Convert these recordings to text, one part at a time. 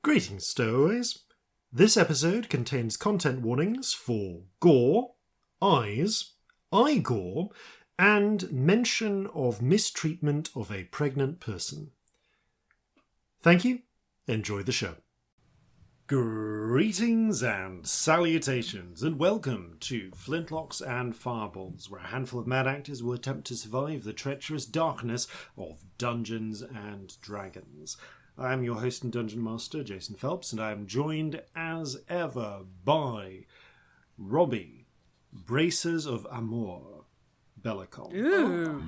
Greetings, stowaways. This episode contains content warnings for gore, eyes, eye gore, and mention of mistreatment of a pregnant person. Thank you. Enjoy the show. Greetings and salutations, and welcome to Flintlocks and Fireballs, where a handful of mad actors will attempt to survive the treacherous darkness of Dungeons and Dragons. I am your host and Dungeon Master, Jason Phelps, and I am joined, as ever, by Robbie, Braces of Amour, Bellekom. Ooh.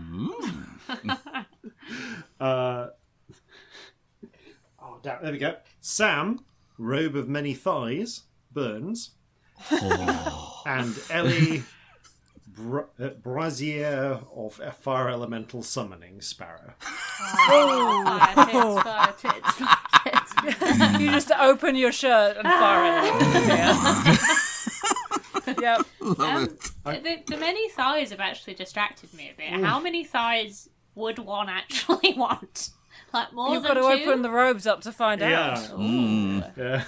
There we go. Sam, Robe of Many Thighs, Burns. Oh. And Ellie, Brazier of Fire Elemental Summoning, Sparrow. Fire tits. You just open your shirt and fire it. Yep. The many thighs have actually distracted me a bit. How many thighs would one actually want? Like more You've than got to two? open the robes up to find out. Yeah.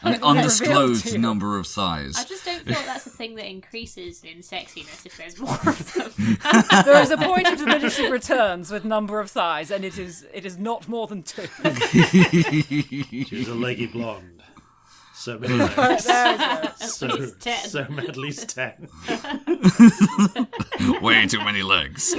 An undisclosed number of thighs. I just don't feel like that's a thing that increases in sexiness if there's more of them. There is a point of diminishing returns with number of thighs, and it is not more than two. She's a leggy blonde. So many legs. There we go. So 10. So at least 10. Way too many legs.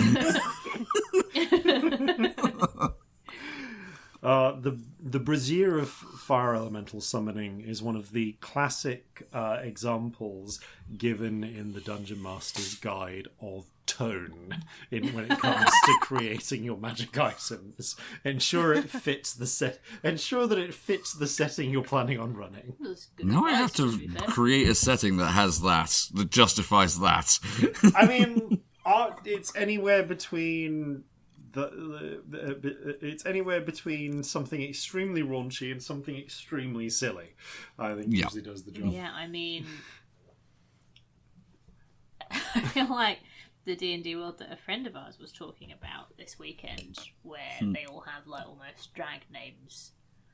The brazier of fire elemental summoning is one of the classic examples given in the Dungeon Master's Guide of tone when it comes to creating your magic items. Ensure it fits the set. Ensure that it fits the setting you're planning on running. Now I have to create a setting that has that justifies that. I mean, it's anywhere between. It's anywhere between something extremely raunchy and something extremely silly. I think usually does the job. Yeah, I mean, I feel like the D&D world that a friend of ours was talking about this weekend, where they all have like almost drag names.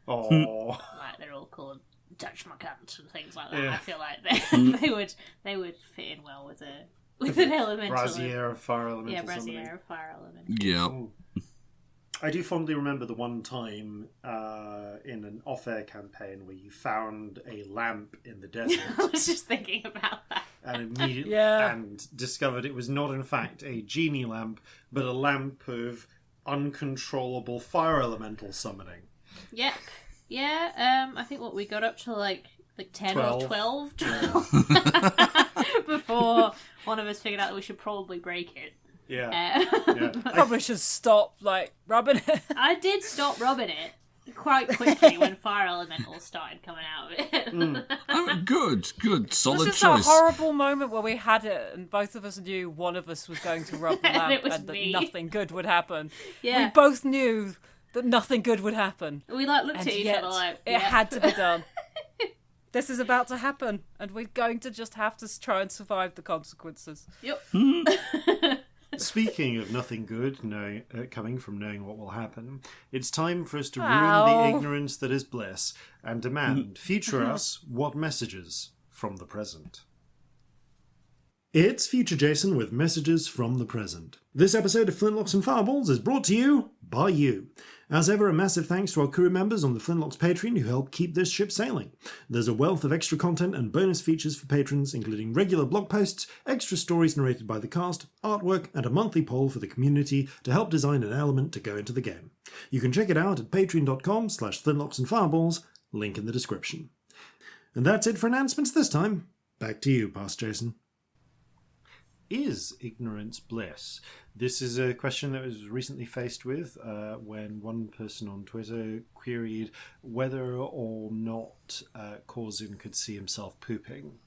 Oh, Like they're all called Dutch McCunt and things like that. Yeah. I feel like they would fit in well with an elemental. brazier of fire elemental. Yeah, summoning. brazier of fire element. Yeah. I do fondly remember the one time in an off-air campaign where you found a lamp in the desert I was just thinking about that. and immediately Yeah. and discovered it was not in fact a genie lamp, but a lamp of uncontrollable fire elemental summoning. Yep. Yeah, I think we got up to like 10 12. or 12 Yeah. before one of us figured out that we should probably break it. Yeah. Yeah. Probably should stop rubbing it. I did stop rubbing it quite quickly when fire elementals started coming out of it. Oh, good. It Solid was just choice. a horrible moment where we had it, and both of us knew one of us was going to rub the And lamp, it was and that me. nothing good would happen. Yeah. We both knew that nothing good would happen. We looked And at each yet, other like, it yeah. had to be done. This is about to happen, and we're going to just have to try and survive the consequences. Yep. Speaking of nothing good coming from knowing what will happen, it's time for us to ruin Ow. the ignorance that is bliss and demand, future us, what messages from the present. It's Future Jason with messages from the present. This episode of Flintlocks and Fireballs is brought to you by you. As ever, a massive thanks to our crew members on the Flintlocks Patreon who help keep this ship sailing. There's a wealth of extra content and bonus features for patrons, including regular blog posts, extra stories narrated by the cast, artwork, and a monthly poll for the community to help design an element to go into the game. You can check it out at patreon.com/Flintlocks and Fireballs, link in the description. And that's it for announcements this time. Back to you, Past Jason. Is ignorance bliss? This is a question that was recently faced with when one person on Twitter queried whether or not Corzin could see himself pooping.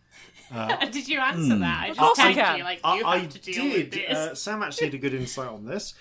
Did you answer that? Of course I can. You have to deal with did. this. Sam actually had a good insight on this,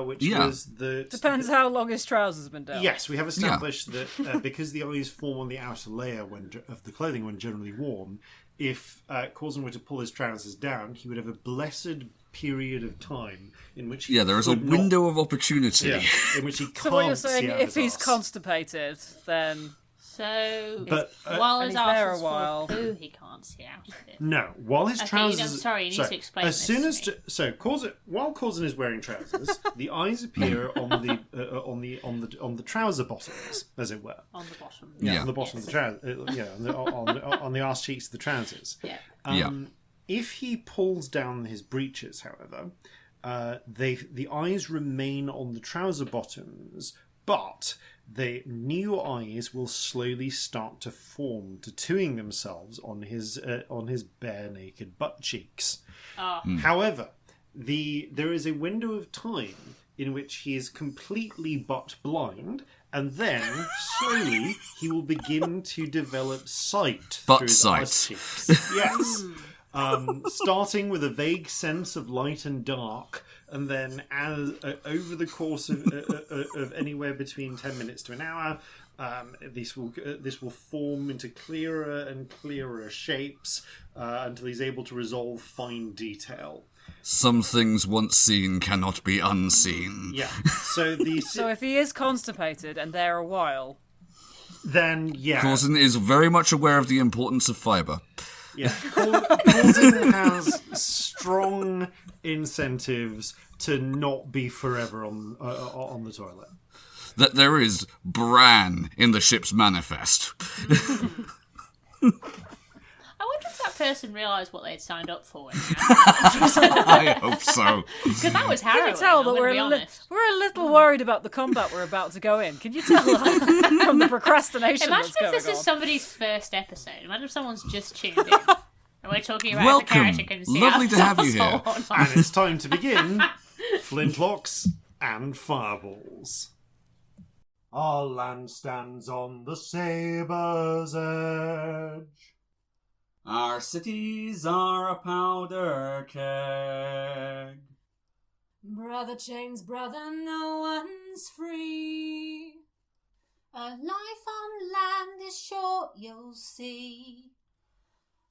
which Yeah. was that... Depends how long his trousers have been down. Yes, we have established that because the eyes form on the outer layer of the clothing when generally worn, if Corzin were to pull his trousers down, he would have a blessed period of time in which he there is a could window of opportunity. not, in which he can't So what you're saying, see out if his he's arse. constipated, then So, But, while and his he's there arse is a full while. of poo, he can't see out of it. No, while his Okay, trousers. I'm sorry, you need to explain as this soon to as me. while Corzin is wearing trousers, the eyes appear on the trouser bottoms, as it were. On the bottom. Yeah. On the bottom of the trousers. On the arse cheeks of the trousers. Yeah. If he pulls down his breeches, however, the eyes remain on the trouser bottoms, but the new eyes will slowly start to form, tattooing themselves on his bare naked butt cheeks. However, there is a window of time in which he is completely butt blind, and then slowly he will begin to develop sight Butt through his sight. arse cheeks. Yes. Starting with a vague sense of light and dark, and then as over the course of anywhere between 10 minutes to an hour, this will form into clearer and clearer shapes until he's able to resolve fine detail. Some things once seen cannot be unseen. Yeah. So So if he is constipated and there a while, then yeah. Corzin is very much aware of the importance of fibre. Yeah, Corzin has strong incentives to not be forever on the toilet. That there is Bran in the ship's manifest. I wonder if that person realised what they'd signed up for. I hope so. Because that was harrowing. can you tell that I'm gonna be honest. we're a little worried about the combat we're about to go in? Can you tell from the procrastination Imagine that's if this going is on? somebody's first episode. Imagine if someone's just tuned in. And we're talking about Welcome. the character can see Lovely to have you ourselves here. all And online. it's time to begin Flintlocks and Fireballs. Our land stands on the sabre's edge. Our cities are a powder keg. Brother chains, brother, no one's free. A life on land is short, you'll see.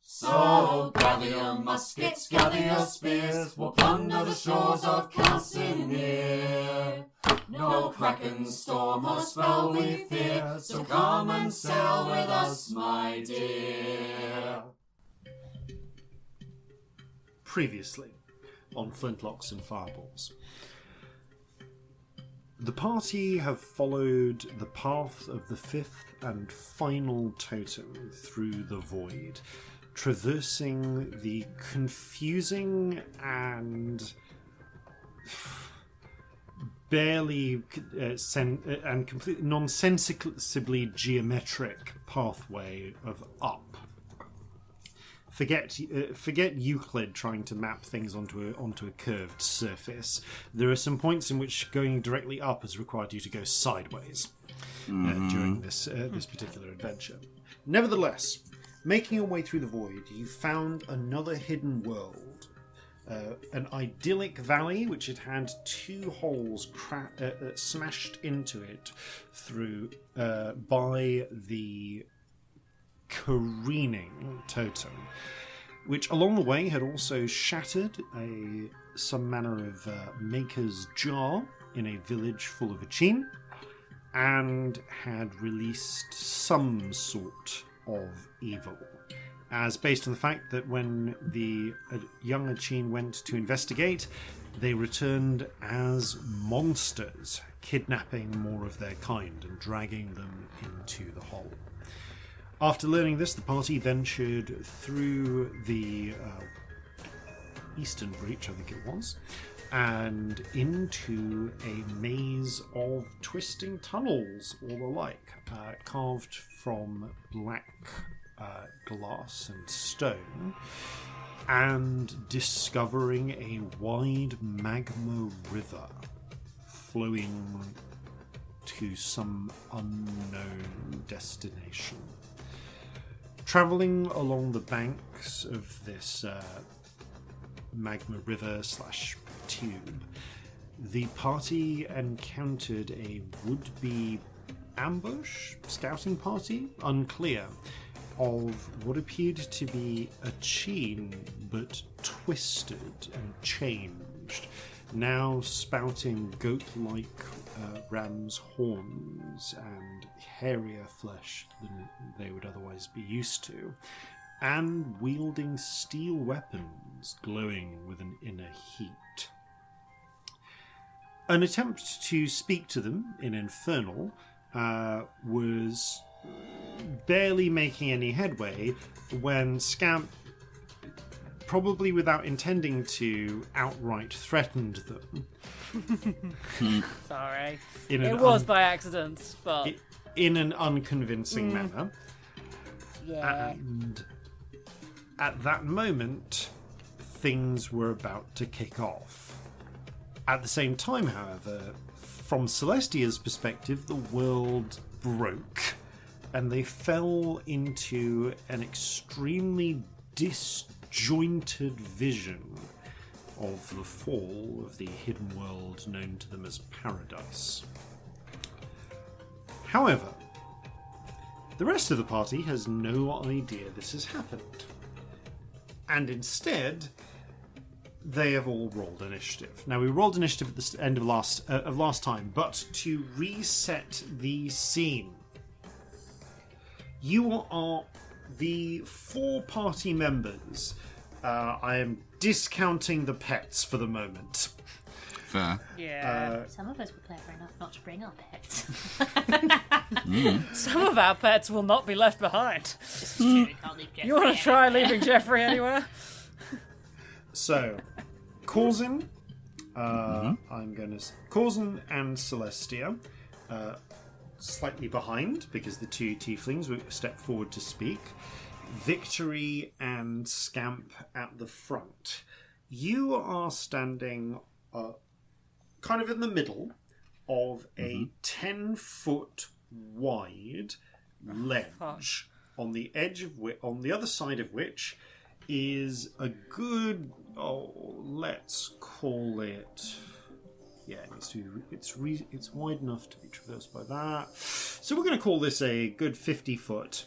So gather your muskets, gather your spears, we'll plunder the shores of Calcinea. No kraken, storm or spell we fear, so come and sail with us, my dear. Previously on Flintlocks and Fireballs. The party have followed the path of the fifth and final totem through the void, traversing the confusing and barely and completely nonsensically geometric pathway of up. Forget Euclid trying to map things onto a curved surface. There are some points in which going directly up has required you to go sideways during this particular adventure. Nevertheless, making your way through the void, you found another hidden world. An idyllic valley which had two holes smashed into it through by the careening totem, which along the way had also shattered some manner of maker's jar in a village full of Achene, and had released some sort of evil. As based on the fact that when the young Achene went to investigate, they returned as monsters, kidnapping more of their kind and dragging them into the hole. After learning this, the party ventured through the eastern breach, I think it was, and into a maze of twisting tunnels, all alike, carved from black glass and stone, and discovering a wide magma river flowing to some unknown destination. Travelling along the banks of this magma river / tube, the party encountered a would-be ambush scouting party, unclear, of what appeared to be a chain, but twisted and changed, now spouting goat-like ram's horns and hairier flesh than they would otherwise be used to, and wielding steel weapons glowing with an inner heat. An attempt to speak to them in Infernal was barely making any headway when Scamp, probably without intending to, outright threatened them. Sorry. It It was by accident, but... in an unconvincing manner. Yeah. And at that moment, things were about to kick off. At the same time, however, from Celestia's perspective, the world broke, and they fell into an extremely disjointed vision of the fall of the hidden world known to them as Paradise. However, the rest of the party has no idea this has happened, and instead they have all rolled initiative. Now, we rolled initiative at the end of last time, but to reset the scene, you are the 4 party members. I am discounting the pets for the moment. Fair. Yeah. Some of us were clever enough not to bring our pets. Some of our pets will not be left behind. It's true, we can't leave Jeffrey You want to try anywhere. leaving Jeffrey anywhere? So, Corzin, Corzin and Celestia, slightly behind because the 2 tieflings will step forward to speak. Victory and Scamp at the front. You are standing kind of in the middle of a 10-foot wide ledge on the edge of on the other side of which is a good, let's call it, it's wide enough to be traversed by that. So we're going to call this a good 50 foot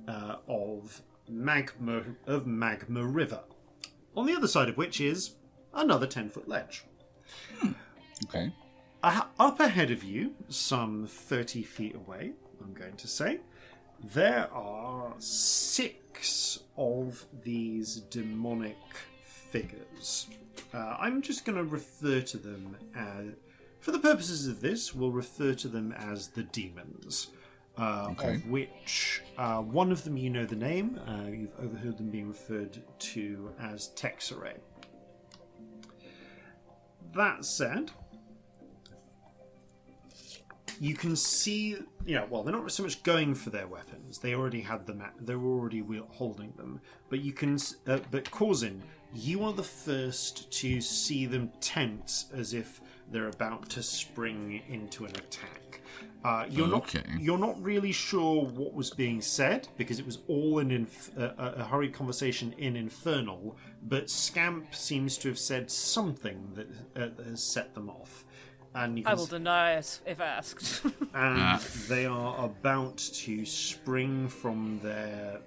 of magma river. On the other side of which is another 10-foot ledge. Okay. Up ahead of you, some 30 feet away, I'm going to say, there are 6 of these demonic figures. I'm just going to refer to them as, for the purposes of this, we'll refer to them as the demons. Of which one of them you know the name. You've overheard them being referred to as Texere. That said, you can see, they're not so much going for their weapons. They already had them. They were already holding them. But you can. But Corzin, you are the first to see them tense, as if they're about to spring into an attack. You're not really sure what was being said because it was all in a hurried conversation in Infernal. But Scamp seems to have said something that has set them off. And you can I will deny it if asked. and they are about to spring from their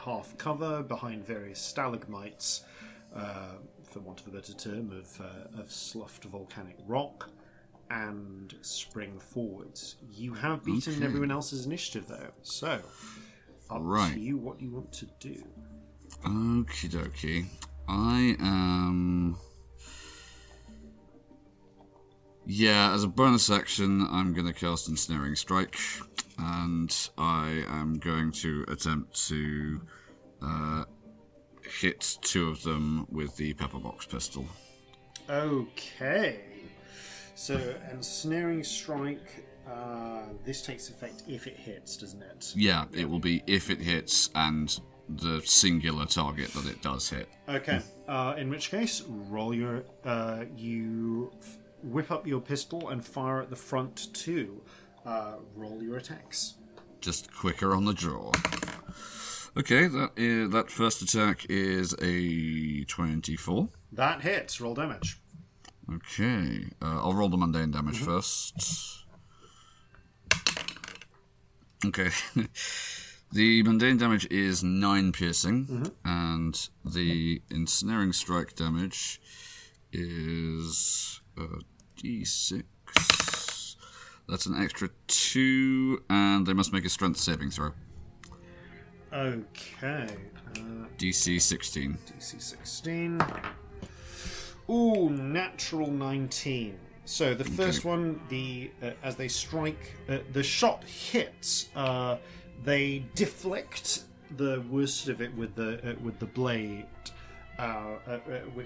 half cover behind various stalagmites, for want of a better term, of sloughed volcanic rock, and spring forwards. You have beaten everyone else's initiative, though, so up to you what you want to do. Okie dokie. I am... Yeah, as a bonus action, I'm going to cast Ensnaring Strike, and I am going to attempt to hit 2 of them with the Pepperbox pistol. Okay. So, Ensnaring Strike, this takes effect if it hits, doesn't it? Yeah, it will be if it hits and the singular target that it does hit. Okay. In which case, roll your... you whip up your pistol and fire at the front too. Roll your attacks. Just quicker on the draw. Okay, that first attack is a 24. That hits. Roll damage. Okay, I'll roll the mundane damage first. Okay. The mundane damage is 9 piercing, and the ensnaring strike damage is d6 That's an extra 2, and they must make a strength saving throw. Okay. DC 16. DC 16. Ooh, natural 19. So the first one, as they strike, the shot hits. They deflect the worst of it with the blade,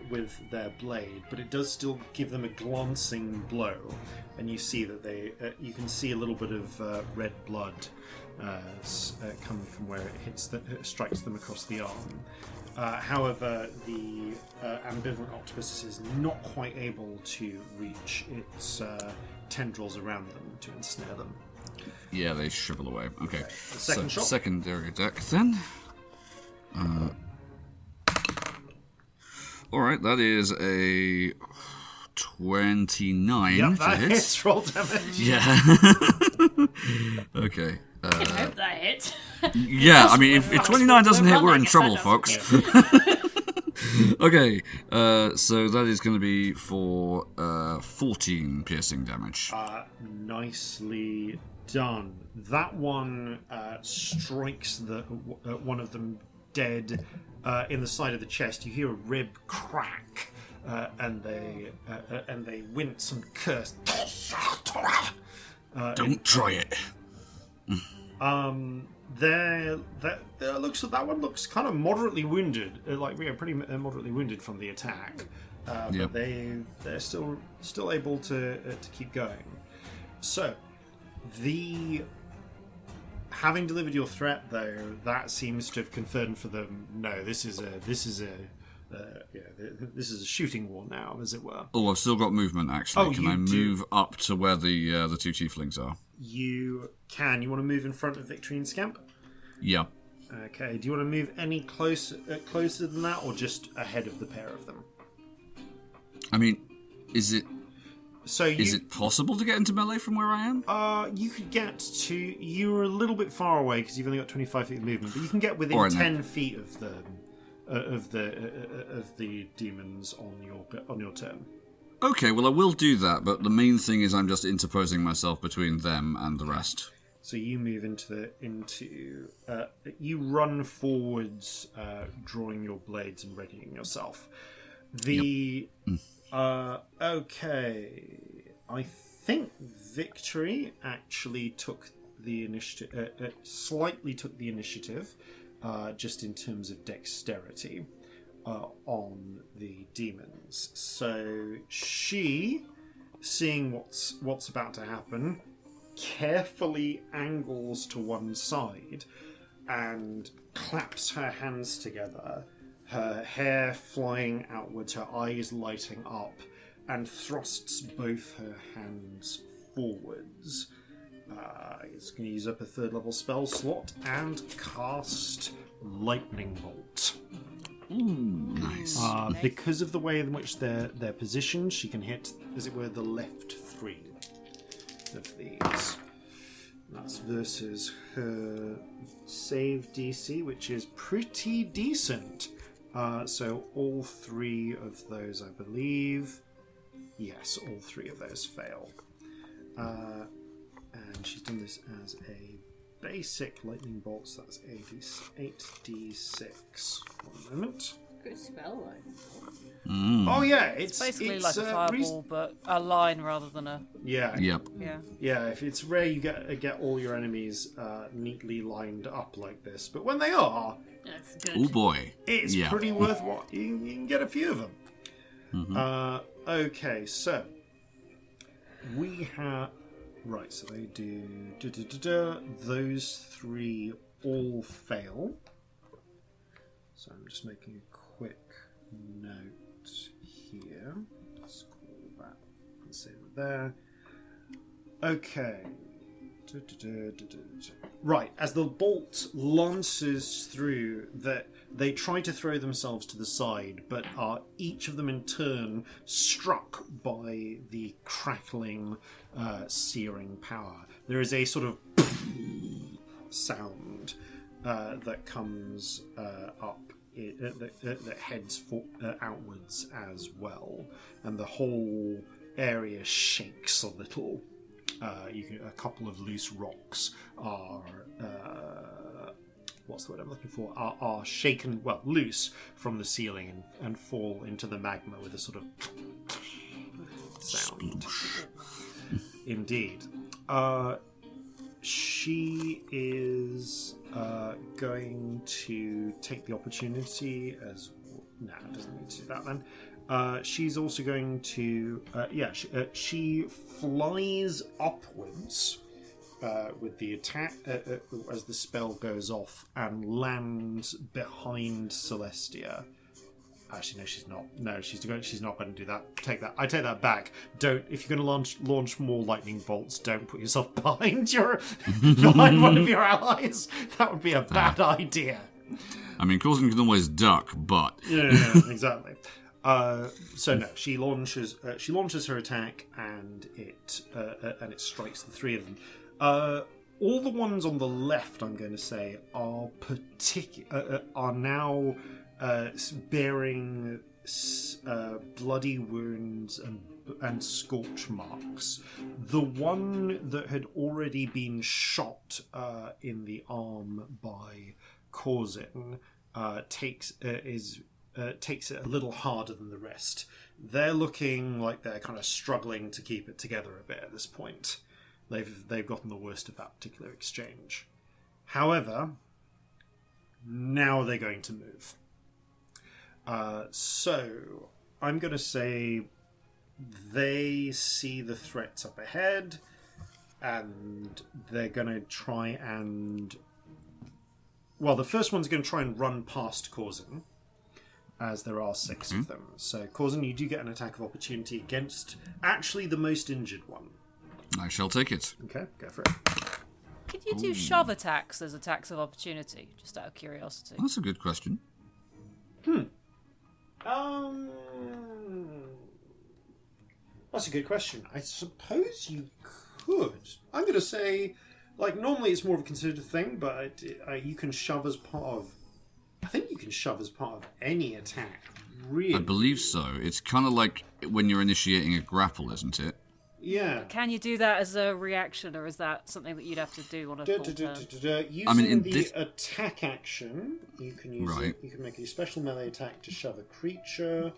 with their blade, but it does still give them a glancing blow, and you see that you can see a little bit of red blood coming from where it strikes them across the arm. However, the ambivalent octopus is not quite able to reach its tendrils around them to ensnare them. Yeah, they shrivel away. Okay. The second shot? Secondary attack then. Alright, that is a 29 Yep, to that hit. hits roll damage. Yeah. Okay. I hope that hit. Yeah, I mean, if 29 doesn't hit, we're in trouble, folks. Okay, so that is going to be for 14 piercing damage. Nicely done. That one strikes one of them dead in the side of the chest. You hear a rib crack, and they wince and curse. Don't try it. That one looks kind of moderately wounded, pretty moderately wounded from the attack. Yep. But they're still able to keep going. So, having delivered your threat, though, that seems to have confirmed for them. No, this is a shooting war now, as it were. Oh, I've still got movement, actually. Oh, Can you I move do. up to where the two tieflings are? You can. You want to move in front of Victory and Scamp? Yeah. Okay. Do you want to move any closer than that, or just ahead of the pair of them? I mean, is it So is it possible to get into melee from where I am? You could get to. You're a little bit far away because you've only got 25 feet of movement, but you can get within Alright, 10 feet of the demons on your turn. Okay, well I will do that, but the main thing is I'm just interposing myself between them and the rest. So you move you run forwards, drawing your blades and readying yourself. Okay, I think Victory actually took the initiative, slightly took the initiative, just in terms of dexterity on the demons. So she, seeing what's about to happen, carefully angles to one side and claps her hands together, her hair flying outwards, her eyes lighting up, and thrusts both her hands forwards. It's going to use up a 3rd level spell slot and cast Lightning Bolt. Ooh, nice. Because of the way in which they're positioned, she can hit, as it were, the left 3 of these. That's versus her save DC, which is pretty decent. So all 3 of those, I believe. Yes, all 3 of those fail. And she's done this as a basic lightning bolt, so that's 8d6. One moment. Good spell, though. Oh yeah, It's basically like a fireball, but a line rather than a... Yeah. Yep. Yeah, if it's rare you get all your enemies neatly lined up like this, but when they are, That's good. Oh boy. it's pretty worthwhile. You can get a few of them. Mm-hmm. Okay, so we have... Right, so they do... Those 3 all fail. So I'm just making a quick note here. Just call that and save it there. Okay. Right, as the bolt lances through, they try to throw themselves to the side, but are each of them in turn struck by the crackling, searing power. There is a sort of sound that comes up, that heads outwards as well, and the whole area shakes a little. A couple of loose rocks are what's the word I'm looking for? Are shaken, loose from the ceiling and fall into the magma with a sort of sound. Indeed. She is going to take the opportunity as... No, it doesn't need to do that then. She's also going to... she flies upwards with the attack as the spell goes off and lands behind Celestia. Actually, no, she's not. No, she's not going to do that. I take that back. Don't. If you're going to launch more lightning bolts, don't put yourself behind behind one of your allies. That would be a bad idea. I mean, Corzin can always duck, but Yeah, exactly. So no, she launches her attack, and it strikes the three of them. All the ones on the left, I'm going to say, are now bearing bloody wounds and scorch marks. The one that had already been shot in the arm by Corzin takes it a little harder than the rest. They're looking like they're kind of struggling to keep it together a bit at this point. They've gotten the worst of that particular exchange. However, now they're going to move. So I'm going to say they see the threats up ahead, and they're going to try and... Well, the first one's going to try and run past Corzin, as there are 6 of them. So, Corzin, you do get an attack of opportunity against actually the most injured one. I shall take it. Okay, go for it. Can you do shove attacks as attacks of opportunity? Just out of curiosity. That's a good question. That's a good question. I suppose you could. I'm going to say, normally it's more of a considered thing, but you can shove as part of... I think you can shove as part of any attack, really. I believe so. It's kind of like when you're initiating a grapple, isn't it? Yeah. Can you do that as a reaction, or is that something that you'd have to do on a full turn? Using the attack action, you can use Right. it. You can make a special melee attack to shove a creature.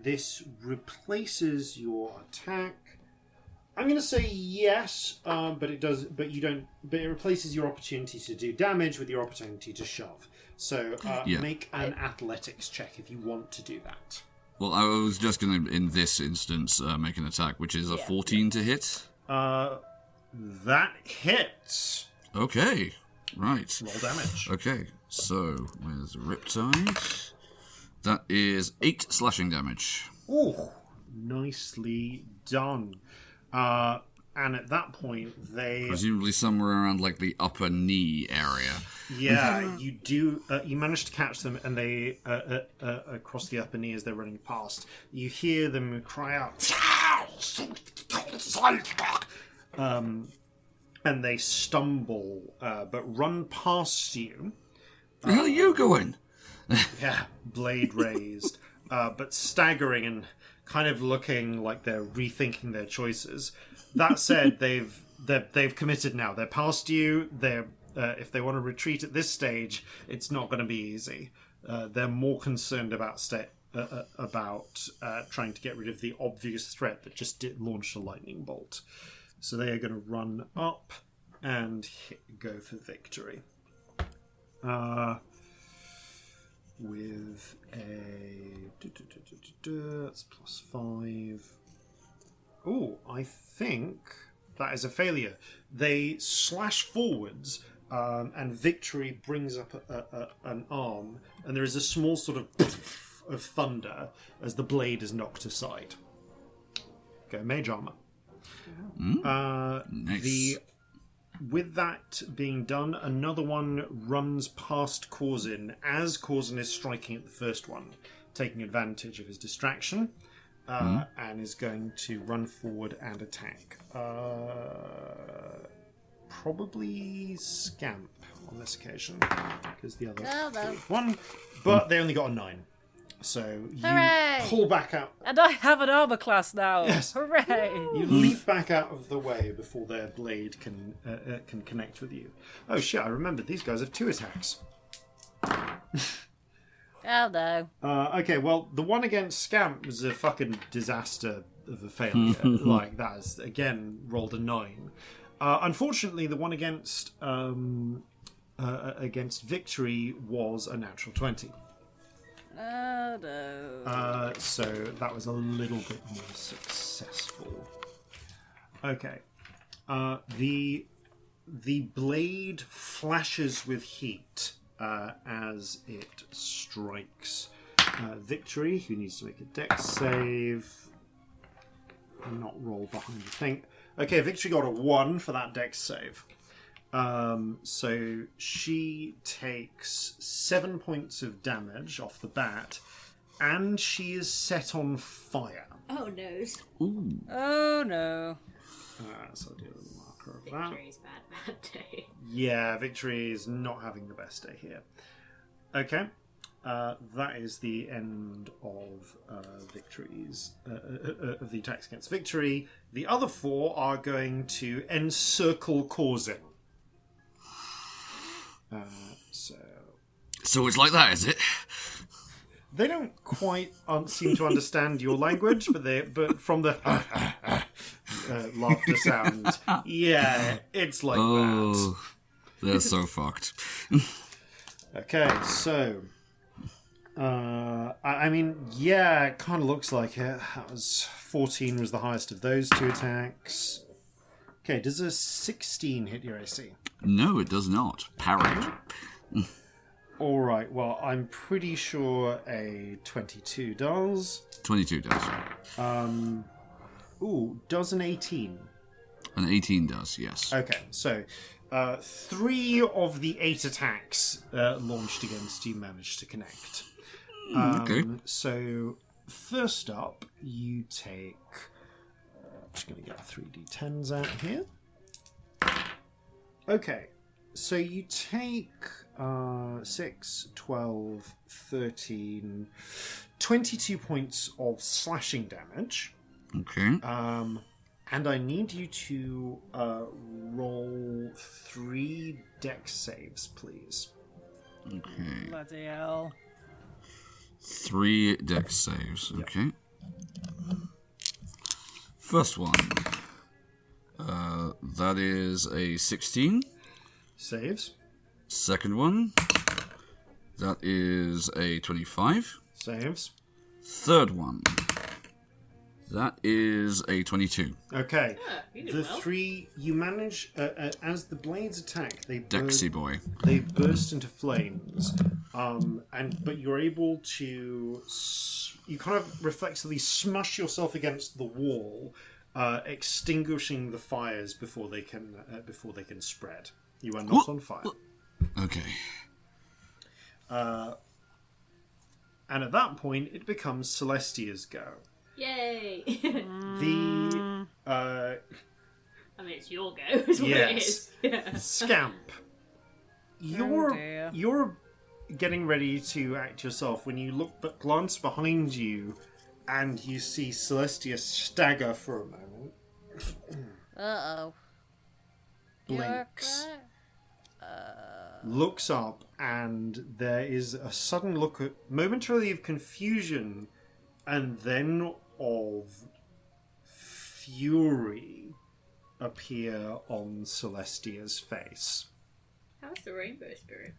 This replaces your attack. I'm going to say yes, but it does. But you don't. But it replaces your opportunity to do damage with your opportunity to shove. So make an athletics check if you want to do that. Well, I was just going to, in this instance, make an attack, which is a 14 to hit. That hits. Okay, right. Roll damage. Okay, so with Riptide, that is 8 slashing damage. Oh, nicely done. And at that point, they... Presumably somewhere around, the upper knee area. Yeah, you do. You manage to catch them, and they across the upper knee as they're running past. You hear them cry out, and they stumble, but run past you. Where are you going? Yeah, blade raised, but staggering and kind of looking like they're rethinking their choices. That said, they've committed now. They're past you. They're if they want to retreat at this stage, it's not going to be easy. They're more concerned about trying to get rid of the obvious threat that just launched a lightning bolt. So they are going to run up and go for victory. With a... That's +5. Oh, I think that is a failure. They slash forwards, and victory brings up an arm, and there is a small sort of thunder as the blade is knocked aside. Go mage armor. Nice. With that being done, another one runs past Corzin as Corzin is striking at the first one, taking advantage of his distraction, and is going to run forward and attack. Probably Scamp on this occasion, because the other one, but they only got a 9. So you Hooray! pull back out. And I have an armor class now. Yes. Hooray! You leap back out of the way before their blade can connect with you. Oh shit! I remembered these guys have 2 attacks. Oh no. Okay, well, the one against Scamp was a fucking disaster of a failure. Like, that is, again, rolled a 9. Unfortunately, the one against Victory was a natural 20. Oh no. So that was a little bit more successful. Okay. The blade flashes with heat as it strikes Victory, who needs to make a dex save. Not roll behind the thing. Okay, Victory got a 1 for that dex save. So she takes 7 points of damage off the bat, and she is set on fire. Oh no. Ooh. Oh no. So I'll do a marker of that. Victory's bad day. Yeah, Victory is not having the best day here. Okay, that is the end of Victory's of the attacks against Victory. The other 4 are going to encircle Corzin. So it's like that, is it? They don't quite seem to understand your language, but from the laughter sound, yeah, it's like that. They're so fucked. Okay, so I mean, yeah, it kind of looks like it. That was 14 was the highest of those 2 attacks. Okay, does a 16 hit your AC? No, it does not. Parried. All right. Well, I'm pretty sure a 22 does. 22 does. Ooh, does an 18? An 18 does, yes. Okay, so 3 of the 8 attacks launched against you managed to connect. Okay. So first up, you take. I'm just going to get 3d10s out here. Okay, so you take 6, 12, 13, 22 points of slashing damage. Okay. And I need you to roll 3 dex saves, please. Okay. Bloody hell. 3 dex saves. Okay. First one. That is a 16. Saves. Second one. That is a 25. Saves. Third one. That is a 22. Okay. You did The well. 3 you manage as the blades attack. Dexy boy. They burst into flames, but you're able to. You kind of reflexively smush yourself against the wall, extinguishing the fires before they can spread. You are not on fire. Okay. And at that point, it becomes Celestia's go. Yay! The I mean, it's your go, is what it is. Yeah. Scamp. dear. You're getting ready to act yourself when you glance behind you, and you see Celestia stagger for a moment. Uh-oh. Blinks. Looks up, and there is a sudden momentarily of confusion, and then of fury appear on Celestia's face. How's the rainbow spirit?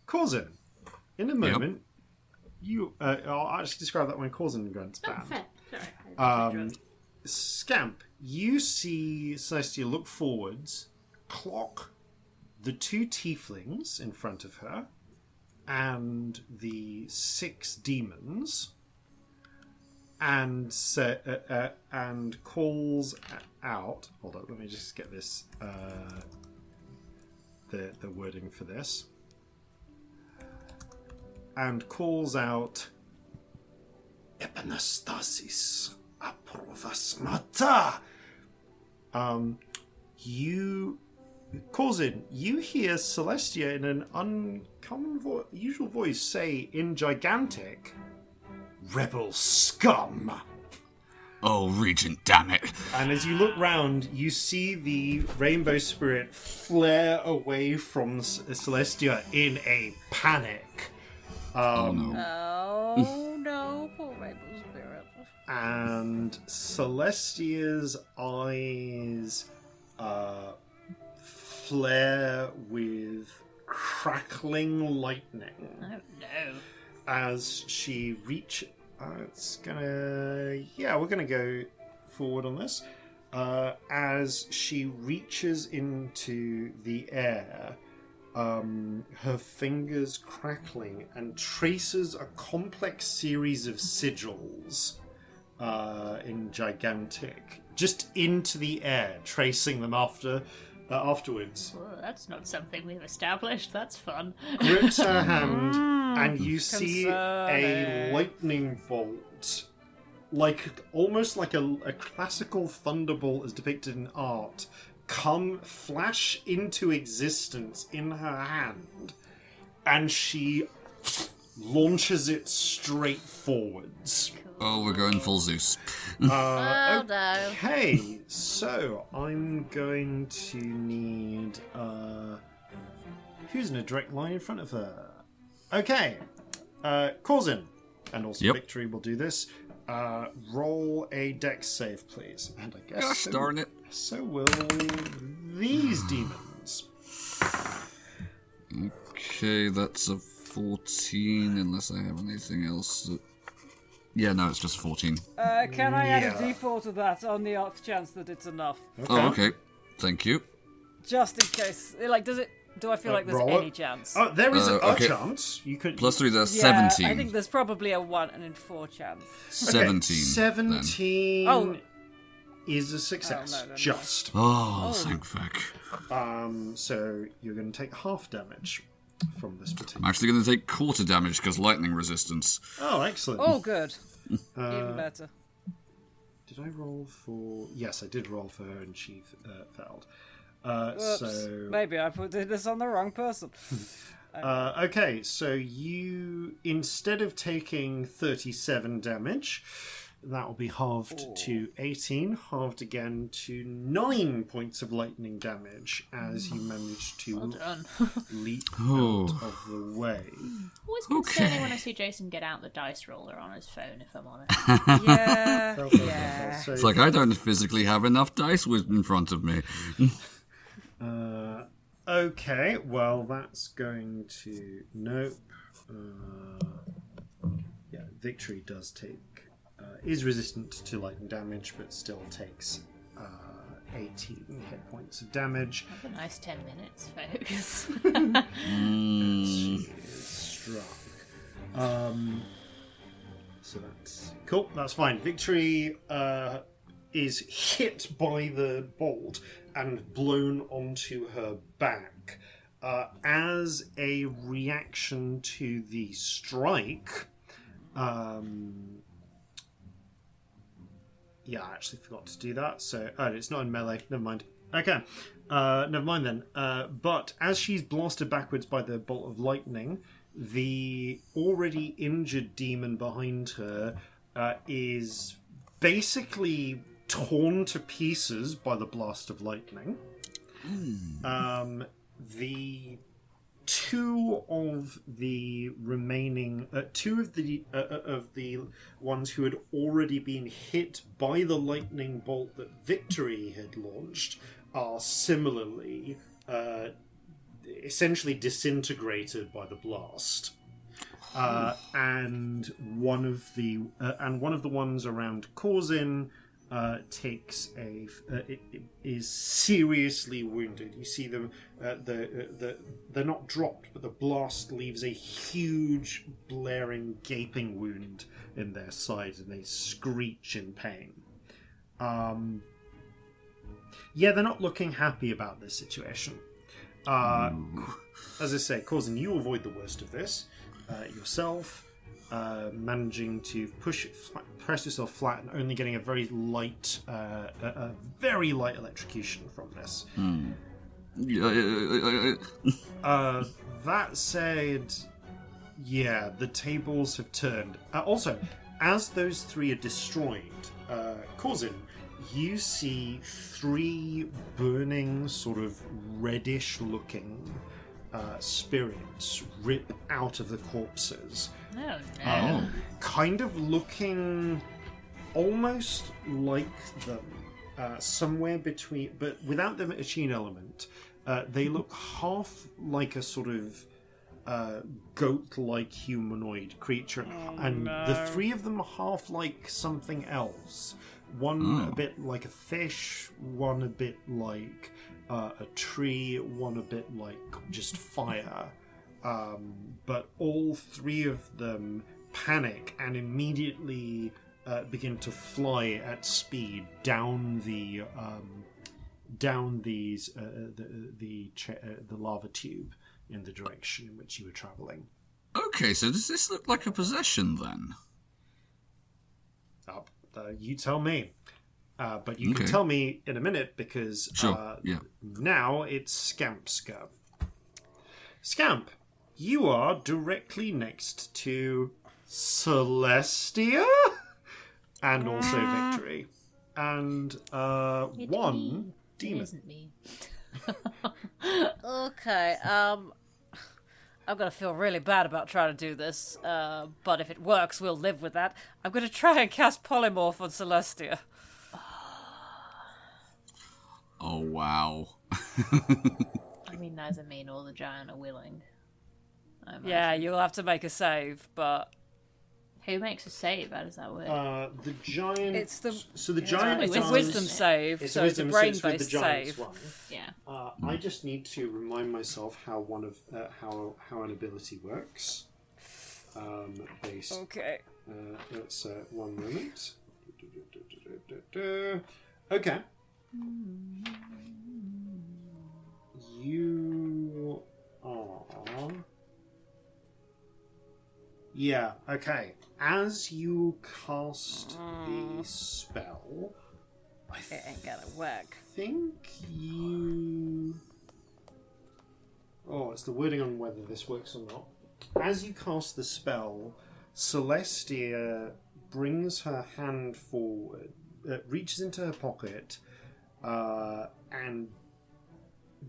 Corzin, in a moment, I'll actually describe that when Corzin grunts Oh, band. fair. Sorry. I interrupted. Scamp, you see Celestia look forwards, clock the 2 tieflings in front of her, and the 6 demons, and calls out. Hold on, let me just get this. The wording for this, and calls out, "Epanastasis aprovas mata." You Corzin, you hear Celestia in an uncommon usual voice say in gigantic, "Rebel scum!" Oh, Regent, damn it. And as you look round, you see the rainbow spirit flare away from Celestia in a panic. Oh, no. Oh no, poor Rainbow Spirit. And Celestia's eyes flare with crackling lightning Oh no. as she reach. We're gonna go forward on this. As she reaches into the air, her fingers crackling and traces a complex series of sigils in gigantic, just into the air, tracing them afterwards. Well, that's not something we've established. That's fun. Grips her hand, and you see a concerning. lightning bolt, almost like a classical thunderbolt as depicted in art, flash into existence in her hand, and she launches it straight forwards. Oh, we're going full Zeus. Oh no. Okay, so I'm going to need who's in a direct line in front of her. Okay, Corzin, and also Yep. Victory will do this. Roll a dex save, please. And I guess Gosh darn it. so will these demons. Okay, that's a 14, unless I have anything else. Yeah, no, it's just 14. Can I add a Yeah. d4 to that on the off chance that it's enough? Oh, okay. Thank you. Just in case. Do I feel like there's roll any it. chance? Oh, there is okay. a chance. You could Plus 3, that's Yeah, 17. I think there's probably a 1 and in 4 chance. 17. 17 Oh. is a success. Oh, no. Just. Oh, thank fuck. So you're going to take half damage from this I'm particular. actually going to take quarter damage because lightning resistance. Oh, excellent. Oh, good. Even better. Did I roll for? Yes, I did roll for her, and she failed. Whoops. So Maybe I put this on the wrong person. okay, so you instead of taking 37 damage, that will be halved to 18, halved again to 9 points of lightning damage as you manage to Well done. leap Oh. out of the way. Always concerning when I see Jason get out the dice roller on his phone, if I'm honest. Yeah. Yeah. So, It's like I don't physically have enough dice in front of me. okay, well that's going to nope. Yeah, Victory does take is resistant to lightning damage, but still takes 18 hit points of damage. Have a nice 10 minutes, folks. She is struck. So that's cool. That's fine. Victory is hit by the bolt and blown onto her back. As a reaction to the strike, yeah, I actually forgot to do that. So, it's not in melee. Never mind. Okay, never mind then. But as she's blasted backwards by the bolt of lightning, the already injured demon behind her is basically torn to pieces by the blast of lightning. The two of the remaining of the ones who had already been hit by the lightning bolt that Victory had launched are similarly essentially disintegrated by the blast. And one of the ones around Corzin takes is seriously wounded. You see them; they're not dropped, but the blast leaves a huge, blaring, gaping wound in their side, and they screech in pain. Yeah, they're not looking happy about this situation. As I say, Corzin, you avoid the worst of this yourself. Managing to press yourself flat and only getting a very light electrocution from this. That said, yeah, the tables have turned. Also, as those three are destroyed, Corzin, you see three burning, sort of reddish-looking spirits rip out of the corpses. Oh, no. Kind of looking almost like them, somewhere between, but without the machine element. They look half like a sort of goat-like humanoid creature, and the three of them are half like something else. One a bit like a fish, one a bit like a tree, one a bit like just fire. But all three of them panic and immediately begin to fly at speed down the lava tube in the direction in which you were travelling. Okay, so does this look like a possession then? You tell me. But you can tell me in a minute because now it's Scamp's go. Scamp, you are directly next to Celestia and also Victory. And one demon. It isn't me. Okay, I'm gonna feel really bad about trying to do this, but if it works, we'll live with that. I'm gonna try and cast Polymorph on Celestia. Oh, wow. I mean, neither me nor the giant are willing. Yeah, you'll have to make a save, but... Who makes a save? How does that work? The giant... It's the... So the giant It's a wisdom save, so it's a brain-based save. Yeah. I just need to remind myself how how an ability works. Based. Okay. That's 1 moment. Okay. You are... Yeah, okay. As you cast the spell, It ain't gonna work. think you... Oh, it's the wording on whether this works or not. As you cast the spell, Celestia brings her hand forward, reaches into her pocket, and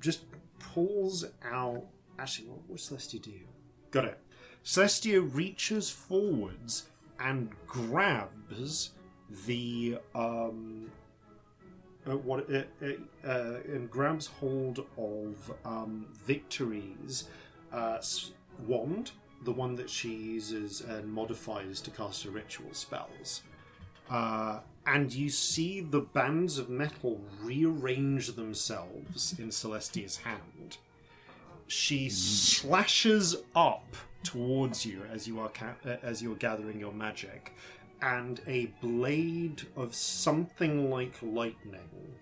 just pulls out... Actually, what would Celestia do? Got it. Celestia reaches forwards and grabs the and grabs hold of Victory's wand, the one that she uses and modifies to cast her ritual spells. And you see the bands of metal rearrange themselves in Celestia's hand. She slashes up towards you as you are as you're gathering your magic, and a blade of something like lightning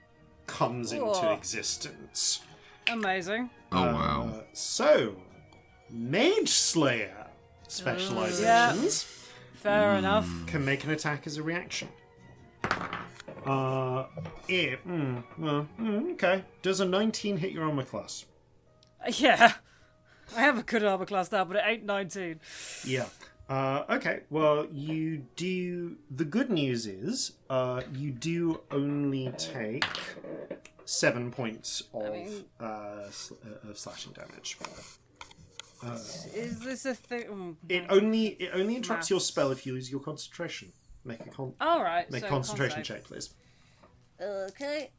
comes into existence. Amazing. Oh, wow. So, Mage Slayer specializations Fair enough. can make an attack as a reaction. Okay. Does a 19 hit your armor class? Yeah. I have a good armor class now, but it ain't 19. Yeah. Okay, well, you do... The good news is, you do only take 7 points of slashing damage. Is this a thing? It only interrupts your spell if you lose your concentration. Make a Alright, make so a concentration con save. check, please. Okay,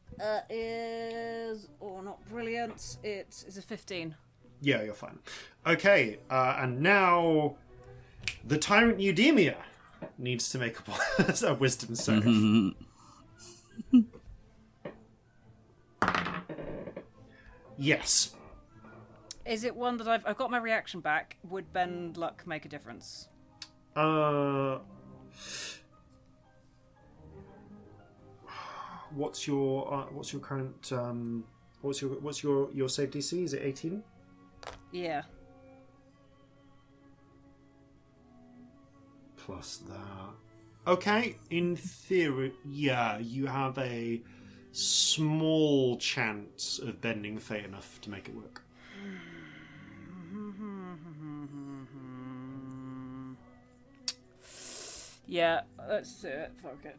is... Oh, not brilliant. It is a 15. Yeah, you're fine. Okay, and now the Tyrant Eudemia needs to make a wisdom save. Yes. Is it one that I've got my reaction back? Would bend luck make a difference? What's your current what's your save DC? Is it 18? Yeah. Plus that. Okay, in theory, yeah, you have a small chance of bending fate enough to make it work. Yeah, let's do it. Fuck it.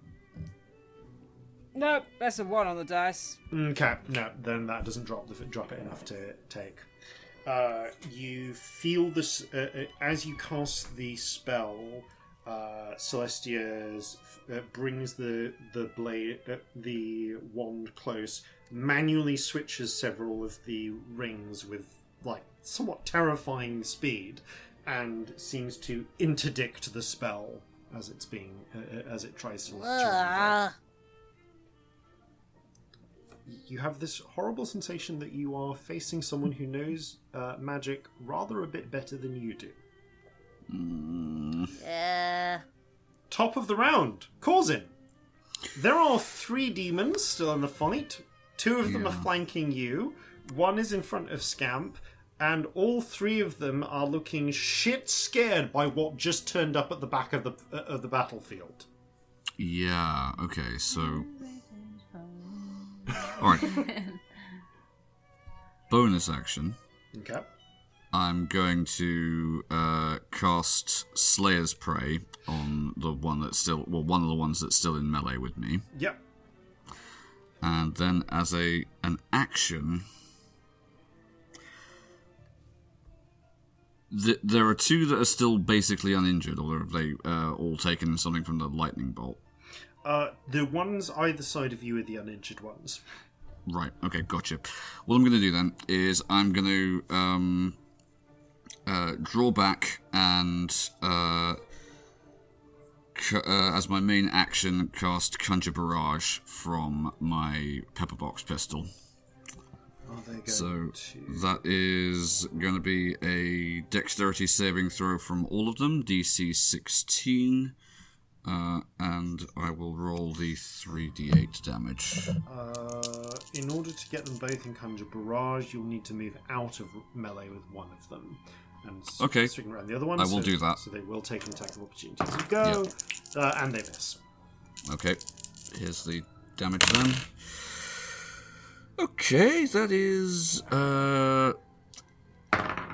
Nope, that's a 1 on the dice. Okay, no, then that doesn't drop it enough to take. You feel this as you cast the spell. Celestia brings the blade, the wand close, manually switches several of the rings with like somewhat terrifying speed, and seems to interdict the spell as it's being as it tries to. You have this horrible sensation that you are facing someone who knows magic rather a bit better than you do. Top of the round, Corzin. There are 3 demons still in the fight. 2 of them are flanking you. 1 is in front of Scamp, and all 3 of them are looking shit scared by what just turned up at the back of the battlefield. Yeah. Okay. So. All right. Bonus action. Okay. I'm going to cast Slayer's Prey on the one that's still, one of the ones that's still in melee with me. Yep. And then as an action, there are 2 that are still basically uninjured, or have they all taken something from the lightning bolt? The ones either side of you are the uninjured ones. Right, okay, gotcha. What I'm going to do then is I'm going to draw back and, as my main action, cast Conjure Barrage from my Pepperbox pistol. So that is going to be a dexterity saving throw from all of them, DC 16. And I will roll the 3d8 damage. In order to get them both in Conjure Barrage, you'll need to move out of melee with one of them. And swing around the other one. I will do that. So they will take an attack of opportunity as you go, and they miss. Okay, here's the damage then. Okay, that is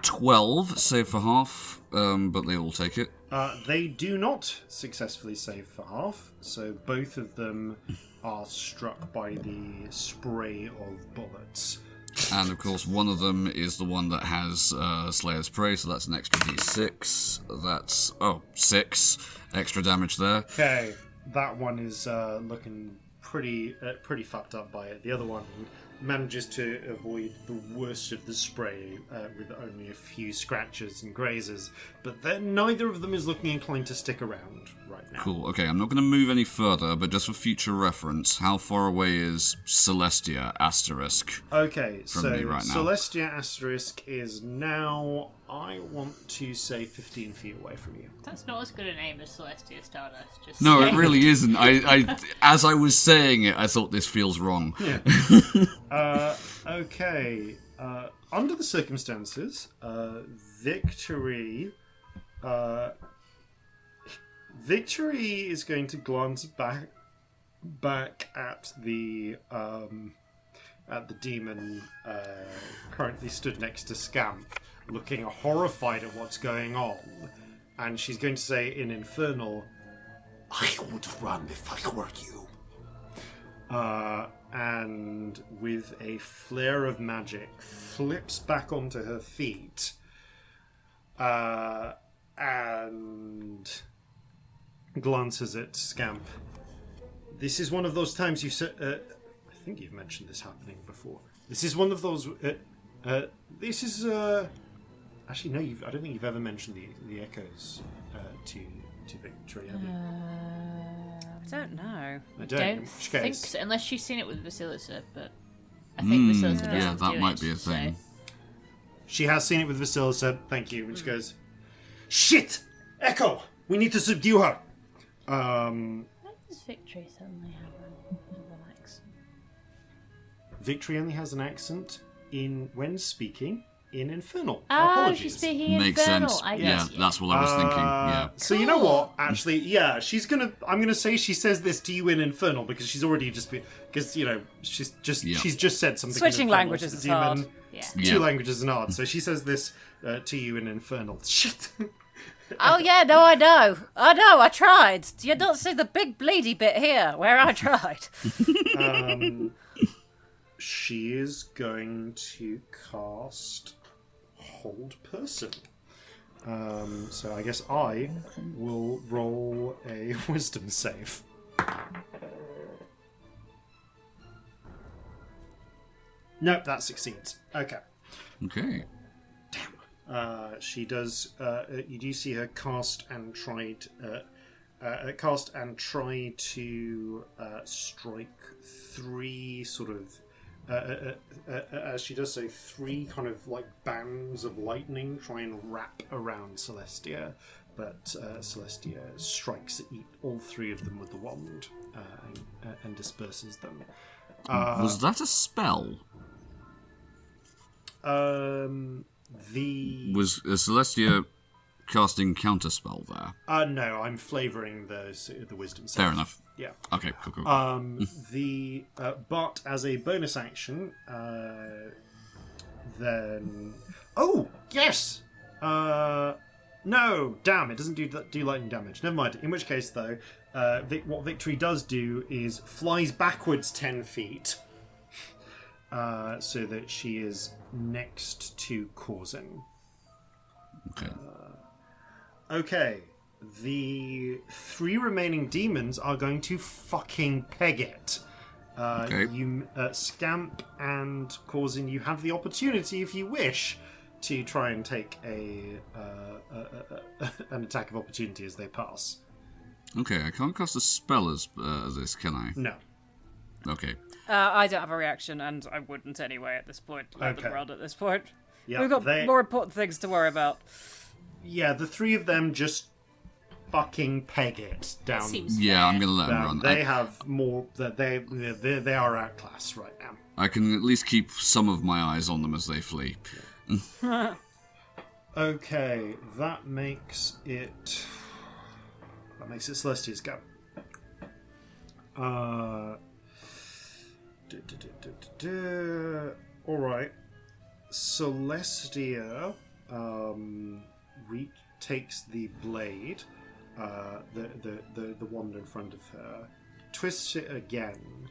12, save for half, but they all take it. They do not successfully save for half, so both of them are struck by the spray of bullets. And of course, one of them is the one that has Slayer's Prey, so that's an extra d6. That's 6 extra damage there. Okay, that one is looking pretty fucked up by it. The other one manages to avoid the worst of the spray with only a few scratches and grazes, but then neither of them is looking inclined to stick around right now. Cool, okay, I'm not going to move any further, but just for future reference, how far away is Celestia Asterisk Okay, from so me right now? Celestia Asterisk is now, I want to say 15 feet away from you. That's not as good a name as Celestia Stardust. Just No, saying. it really isn't. I as I was saying it, I thought this feels wrong. Yeah. Okay. Under the circumstances, Victory is going to glance back at the demon currently stood next to Scamp, looking horrified at what's going on, and she's going to say in Infernal, "I would run if I were you." And with a flare of magic, flips back onto her feet, and glances at Scamp. This is one of those times you said. I think you've mentioned this happening before. This is one of those. This is. Actually, no. I don't think you've ever mentioned the echoes to Victory, have you? I don't know. I Don't which think case- so, unless she's seen it with Vasilisa, but I think Vasilisa doesn't yeah, that do might it, be a thing. So. She has seen it with Vasilisa. Thank you. And she goes, "Shit! Echo! We need to subdue her." Why does Victory suddenly have an accent? Victory only has an accent when speaking, in Infernal. Oh, Apologies. she's speaking Makes Infernal. sense. I Yeah, get you. that's what I was thinking. Yeah. So you know what? Actually, yeah, I'm gonna say she says this to you in Infernal because she's already because she's just said something. Switching in Infernal languages to the is hard. demon. Yeah. Two languages is hard. So she says this to you in Infernal. Shit. Oh yeah, no, I know. I tried. You don't see the big bleedy bit here where I tried. She is going to cast Hold Person. So I guess I will roll a Wisdom save. Nope, that succeeds. Okay. Okay. She does. You do see her cast and try to strike three sort of. As she does so, three kind of like bands of lightning try and wrap around Celestia, but Celestia strikes all three of them with the wand and disperses them. Was that a spell? Was Celestia casting counterspell there? No, I'm flavouring the wisdom save. Fair enough. Yeah. Okay, cool. But as a bonus action, then yes. No, damn! It doesn't do lightning damage. Never mind. In which case, though, what Victory does do is flies backwards 10 feet, so that she is next to Corzin. Okay. Okay. The three remaining demons are going to fucking peg it. Okay. You, Scamp and Corzin, you have the opportunity, if you wish, to try and take an attack of opportunity as they pass. Okay, I can't cast a spell as this, can I? No. Okay. I don't have a reaction, and I wouldn't anyway at this point. Let them run at this point. Yeah, We've got more important things to worry about. Yeah, the three of them just fucking peg it down. Seems Yeah, fair. I'm gonna let him run. They have more. They are outclassed right now. I can at least keep some of my eyes on them as they flee. Okay, that makes it Celestia's go. All right, Celestia takes the blade, the wand in front of her, twists it again,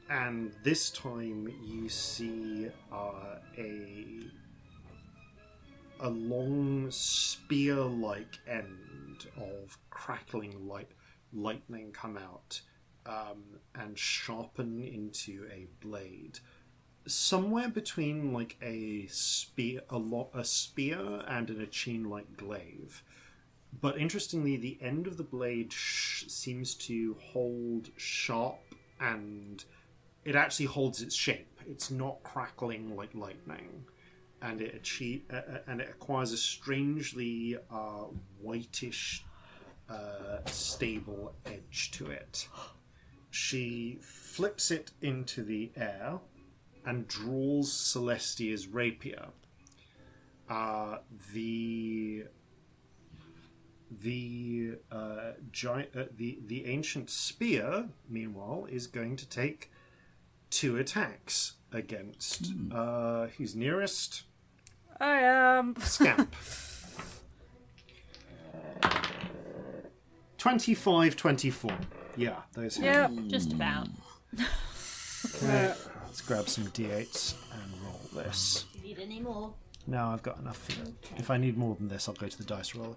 and this time you see a long spear-like end of crackling lightning come out and sharpen into a blade. Somewhere between like a spear and an achene-like glaive. But interestingly, the end of the blade seems to hold sharp, and it actually holds its shape. It's not crackling like lightning, and it acquires a strangely whitish, stable edge to it. She flips it into the air and draws Celestia's rapier. The ancient spear, meanwhile, is going to take 2 attacks against who's nearest. I am. Scamp. 25-24. Yeah, those. Yep. Just about. Okay, let's grab some d8s and roll this. Do you need any more? No, I've got enough for it. If I need more than this, I'll go to the dice roller.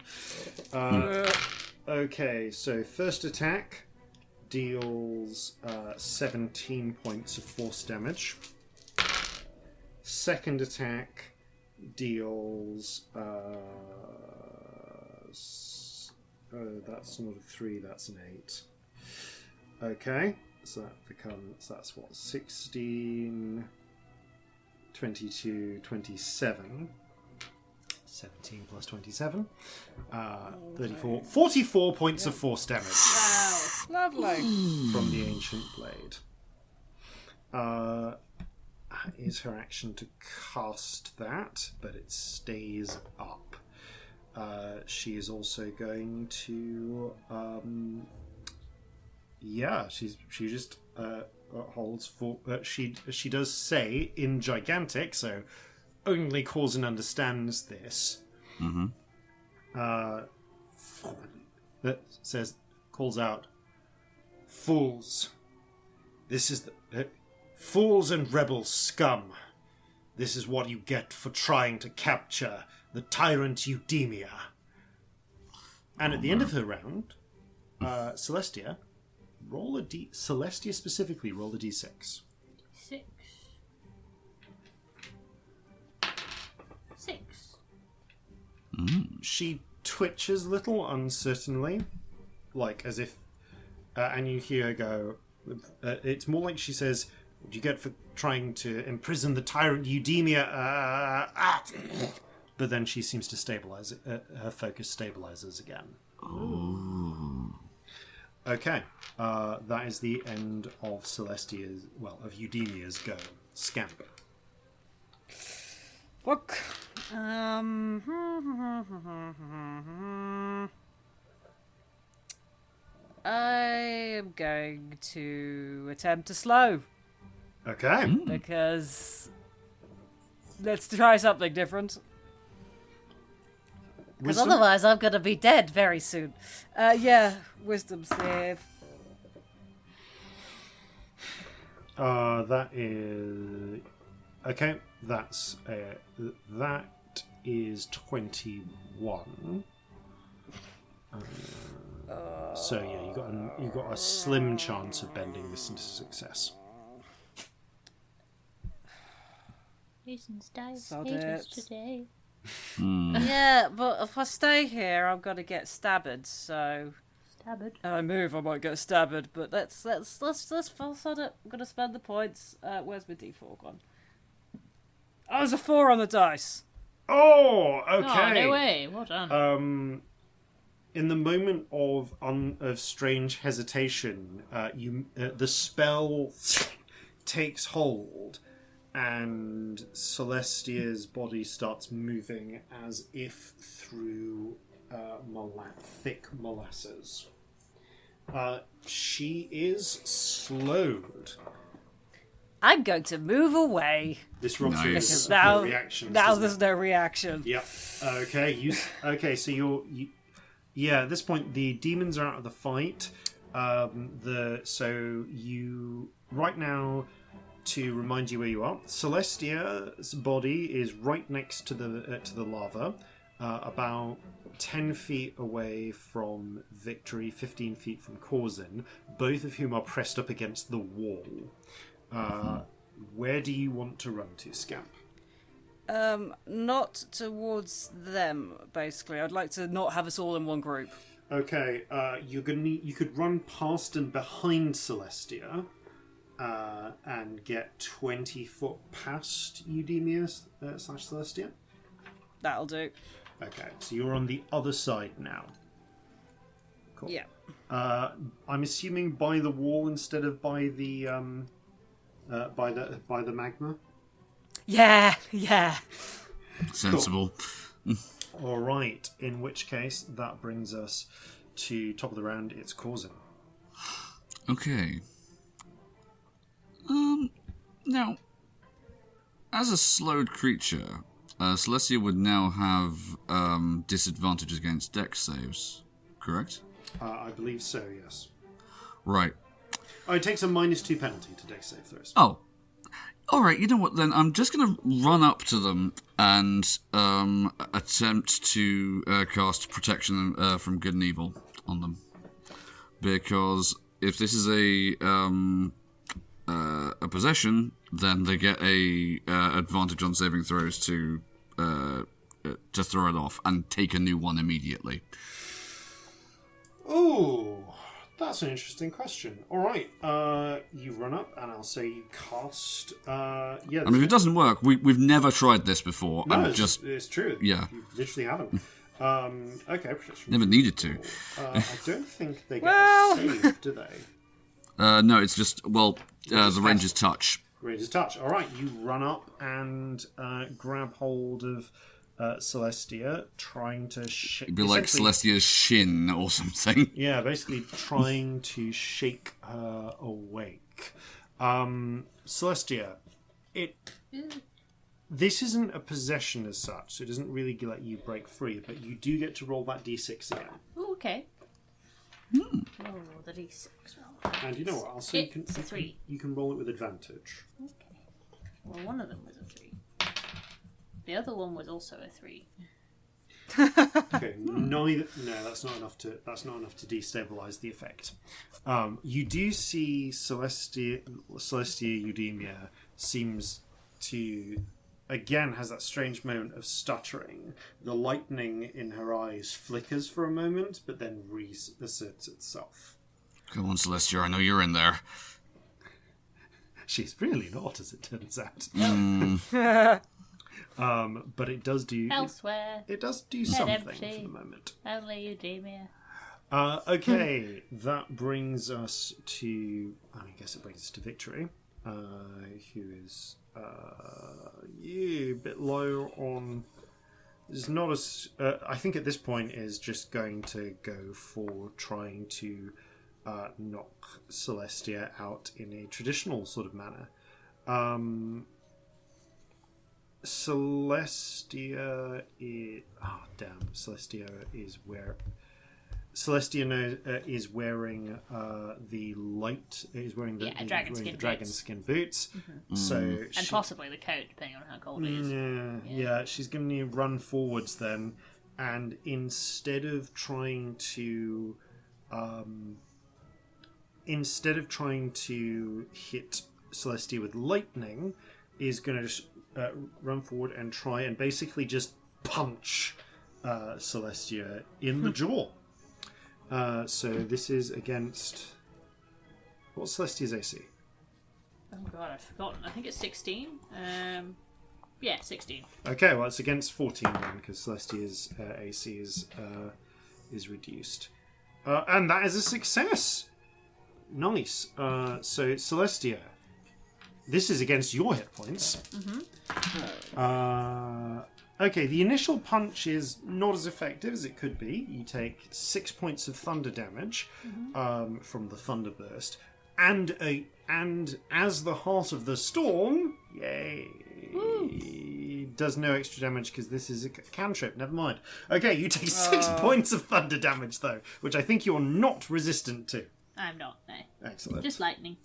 Okay, so first attack deals 17 points of force damage. Second attack deals... that's not a 3, that's an 8. Okay, so that becomes... That's what, 16... 22, 27. 17 plus 27. 34. 44 points of force damage Wow. Lovely. from the ancient blade. is her action to cast that, but it stays up. She is also going to... she just holds for... she does say in Gigantic, so only Corzin understands this. Mm-hmm. That says, calls out, "Fools! This is the... fools and rebel scum! This is what you get for trying to capture the tyrant Eudemia." And at the end of her round, Celestia, Celestia specifically, roll a d6. 6. 6. She twitches a little uncertainly, like as if, and you hear her go, it's more like she says, "What do you get for trying to imprison the tyrant Eudemia?" But then she seems to stabilize. Her focus stabilizes again. Ooh. Okay, that is the end of Celestia's, of Eudemia's go. Scamp. Look. I am going to attempt to slow. Okay. Because let's try something different. Because Wisdom? otherwise I'm going to be dead very soon. Wisdom save. That is... Okay, that is 21. So yeah, you got a slim chance of bending this into success. Jason's dice Sod hate us it. today. Yeah, but if I stay here, I'm going to get stabbed. So Stab it. if I move, I might get stabbed. But let's fuss on it. I'm going to spend the points. Where's my D4 gone? Oh, there's a 4 on the dice. Oh, okay. Oh, no way. Well done. In the moment of strange hesitation, the spell takes hold, and Celestia's body starts moving as if through thick molasses. She is slowed. I'm going to move away. This robs you Nice. of Now, no reactions. now doesn't there's it? no reaction. Yep. Okay. So you're. Yeah. At this point, the demons are out of the fight. So you right now, to remind you where you are, Celestia's body is right next to the lava, about 10 feet away from Victory, 15 feet from Corzin, both of whom are pressed up against the wall. Where do you want to run to, Scamp? Not towards them, basically. I'd like to not have us all in one group. Okay, you could run past and behind Celestia, and get 20 foot past Eudemia / Celestia. That'll do. Okay, so you're on the other side now. Cool. Yeah. I'm assuming by the wall instead of by the by the magma. Yeah. Sensible. All right. In which case, that brings us to top of the round. It's Corzin. Okay. Now, as a slowed creature, Celestia would now have disadvantages against dex saves, correct? I believe so. Yes. Right. Oh, it takes a -2 penalty to dex save throws. Oh. Alright, you know what then? I'm just going to run up to them and attempt to cast Protection from Good and Evil on them. Because if this is a possession, then they get a advantage on saving throws to throw it off and take a new one immediately. Ooh, that's an interesting question. All right, you run up, and I'll say you cast. I mean, if it doesn't work, we've never tried this before. No, it's true. Yeah. You literally haven't. Okay, protection. Never needed to. I don't think they get a save, do they? No, it's just, the ranger's touch. Greatest touch. All right, you run up and grab hold of Celestia, trying to shake. It'd be like Celestia's shin or something. Yeah, basically trying to shake her awake. Celestia, this isn't a possession as such, so it doesn't really let you break free, but you do get to roll that d6 again. Oh, okay. Hmm. Oh, the d6 roll. And you know what? Also, It's a 3. You can roll it with advantage. Okay. Well, one of them was a 3. The other one was also a 3. Okay, neither. No, that's not enough to destabilize the effect. You do see Celestia Eudemia seems to again has that strange moment of stuttering. The lightning in her eyes flickers for a moment, but then reasserts itself. Come on, Celestia, I know you're in there. She's really not, as it turns out. But it does do Elsewhere. It does do Head something empty. for the moment. Only Eudemia. Okay, that brings us to. I guess it brings us to Victory, who is a bit low on. Is not as. I think at this point is just going to go for trying to knock Celestia out in a traditional sort of manner. Celestia is. Oh, damn. Celestia is where. Celestia is wearing the light. Is wearing the dragon skin boots. Mm-hmm. So And possibly the coat, depending on how cold it is. Yeah. She's going to run forwards then, and instead of trying to hit Celestia with lightning, is going to just run forward and try and basically just punch Celestia in the jaw. So this is against... What's Celestia's AC? Oh god, I've forgotten. I think it's 16. Yeah, 16. Okay, well it's against 14 then, because Celestia's AC is reduced. And that is a success! Nice. So Celestia, this is against your hit points. Okay, the initial punch is not as effective as it could be. You take 6 points of thunder damage from the thunder burst, and as the heart of the storm, does no extra damage because this is a cantrip. Never mind. Okay, you take 6 points of thunder damage though, which I think you're not resistant to. I'm not, no. Excellent. Just lightning.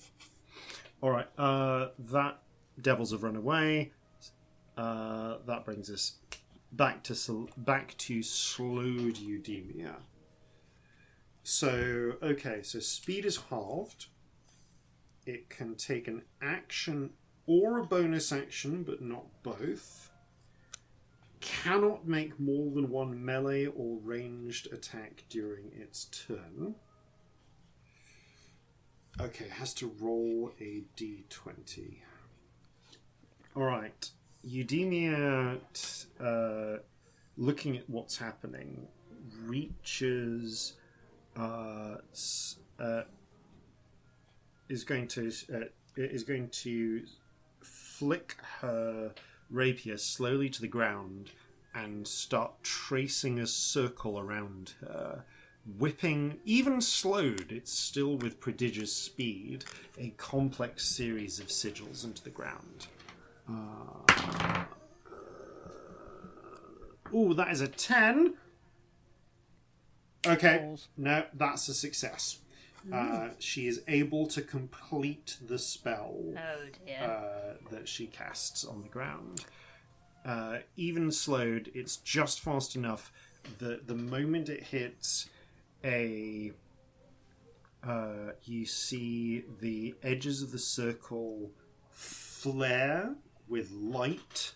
All right, that devils have run away. That brings us back to slowed Eudemia. So, okay, so speed is halved. It can take an action or a bonus action, but not both. Cannot make more than one melee or ranged attack during its turn. Okay, has to roll a d20. Alright. Eudemia, looking at what's happening, reaches... is going to flick her rapier slowly to the ground and start tracing a circle around her, whipping, even slowed, it's still with prodigious speed, a complex series of sigils into the ground. That is a 10. Okay, no, that's a success. She is able to complete the spell that she casts on the ground. Even slowed, it's just fast enough that the moment it hits you see the edges of the circle flare with light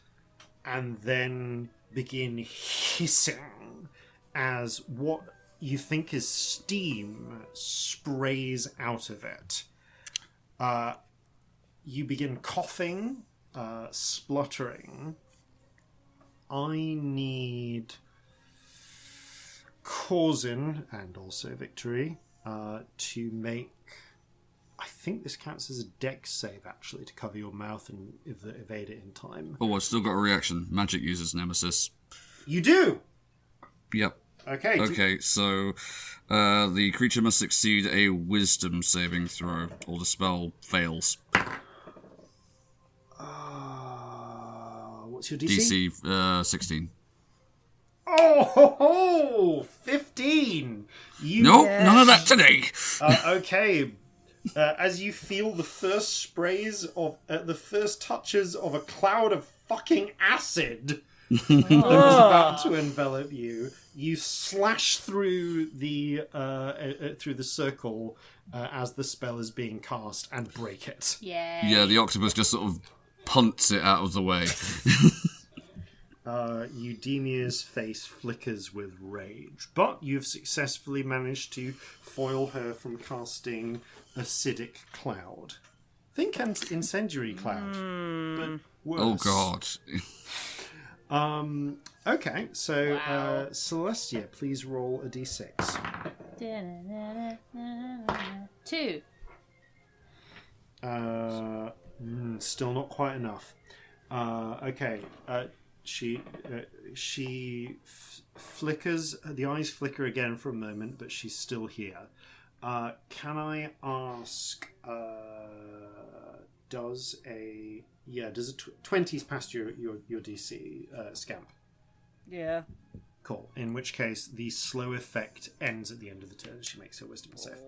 and then begin hissing as what you think is steam sprays out of it. You begin coughing, spluttering. I need Corzin and also Victory to make I think this counts as a dex save, actually, to cover your mouth and evade it in time. Oh, I've still got a reaction. Magic uses Nemesis. You do! Yep. Okay. Okay, so the creature must succeed a wisdom saving throw, or the spell fails. What's your DC? DC 16. Oh, 15! Nope, none of that today! Okay. As you feel the first sprays of... the first touches of a cloud of fucking acid that was about to envelop you, you slash through the circle as the spell is being cast and break it. Yeah, the octopus just sort of punts it out of the way. Eudemia's face flickers with rage, but you've successfully managed to foil her from casting acidic cloud. Think incendiary cloud, but worse. Oh god. Okay, so Wow. Celestia, please roll a d6. 2. Still not quite enough. Okay, she flickers. The eyes flicker again for a moment, but she's still here. Can I ask? Does a 20's past your DC, Scamp? Yeah. Cool. In which case, the slow effect ends at the end of the turn. She makes her wisdom save.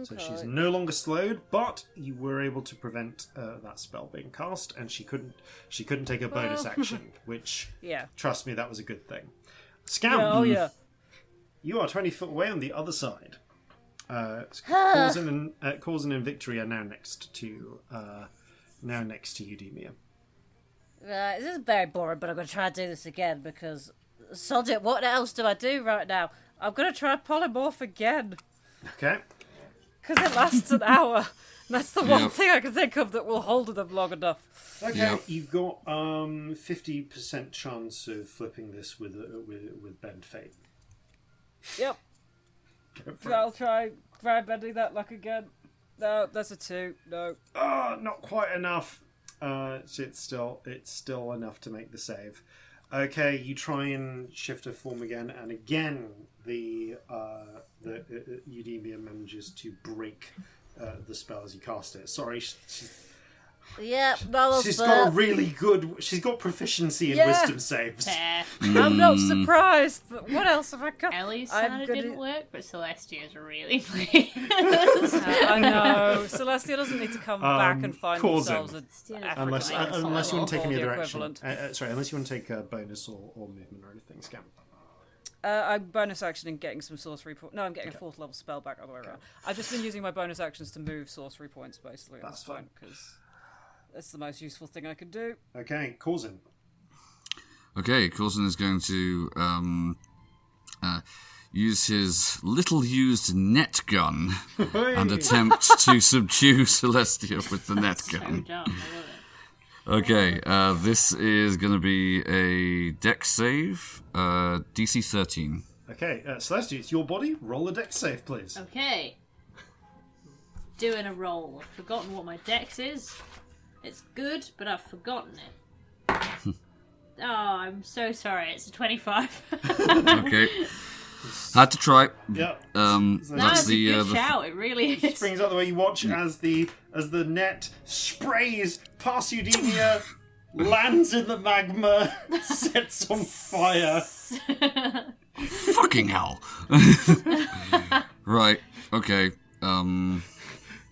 So she's no longer slowed, but you were able to prevent that spell being cast, and she couldn't take a bonus action, which, trust me, that was a good thing. Scamp, you are 20 foot away on the other side. Corzin and Victory are now next to Eudemia. This is very boring, but I'm going to try and do this again because, sod it, what else do I do right now? I'm going to try polymorph again. Okay. Because it lasts an hour. That's the one thing I can think of that will hold them long enough. Okay, you've got 50% chance of flipping this with Bend Fate. Yep. I'll try bending that luck again. No, that's a 2. No. Oh, not quite enough. It's still enough to make the save. Okay, you try and shift her form again, and again the Eudemia manages to break the spell as you cast it. Sorry, she's got proficiency in wisdom saves. I'm not surprised, but what else have I got? Ellie's didn't work, but Celestia's really pleased. I know. Celestia doesn't need to come back and find Corzin. themselves Unless you want to take any other action. equivalent. Unless you want to take a bonus or movement or anything, Scamp. I'm bonus action and getting some sorcery points. No, I'm getting a 4th level spell back all the way around. I've just been using my bonus actions to move sorcery points, basically. That's fine. Because that's the most useful thing I can do. Okay, Corzin. Okay, Corzin is going to use his little-used net gun and attempt to subdue Celestia with the net gun. So dumb, I love it. Okay, this is going to be a dex save, DC 13. Okay, Celestia, it's your body. Roll a dex save, please. Okay. Doing a roll. I've forgotten what my dex is. It's good, but I've forgotten it. Oh, I'm so sorry. It's a 25. Okay. Had to try. Yeah. That's That's a good shout. It really is. Springs out the way you watch as the net sprays past Eudemia, lands in the magma, sets on fire. Fucking hell. Right. Okay.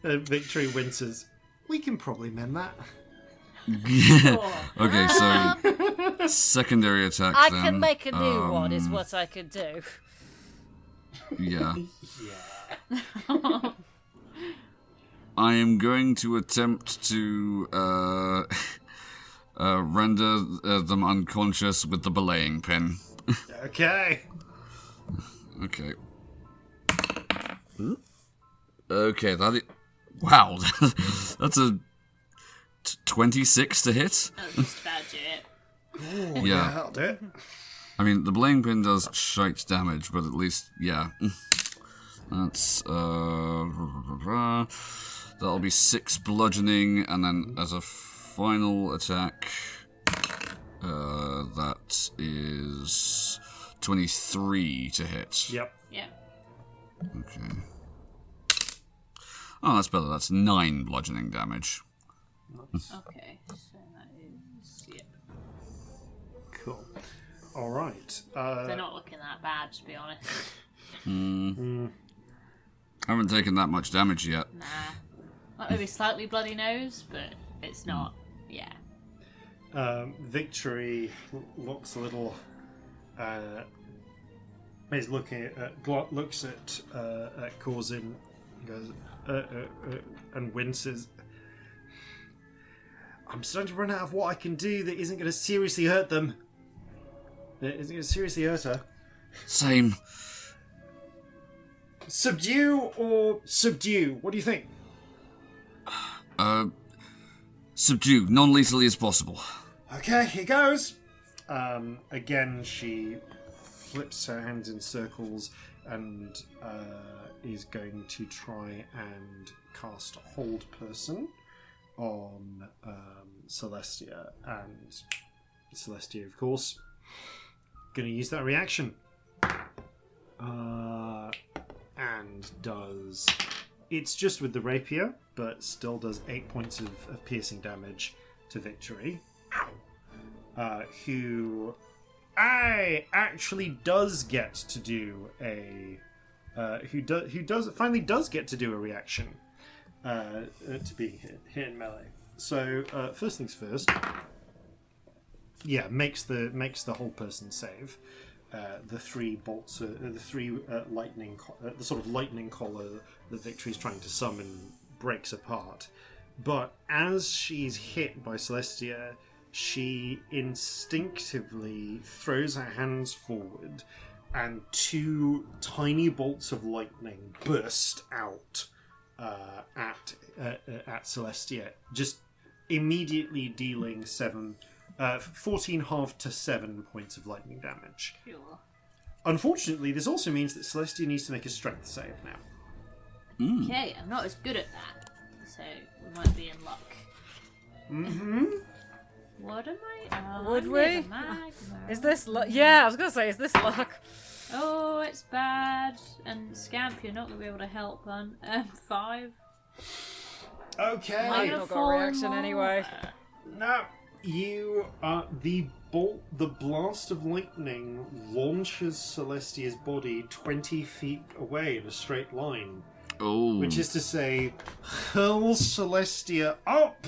Victory winces. We can probably mend that. Okay, so secondary attack. I then. can make a new one, is what I can do. Yeah. I am going to attempt to render them unconscious with the belaying pin. Okay. Okay. Okay, that is... Wow, that's a 26 to hit. That's just about to it. Ooh, Yeah. that'll do it. I mean, the belaying pin does shite damage, but at least, yeah. That's that'll be 6 bludgeoning, and then as a final attack, that is 23 to hit. Yep. Yeah. Okay. Oh, that's better. That's 9 bludgeoning damage. Okay, so that is... Yep. Cool. All right. They're not looking that bad, to be honest. I haven't taken that much damage yet. Nah. Like maybe slightly bloody nose, but it's not... Yeah. Victory looks a little... He's looking at... looks at Corzin, goes... and winces. I'm starting to run out of what I can do that isn't going to seriously hurt them. That isn't going to seriously hurt her. Same. Subdue or subdue? What do you think? Subdue, non-lethally as possible. Okay, here goes. Again, she flips her hands in circles and is going to try and cast Hold Person on Celestia. And Celestia, of course, going to use that reaction. And does... It's just with the rapier, but still does 8 points of piercing damage to Victory. Who actually does get to do a... finally does get to do a reaction to be hit in melee. So first things first, makes the whole person save. The 3 bolts, the 3 lightning, the sort of lightning collar that Victory's trying to summon breaks apart. But as she's hit by Celestia, she instinctively throws her hands forward, and 2 tiny bolts of lightning burst out at Celestia, just immediately dealing 14 half to 7 points of lightning damage. Sure. Unfortunately, this also means that Celestia needs to make a strength save now. Okay, I'm not as good at that, so we might be in luck. Mm-hmm. What am I? Would I'm we? near the magma. Is this luck? Yeah, I was gonna say, is this luck? Oh, it's bad. And Scamp, you're not gonna be able to help, hon. 5. Okay. I'm Not got a fall in reaction more. anyway. Now, you the blast of lightning launches Celestia's body 20 feet away in a straight line. Oh. Which is to say, hurls Celestia up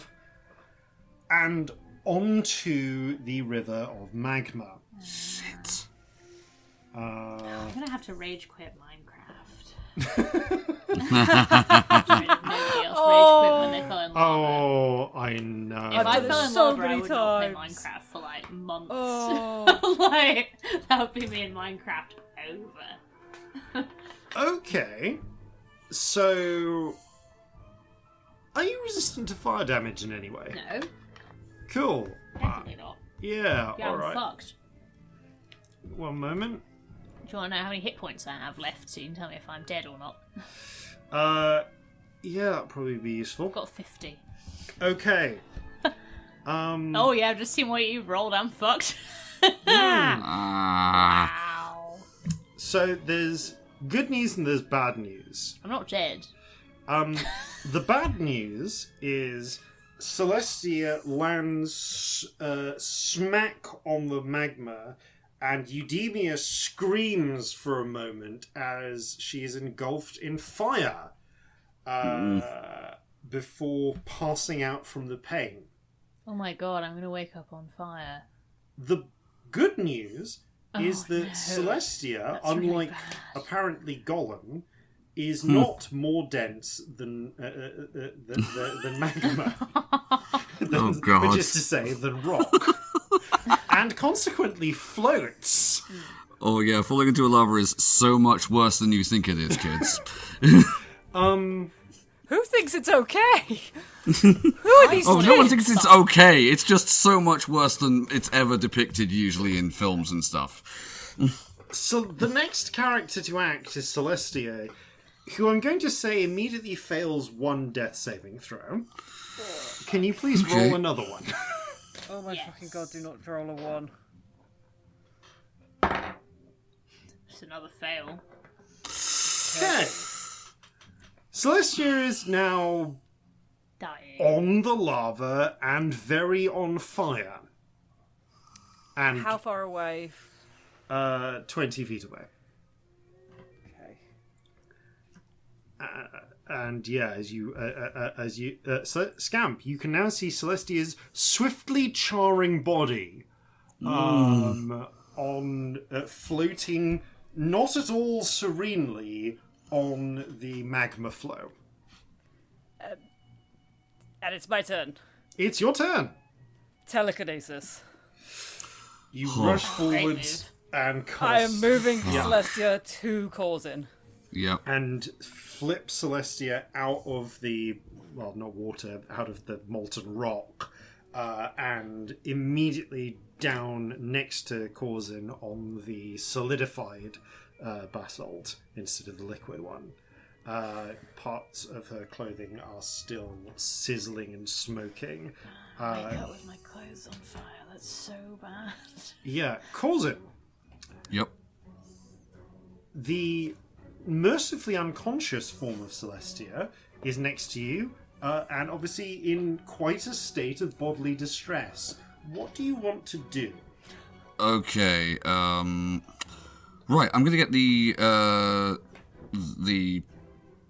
and onto the river of magma. Shit. I'm gonna have to rage quit Minecraft. Nobody else rage quit when they fell in lava. Oh, I know. If I done it fell in so lava, I many would not play times. Minecraft for like months. Oh. Like, that would be me in Minecraft over. Okay. So, are you resistant to fire damage in any way? No, Cool. definitely not. Yeah, Yeah, I'm alright. fucked. One moment. Do you want to know how many hit points I have left so you can tell me if I'm dead or not? Yeah, that'd probably be useful. I've got 50. Okay. Oh yeah, I've just seen what you've rolled. I'm fucked. Ah. Wow. So there's good news and there's bad news. I'm not dead. The bad news is Celestia lands smack on the magma, and Eudemia screams for a moment as she is engulfed in fire before passing out from the pain. Oh my god, I'm gonna wake up on fire. The good news is that no. Celestia, That's really unlike bad. apparently Gollum, is not more dense than magma. Oh, God. Which is to say, than rock. And consequently floats. Oh yeah, falling into a lava is so much worse than you think it is, kids. Who thinks it's okay? Who are these Oh, kids? no one thinks it's okay. It's just so much worse than it's ever depicted usually in films and stuff. So the next character to act is Celestia, who I'm going to say immediately fails one death saving throw. Can you please roll another one? Oh my fucking god, do not roll a 1. It's another fail. Okay. Celestia is now Dying. on the lava and very on fire. And How far away? 20 feet away. Okay. And yeah, as you Scamp, you can now see Celestia's swiftly charring body, floating not at all serenely on the magma flow. And it's my turn. It's your turn. Telekinesis. You rush forwards and cast. I am moving Celestia to Corzin. Yep. And flip Celestia out of the, well, not water, out of the molten rock, and immediately down next to Corzin on the solidified basalt instead of the liquid one. Parts of her clothing are still sizzling and smoking. I wake up with my clothes on fire. That's so bad. Yeah, Corzin. Yep. The mercifully unconscious form of Celestia is next to you, and obviously in quite a state of bodily distress. What do you want to do? Okay. Right. I'm gonna get the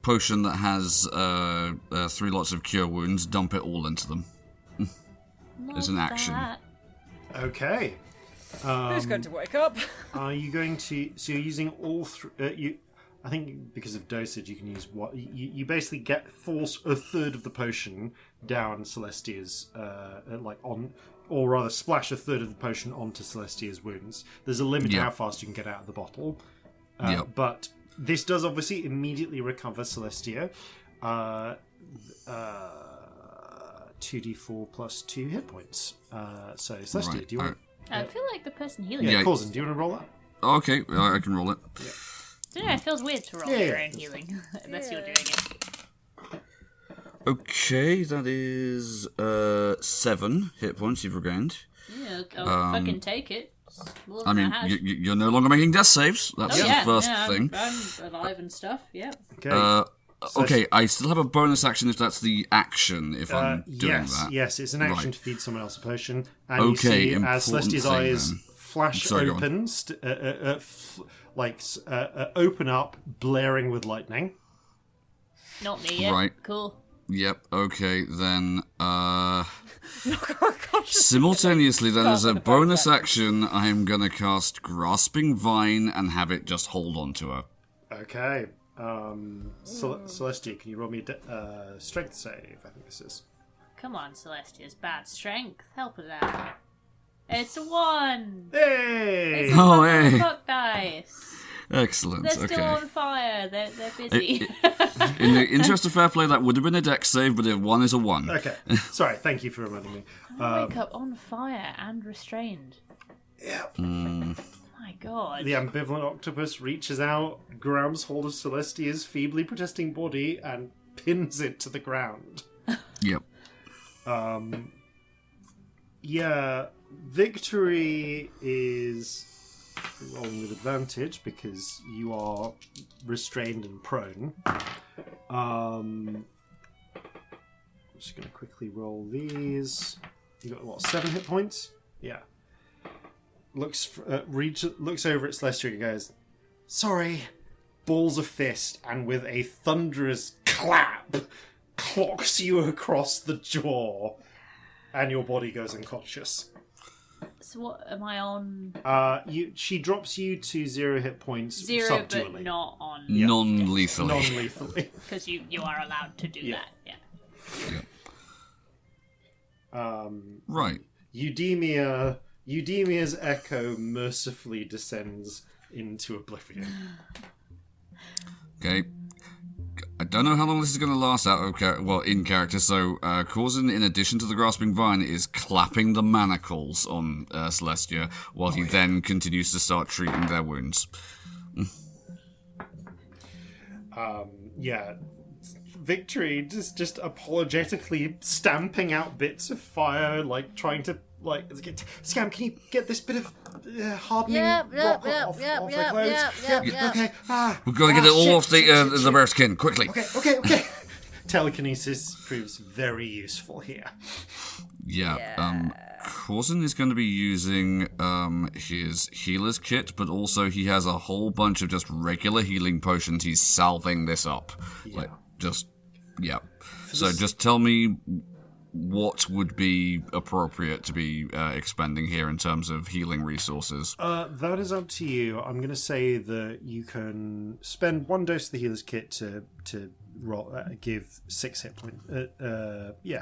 potion that has 3 lots of cure wounds. Dump it all into them. As an action. Okay. Who's going to wake up? Are you going to? So you're using all three. I think because of dosage, you can use what you basically force a third of the potion down Celestia's or rather splash a third of the potion onto Celestia's wounds. There's a limit to how fast you can get out of the bottle, but this does obviously immediately recover Celestia. 2d4 plus 2 hit points. So Celestia, do you want? I feel like the person healing. Yeah, Corzin, do you want to roll that? Okay, I can roll it. Yeah. I don't know, it feels weird to roll your own healing, unless you're doing it. Okay, that is 7 hit points you've regained. Yeah, I'll fucking take it. I mean, you're no longer making death saves. That's the first thing. I'm alive and stuff, yeah. Okay. Okay, I still have a bonus action if that's the action, if I'm doing that. Yes, it's an action to feed someone else a potion. And Okay, you see as Celestia's eyes flash open, open up, blaring with lightning. Not me yet. Right. Cool. Yep, okay, then, simultaneously, then, as a bonus action, I'm gonna cast Grasping Vine and have it just hold on to her. Okay. Celestia, can you roll me a strength save? I think this is. Come on, Celestia's bad strength. Help us out. It's a 1! Hey! It's a hey! fuck dice. Excellent, They're still on fire. They're busy. In the interest of fair play, that would have been a dex save, but if 1 is a 1. Okay. Sorry, thank you for reminding me. I wake up on fire and restrained. Yeah. My god. The ambivalent octopus reaches out, grabs hold of Celestia's feebly protesting body, and pins it to the ground. Yep. Yeah, victory is rolling with advantage because you are restrained and prone. I'm just going to quickly roll these. You got what, 7 hit points? Yeah. Looks over at Celestia and goes, "Sorry." Balls a fist and with a thunderous clap clocks you across the jaw, and your body goes unconscious. So what am I on? She drops you to 0 hit points. 0, subdually. but not on. Yeah. Non-lethally. Non-lethally. Because you are allowed to do that. Yeah. Right. Eudemia's echo mercifully descends into oblivion. Okay. I don't know how long this is going to last out of in character, so Corzin, in addition to the Grasping Vine, is clapping the manacles on Celestia, while he then continues to start treating their wounds. Victory just apologetically stamping out bits of fire, like trying to Scamp, can you get this bit of hardening rock off her clothes? Okay. We've got to get it all off the bear skin quickly. Okay. Telekinesis proves very useful here. Yeah. Corzin is going to be using his healer's kit, but also he has a whole bunch of just regular healing potions. He's salving this up. So just tell me what would be appropriate to be expending here in terms of healing resources. That is up to you. I'm going to say that you can spend 1 dose of the healer's kit to give 6 hit points.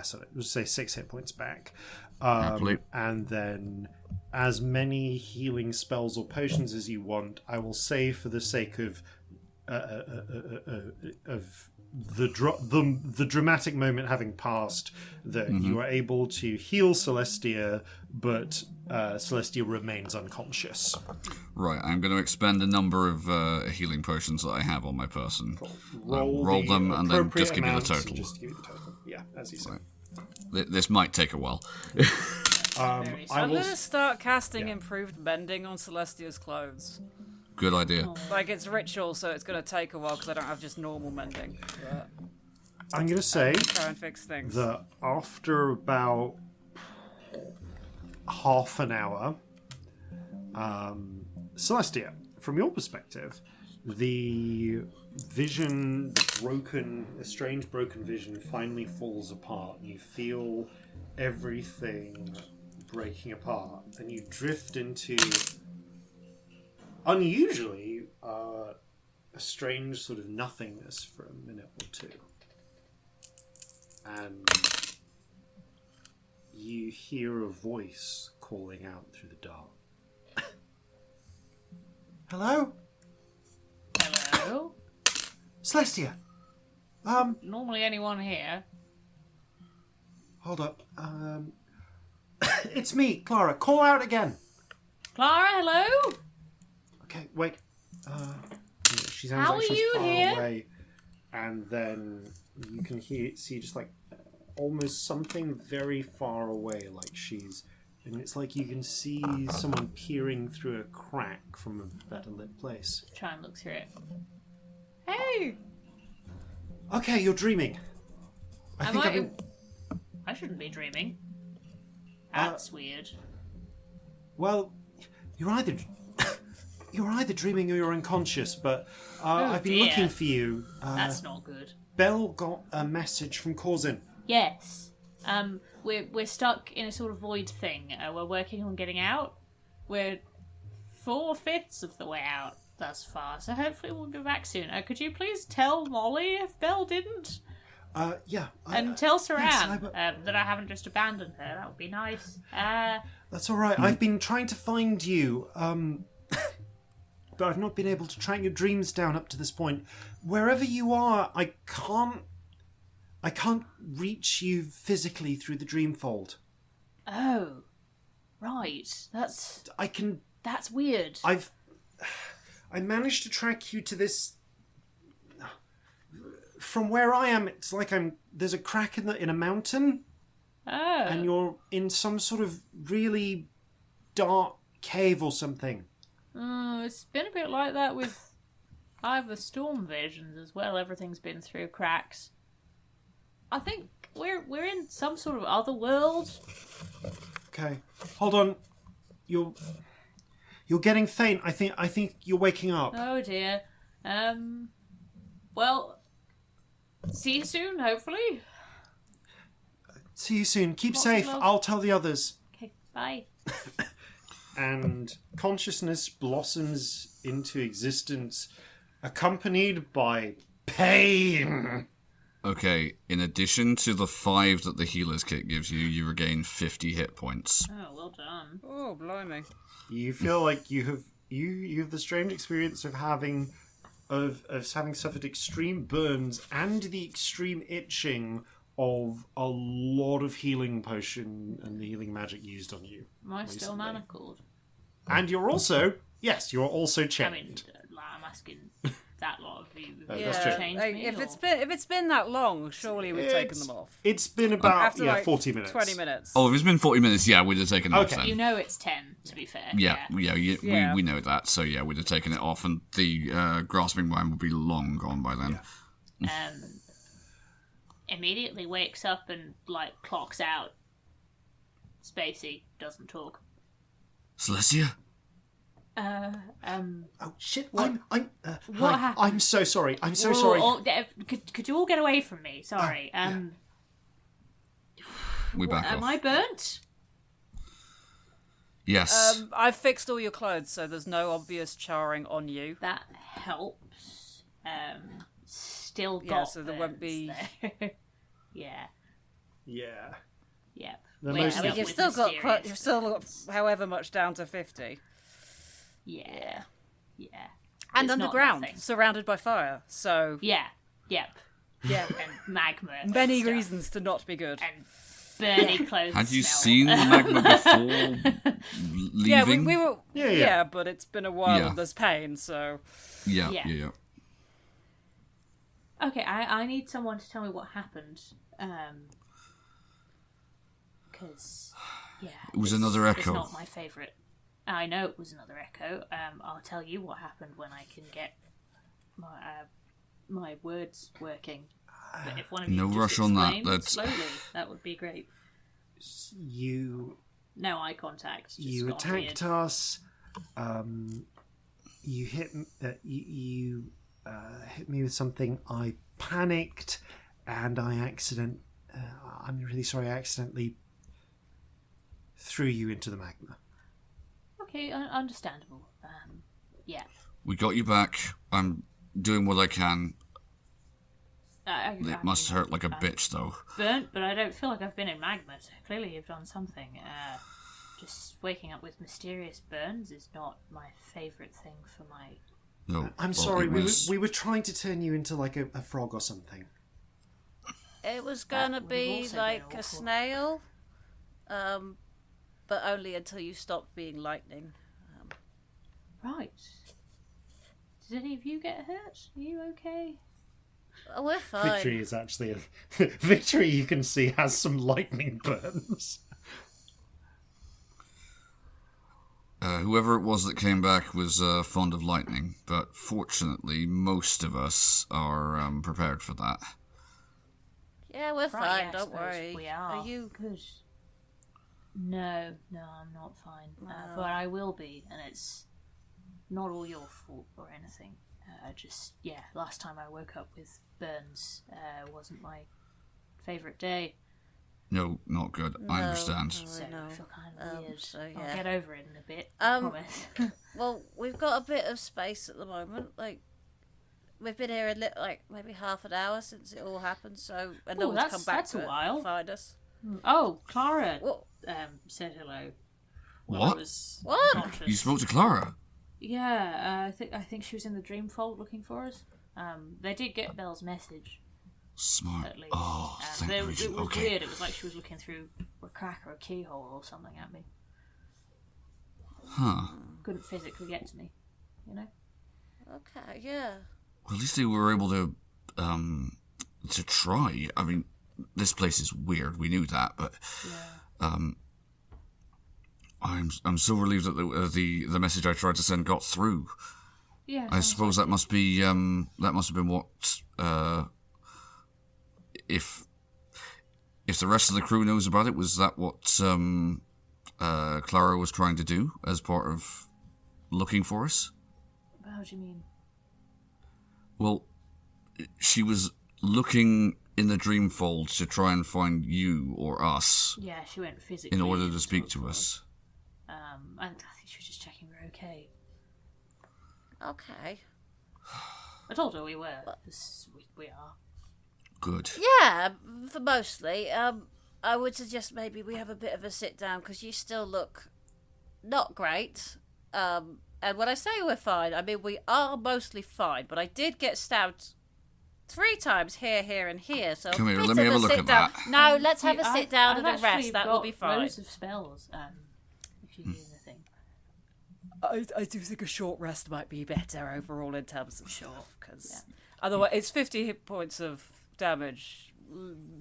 So let's say 6 hit points back. And then as many healing spells or potions as you want. I will say, for the sake of the dramatic moment having passed, that you are able to heal Celestia, but Celestia remains unconscious. Right, I'm going to expend a number of healing potions that I have on my person. Cool. Roll them and then just give me the total. Yeah, as you say. This might take a while. I'm going to start casting improved mending on Celestia's clothes. Good idea. Like, it's ritual, so it's going to take a while because I don't have just normal mending. But I'm going to say try and fix things. that after about half an hour, Celestia, from your perspective, the vision, the strange broken vision finally falls apart. You feel everything breaking apart, and you drift into, unusually, a strange sort of nothingness for a minute or two. And you hear a voice calling out through the dark. Hello? Hello? Celestia! Normally anyone here. Hold up. It's me, Clara. Call out again. Clara, hello? Okay, wait. She sounds How like are she's you far here? away. And then you can see just like almost something very far away, like she's... And it's like you can see someone peering through a crack from a better lit place. Try and look through it. Hey! Okay, you're dreaming. I shouldn't be dreaming. That's weird. Well, you're either dreaming or you're unconscious, but I've been looking for you. That's not good. Belle got a message from Corzin. Yes. We're stuck in a sort of void thing. We're working on getting out. We're 4/5 of the way out thus far, so hopefully we'll be back soon. Could you please tell Molly if Belle didn't? Yeah. And tell Saran yes, that I haven't just abandoned her. That would be nice. That's all right. I've been trying to find you, but I've not been able to track your dreams down up to this point. Wherever you are, I can't reach you physically through the dreamfold. Oh, right. That's weird. I managed to track you to this. From where I am, it's like there's a crack in a mountain. Oh. And you're in some sort of really dark cave or something. Oh, it's been a bit like that with either storm visions as well. Everything's been through cracks. I think we're in some sort of other world. Okay, hold on. You're getting faint. I think you're waking up. Oh dear. Well, see you soon. Hopefully. See you soon. Keep Lots safe. of love. I'll tell the others. Okay. Bye. And consciousness blossoms into existence, accompanied by pain. Okay, in addition to the 5 that the healer's kit gives you, you regain 50 hit points. Oh, well done. Oh, blimey. You feel like you have the strange experience of having suffered extreme burns and the extreme itching of a lot of healing potion and the healing magic used on you. Am I still recently. manacled? And you're also chained. I mean, I'm asking that lot of That's true. changed Like, me, if or- it's been that long, surely we've taken them off. It's been about After like 40 minutes. 20 minutes. Oh, if it's been 40 minutes, yeah, we'd have taken it off Okay. then. You know it's 10, to be fair. Yeah. Yeah. We know that, so yeah, we'd have taken it off, and the grasping wine would be long gone by then. Immediately wakes up and, like, clocks out. Spacey doesn't talk. Celestia? Oh shit! What Hi, happened? I'm so sorry. I'm so Whoa, sorry. Could you all get away from me? Sorry. We back Am off. I burnt? Yes. I've fixed all your clothes, so there's no obvious charring on you. That helps. Still got Yeah, so there won't burns be- there. Yeah. Yeah. Yep. The We're most- I mean, dealt you've with still got mysterious you've still got burns. however much down to 50, Yeah. Yeah. and It's not underground, nothing. surrounded by fire. So Yeah. Yep. yeah, And magma. and many stuff. reasons to not be good. And burny clothes. Had you smell. seen the magma before leaving? Yeah, we were. Yeah. Yeah, but it's been a while Yeah. and there's pain, so. Yeah. Okay, I need someone to tell me what happened. Because, yeah. It was another It's echo. not my favourite. I know it was another echo. I'll tell you what happened when I can get my words working. But if one of you No just rush on that, explained that's- slowly, that would be great. You No eye contact. Just you gone attacked weird. us. You hit you hit me with something. I panicked, and I'm really sorry. I accidentally threw you into the magma. Okay, understandable. Yeah. We got you back. I'm doing what I can. It must I mean, hurt like a bitch, though. burnt, but I don't feel like I've been in magma, so clearly you've done something. Just waking up with mysterious burns is not my favourite thing for my... No. I'm well, sorry. it was- We were trying to turn you into like a frog or something. It was gonna would have be also been like a awful. snail, but only until you stopped being lightning. Right. Did any of you get hurt? Are you okay? Oh, we're fine. Victory is actually Victory. You can see has some lightning burns. Whoever it was that came back was fond of lightning, but fortunately, most of us are prepared for that. Yeah, we're Right, fine. yeah, I Don't suppose worry. We are. you? Good. No, I'm not fine. But I will be, and it's not all your fault or anything. Last time I woke up with burns wasn't my favourite day. No, not good. I understand. So no. I feel kind of weird. so I'll yeah. get over it in a bit. I promise. Well, we've got a bit of space at the moment. Like, we've been here maybe half an hour since it all happened. So, and no Ooh, one's that's- come back that's to a while. find us. Oh, Clara What? said hello. When What? I was What? conscious. You spoke to Clara? Yeah, I think she was in the dream fold looking for us. They did get Belle's message, Smart. at least. Oh, thank it Bridget. was Okay. weird. It was like she was looking through a crack or a keyhole or something at me. Huh. Couldn't physically get to me, you know? Okay, yeah. Well, at least they were able to try. I mean, this place is weird. We knew that, but I'm so relieved that the message I tried to send got through. Yeah. I suppose that must be that must have been what if the rest of the crew knows about it, was that what Clara was trying to do as part of looking for us? How do you mean? Well, she was looking in the dreamfold to try and find you or us Yeah, she went physically. in order to into speak it to for us. And I think she was just checking we're okay. Okay. I told her we were. 'Cause we are. Good. Yeah, for mostly. I would suggest maybe we have a bit of a sit down because you still look not great. And when I say we're fine, I mean we are mostly fine. But I did get stabbed 3 times here, here, and here. So Come here, bit let me of have a look sit at down. that. No, let's have a I've- sit down I've and a actually rest. That will got be fine. Loads of spells. If you need anything. I do think a short rest might be better overall in terms of because Otherwise, it's 50 hit points of damage.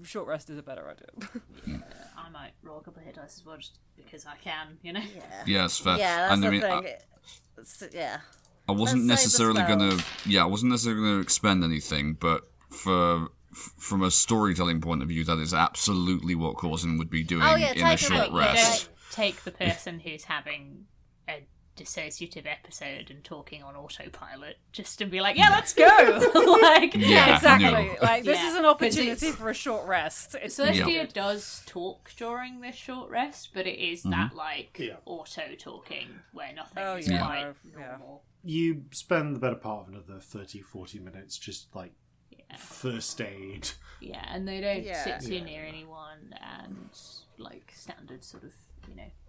Short rest is a better idea. I might roll a couple of hit dice as well, just because I can, you know? Yeah, it's fair. Yeah, that's And the I mean, thing. Yeah. I wasn't Let's save the necessarily gonna. spells. Yeah, I wasn't necessarily gonna expend anything, but from a storytelling point of view, that is absolutely what Corzin would be doing Oh, yeah, in a take short a- rest. Take the person who's having a dissociative episode and talking on autopilot just to be like, yeah, let's go. Like, Yeah, exactly. no. Like this Yeah, is an 'cause opportunity it's- for a short rest. It's Celestia does talk during this short rest, but it is that Yeah. auto talking where nothing Oh, is yeah. quite Yeah. normal. You spend the better part of another 30-40 minutes just like first aid. Yeah, and they don't Yeah. sit too near anyone, and like standard sort of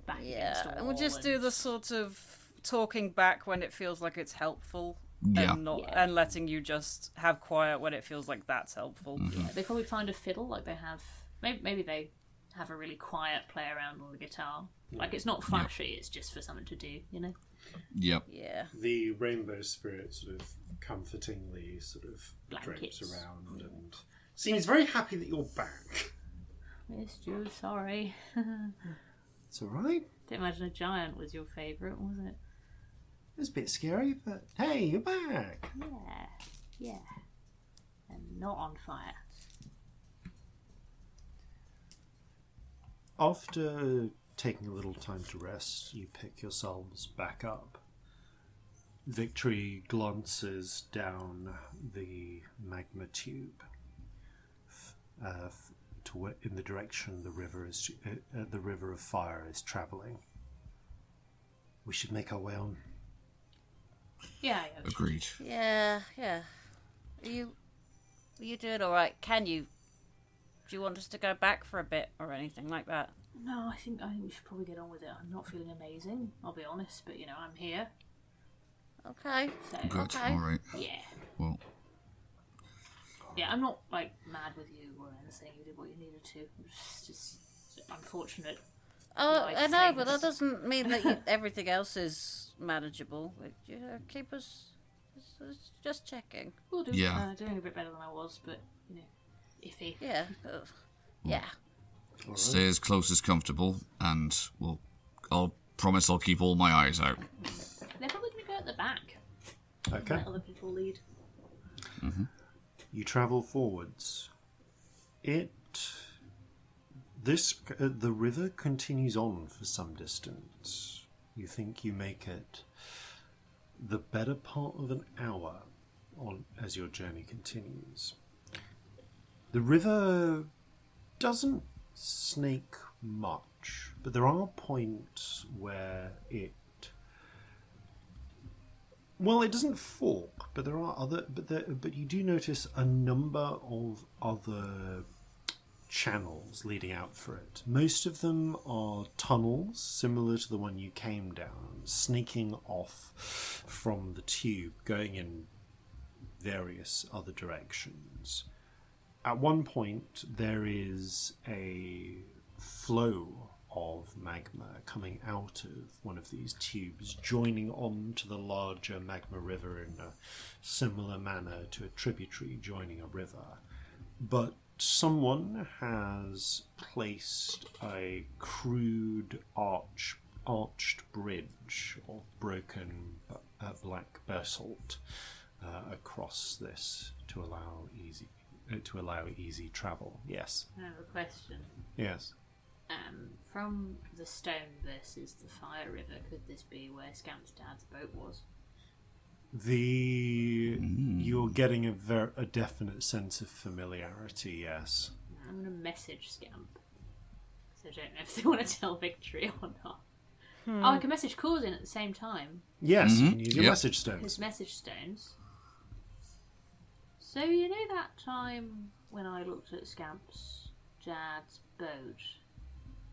back against a Yeah, wall. and And we'll just do the sort of talking back when it feels like it's helpful, Yeah. and not Yeah. and letting you just have quiet when it feels like that's helpful. Yeah, they probably find a fiddle, like they have. Maybe they have a really quiet play around on the guitar. Like it's not flashy; it's just for something to do, you know. Yep. Yeah. The rainbow spirit sort of comfortingly sort of Blankets. drapes around and seems very happy that you're back. Missed you, sorry. It's alright. Didn't imagine a giant was your favourite, was it? It was a bit scary, but hey, you're back. Yeah. And not on fire. After taking a little time to rest, you pick yourselves back up. Victory glances down the magma tube in the direction the river of fire is travelling. We should make our way on. Yeah. Agreed. Yeah. Are you doing all right? Do you want us to go back for a bit or anything like that? No, I think we should probably get on with it. I'm not feeling amazing, I'll be honest, but I'm here. Okay. So Good. Okay. All right. yeah. Well, Yeah, I'm not like mad with you or anything. You did what you needed to. It's just unfortunate. Oh, Life I know, but things. that doesn't mean that everything else is manageable. Keep us just checking. We'll do. Yeah. Doing a bit better than I was, but iffy. Yeah. Yeah. stay as close as comfortable, and I'll promise I'll keep all my eyes out. They're probably going to go at the back. Okay. Let other people lead. You travel forwards. The river continues on for some distance. You think you make it the better part of an hour on as your journey continues. The river doesn't snake much, but there are points where it doesn't fork, but there are other. But you do notice a number of other channels leading out for it. Most of them are tunnels similar to the one you came down, sneaking off from the tube, going in various other directions. At one point, there is a flow of magma coming out of one of these tubes, joining on to the larger magma river in a similar manner to a tributary joining a river. But someone has placed a crude arched bridge of broken black basalt across this to allow easy travel. Yes. I have a question. Yes. From the stone versus the fire river, could this be where Scamp's dad's boat was? You're getting a definite sense of familiarity. Yes. I'm going to message Scamp. So I don't know if they want to tell Victory or not. Oh, I can message Corzin at the same time. Yes. You can use your Yep. message stones. His message stones. So you know that time when I looked at Scamp's dad's boat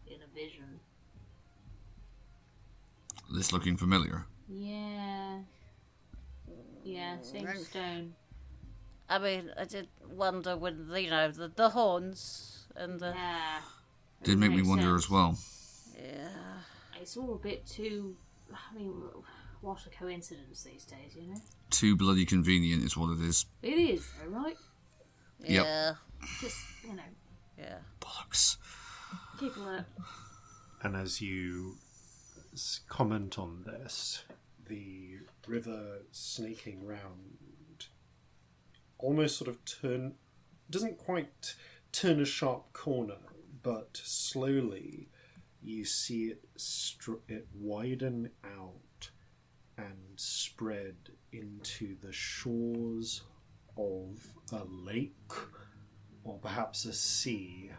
in a vision? This looking familiar? Yeah. Yeah, same stone. I mean, I did wonder when, the horns and the... Yeah. Did make me Makes wonder sense. as well. Yeah. It's all a bit too... I mean, What a coincidence these days, you know? Too bloody convenient is what it is. It is, though, right? Yep. Yeah. Just, you know, Yeah. Bollocks. keep alert. And as you comment on this, the river snaking round almost sort of doesn't quite turn a sharp corner, but slowly you see it widen out and spread into the shores of a lake, or perhaps a sea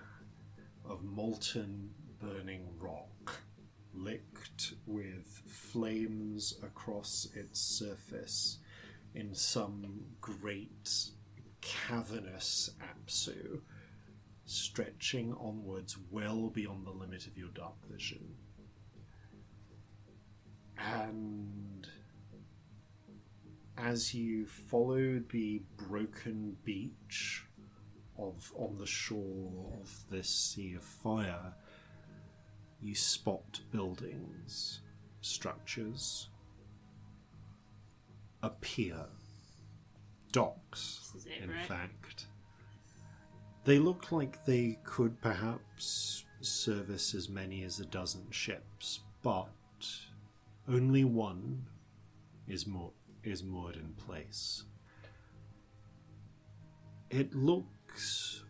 of molten burning rock, licked with flames across its surface in some great cavernous apsu, stretching onwards well beyond the limit of your dark vision. And as you follow the broken beach on the shore of this sea of fire, you spot buildings, structures, a pier, docks, This is it, in right? fact. They look like they could perhaps service as many as a dozen ships, but only one is moored in place. It looks...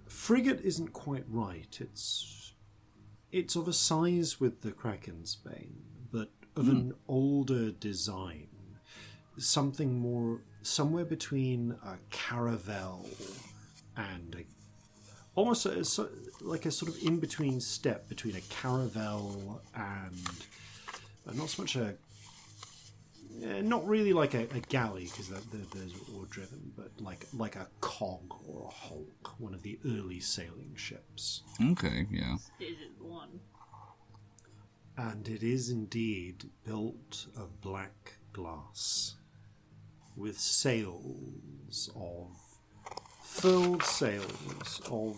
Frigate isn't quite right. It's of a size with the Kraken's Bane, but of an older design. Something more... somewhere between a caravel and almost like a sort of in-between step between a caravel and not so much a... not really like a galley, because there's oar-driven, but like a cog or a hulk, one of the early sailing ships. Okay, yeah. Is it the one? And it is indeed built of black glass, with furled sails of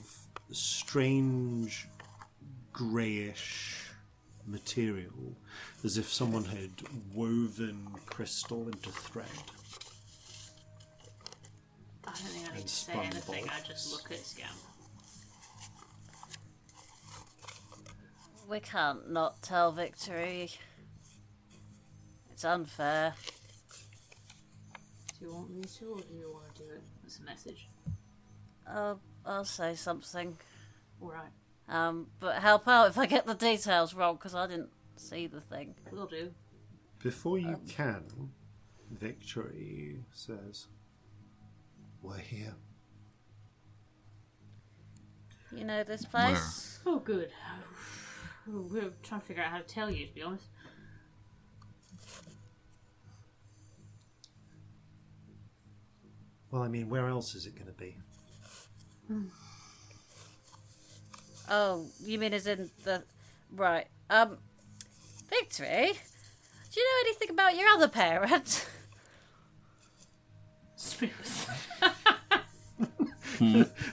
strange greyish material, as if someone had woven crystal into thread. I don't think I need And to say spun anything, I bolts. just look at Scamp. We can't not tell Victory. It's unfair. Do you want me to, or do you want to do it? That's a message. I'll say something. Alright, But help out if I get the details wrong, because I didn't see the thing. will do. Before you can, Victory says, "We're here." You know this place? Oh, good. We're trying to figure out how to tell you, to be honest. Well, I mean, where else is it going to be? Oh, you mean as in the... Right. Victory? Do you know anything about your other parent? Smooth.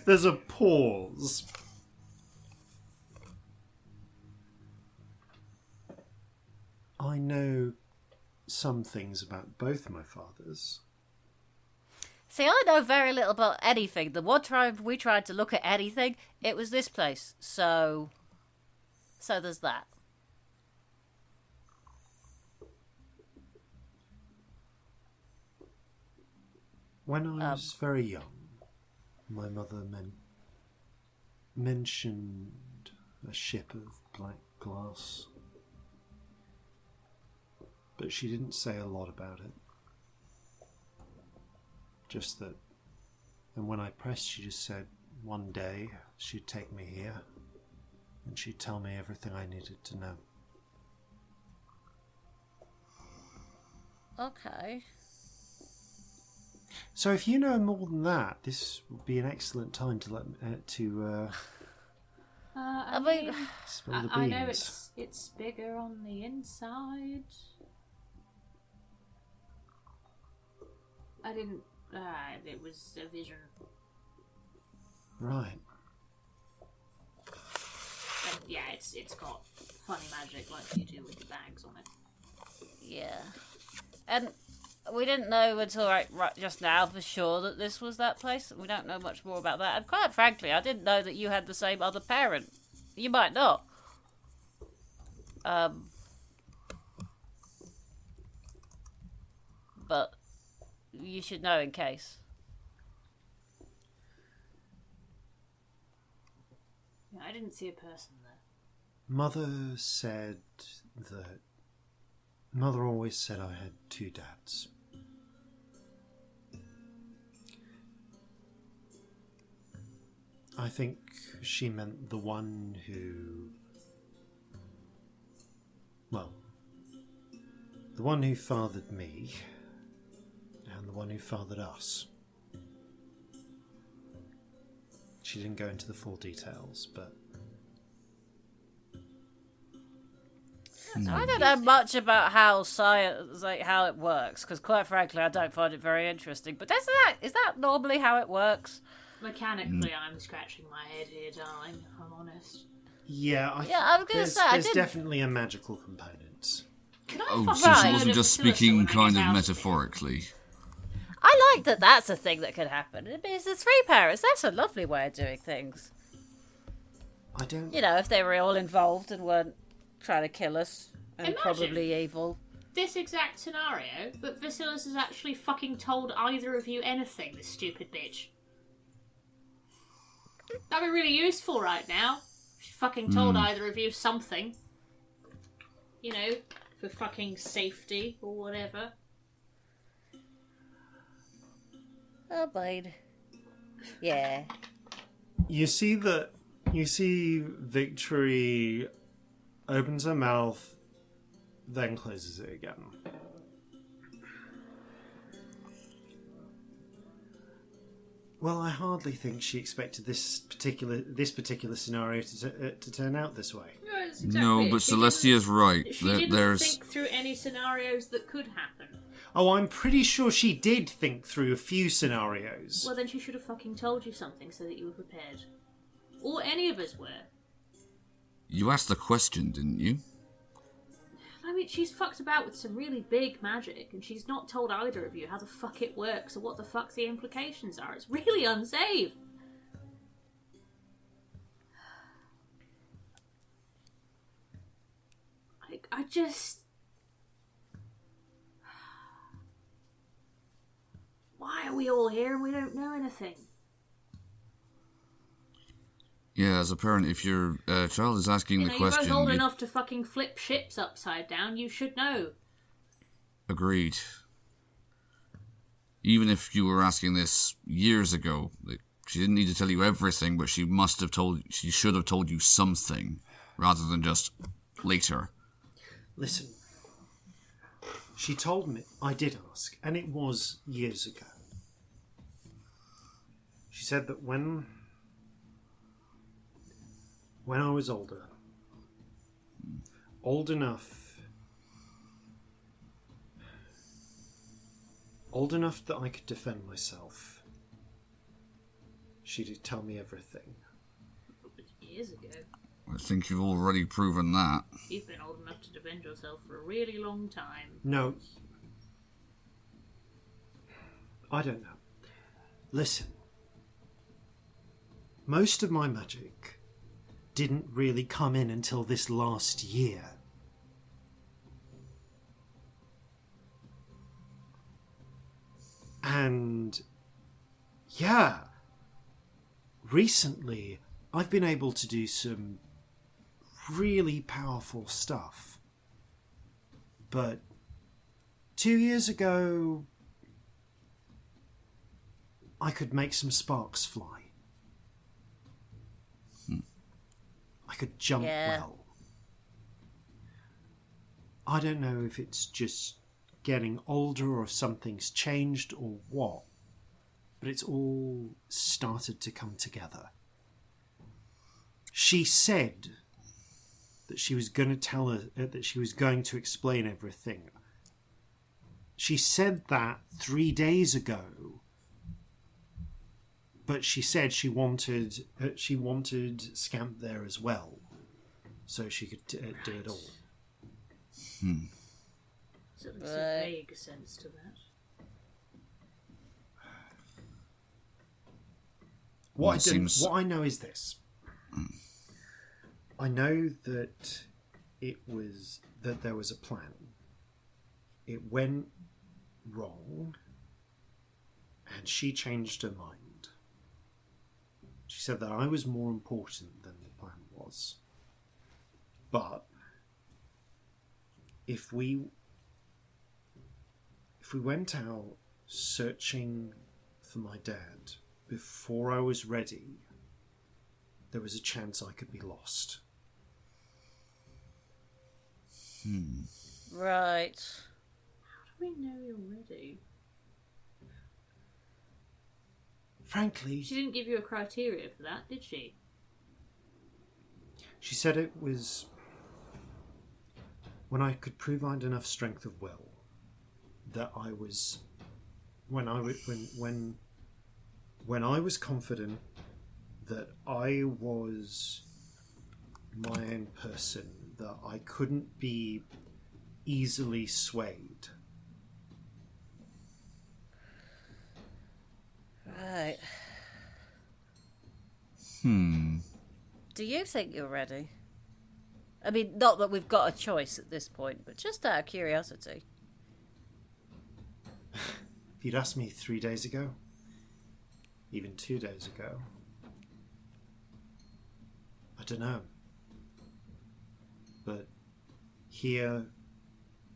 There's a pause. I know some things about both my fathers. See, I know very little about anything. The one time we tried to look at anything, it was this place. So there's that. When I was very young, my mother mentioned a ship of black glass, but she didn't say a lot about it. Just that, and when I pressed, she just said one day she'd take me here and she'd tell me everything I needed to know. Okay. So if you know more than that, this would be an excellent time to I mean, mean, spill the beans. I know it's bigger on the inside. I didn't... it was a vision. Right. And yeah, it's got funny magic like you do with the bags on it. Yeah. And we didn't know until right just now for sure that this was that place. We don't know much more about that. And quite frankly, I didn't know that you had the same other parent. You might not. But you should know in case. Yeah, I didn't see a person there. Mother said that... Mother always said I had two dads. I think she meant the one who... Well, the one who fathered me and the one who fathered us. She didn't go into the full details, but... I don't know much about how science, like how it works, because quite frankly, I don't find it very interesting. But is that normally how it works? Mechanically, I'm scratching my head here, darling, if I'm honest. Yeah, I was going to say, there's definitely a magical component. Can I Oh, so she wasn't just speaking kind of metaphorically. I like that that's a thing that could happen. It's the three parents. That's a lovely way of doing things. I don't... You know, if they were all involved and weren't trying to kill us and Imagine probably evil. this exact scenario, but Vasilis has actually fucking told either of you anything, this stupid bitch. That'd be really useful right now. She fucking told either of you something. You know, for fucking safety or whatever. Oh, Blade. Yeah. You see Victory opens her mouth, then closes it again. Well, I hardly think she expected this particular scenario to turn out this way. No, that's exactly No, it. but She Celestia's right. She didn't There's think through any scenarios that could happen. Oh, I'm pretty sure she did think through a few scenarios. Well, then she should have fucking told you something so that you were prepared. Or any of us were. You asked the question, didn't you? I mean, she's fucked about with some really big magic, and she's not told either of you how the fuck it works or what the fuck the implications are. It's really unsafe. I just... Why are we all here and we don't know anything? Yeah, as a parent, if your child is asking the question... You're both old enough to fucking flip ships upside down, you should know. Agreed. Even if you were asking this years ago, she didn't need to tell you everything, but she should have told you something, rather than just later. Listen, she told me, I did ask, and it was years ago. She said that when I was old enough that I could defend myself, she'd tell me everything. Years ago. I think you've already proven that. You've been old enough to defend yourself for a really long time. No. I don't know. Listen. Most of my magic didn't really come in until this last year. And yeah, recently I've been able to do some really powerful stuff. But 2 years ago, I could make some sparks fly. I could jump well. I don't know if it's just getting older or if something's changed or what, but it's all started to come together. She said that she was going to tell her, that she was going to explain everything. She said that 3 days ago, but she said she wanted Scamp there as well, so she could do it all. There's at least a vague sense to that. What I know is this. I know that there was a plan. It went wrong, and she changed her mind. She said that I was more important than the plan was. But if we went out searching for my dad before I was ready, there was a chance I could be lost. Right. How do we know you're ready? Frankly, She didn't give you a criteria for that, did she? she said it was when I could prove I had enough strength of will that I was when I was confident that I was my own person, that I couldn't be easily swayed. Right. Do you think you're ready? I mean, not that we've got a choice at this point, but just out of curiosity. If you'd asked me 3 days ago, even 2 days ago, I don't know. But here,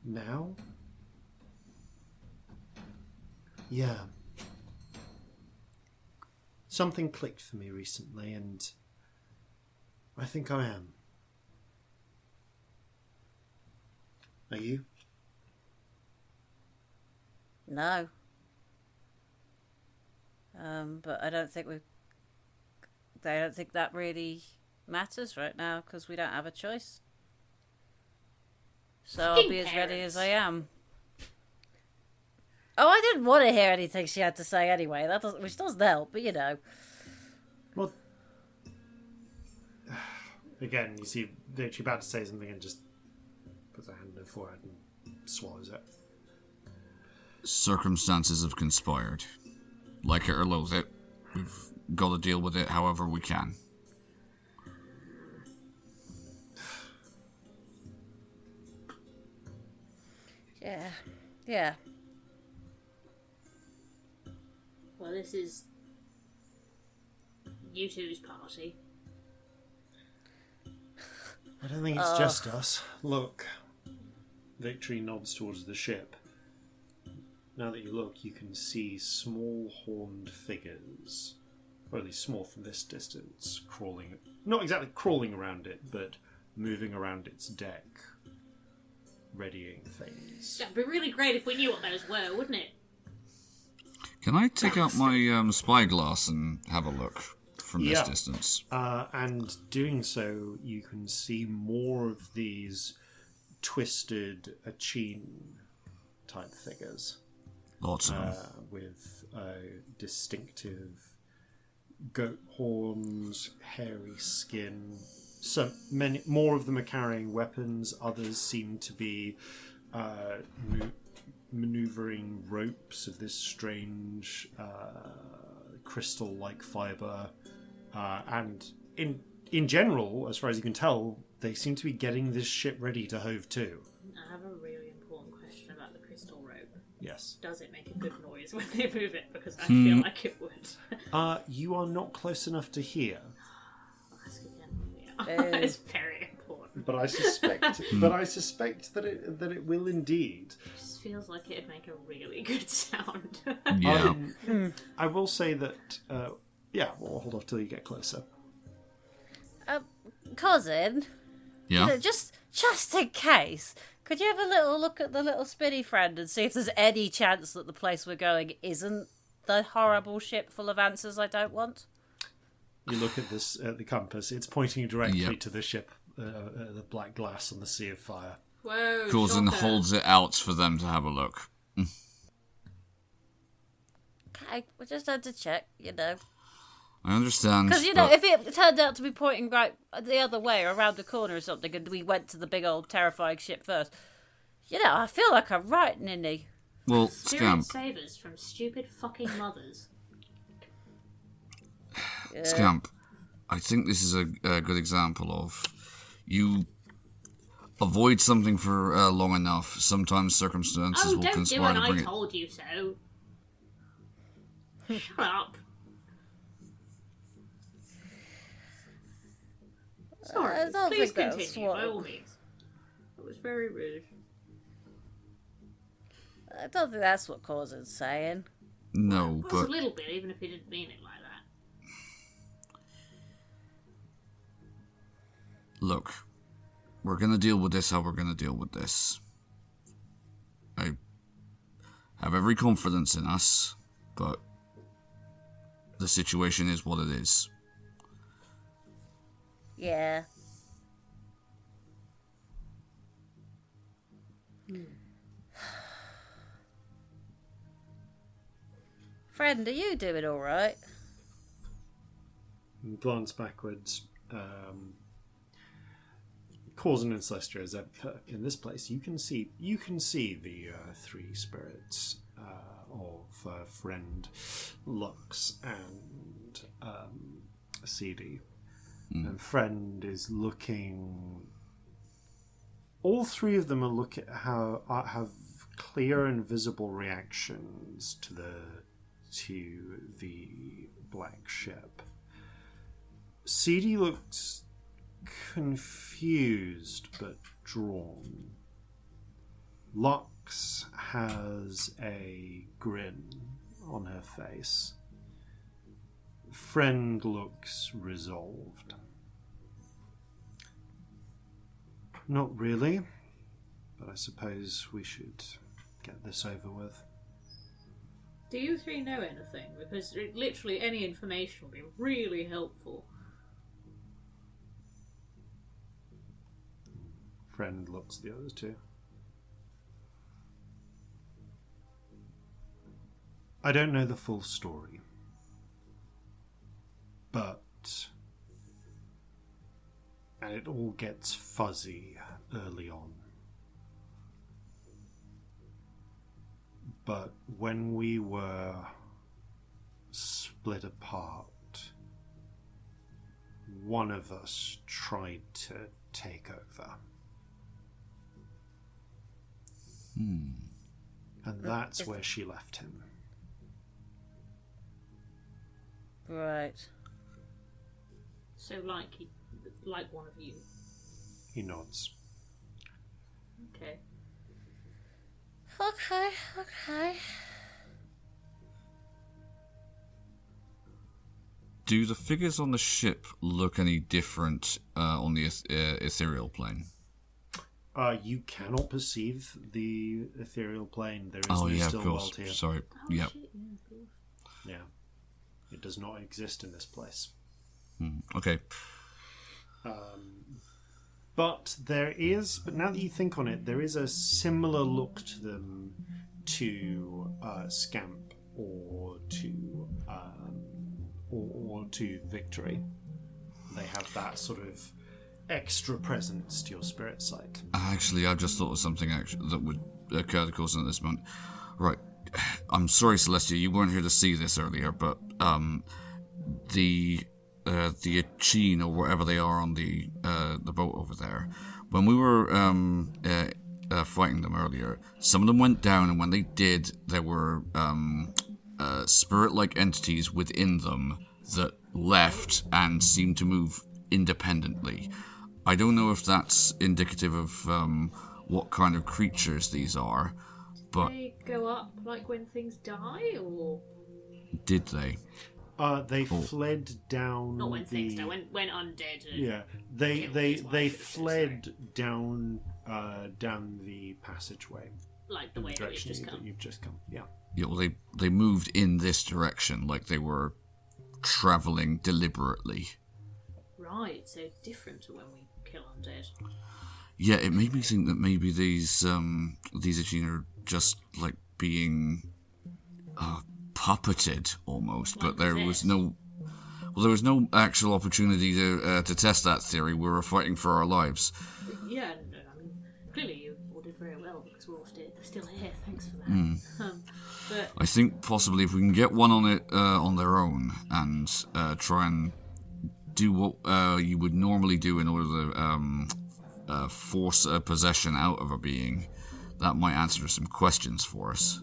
now? Yeah. Something clicked for me recently, and I think I am. Are you? No. But I don't think that really matters right now because we don't have a choice. So I'll be as ready as I am. Oh, I didn't want to hear anything she had to say anyway. Which doesn't help, but you know. Well, again, you see that she's about to say something and just puts her hand in her forehead and swallows it. Circumstances have conspired. Like it or loathe it, we've got to deal with it however we can. Yeah. Well, this is you two's party. I don't think it's just us. Look. Victory nods towards the ship. Now that you look, you can see small horned figures, or at least small from this distance, crawling, not exactly crawling around it, but moving around its deck, readying things. That'd be really great if we knew what those were, wouldn't it? Can I take out my spyglass and have a look from this distance? And doing so, you can see more of these twisted Achene type figures. Lots of them. With distinctive goat horns, hairy skin. So many more of them are carrying weapons. Others seem to be maneuvering ropes of this strange crystal-like fibre. And in general, as far as you can tell, they seem to be getting this ship ready to hove to. I have a really important question about the crystal rope. Yes. Does it make a good noise when they move it? Because I feel like it would. You are not close enough to hear. I'll ask again. Yeah. It's very important. But I suspect that it will indeed. It just feels like it'd make a really good sound. Yeah. I will say that. We'll hold off till you get closer. Cousin. Yeah. Just in case, could you have a little look at the little spinny friend and see if there's any chance that the place we're going isn't the horrible ship full of answers I don't want? You look at this the compass. It's pointing directly to the ship, the black glass on the sea of fire. Whoa! Corzin holds it out for them to have a look. Okay, we just had to check, you know. I understand. Because, you know, if it turned out to be pointing right the other way or around the corner or something and we went to the big old terrifying ship first, You know, I feel like I'm right, Ninny. Well, Spirit Scamp. savers from stupid fucking mothers. Scamp, I think this is a good example of you avoid something for long enough. Sometimes circumstances will Don't do conspire it, to I bring it. told you so. Shut up. Sorry, I don't please think that's continue, what- by all means. It was very rude. I don't think that's what Corzin's saying. No, It was but a little bit, even if he didn't mean it like that. look, we're gonna deal with this how we're gonna deal with this. I have every confidence in us, but the situation is what it is. Yeah. Friend, are you doing all right? Glance backwards. Corzin and Celestia, as in this place, you can see the three spirits of Friend, Lux, and CD. And Friend is looking. All three of them are have clear and visible reactions to the black ship. CD looks confused but drawn. Lux has a grin on her face. Friend looks resolved. Not really, but I suppose we should get this over with. Do you three know anything? Because literally any information would be really helpful. Friend looks at the others too. I don't know the full story, but... and it all gets fuzzy early on. But when we were split apart, one of us tried to take over. And that's where she left him. Right. So like one of you. He nods. Okay. Okay. Do the figures on the ship look any different on the ethereal plane? You cannot perceive the ethereal plane. There is Oh no yeah, still of course. world here. Sorry. Oh, Yep. shit, yeah, of course. Yeah. It does not exist in this place. Okay. But now that you think on it, there is a similar look to them to Scamp or to Victory. They have that sort of extra presence to your spirit sight. Actually, I've just thought of something that would occur to Corzin at this moment. Right. I'm sorry, Celestia, you weren't here to see this earlier, but the Achene or whatever they are on the boat over there, when we were fighting them earlier, some of them went down, and when they did, there were spirit-like entities within them that left and seemed to move independently. I don't know if that's indicative of what kind of creatures these are, but They go up like when things die, or did they? They fled down. not when things die, when undead. And Yeah, killed his wife, they I should say, fled down the passageway. like the In way the that we've direction just that come. you've just come. Yeah. Yeah, well, they moved in this direction, like they were traveling deliberately. Right, so different to when we kill undead. Yeah, it made me think that maybe these Achene are just like being puppeted almost, but there was no actual opportunity to test that theory. We were fighting for our lives. Yeah, and, I mean, clearly you all did very well because But I think possibly if we can get one on it on their own and try and do what you would normally do in order to force a possession out of a being, that might answer some questions for us.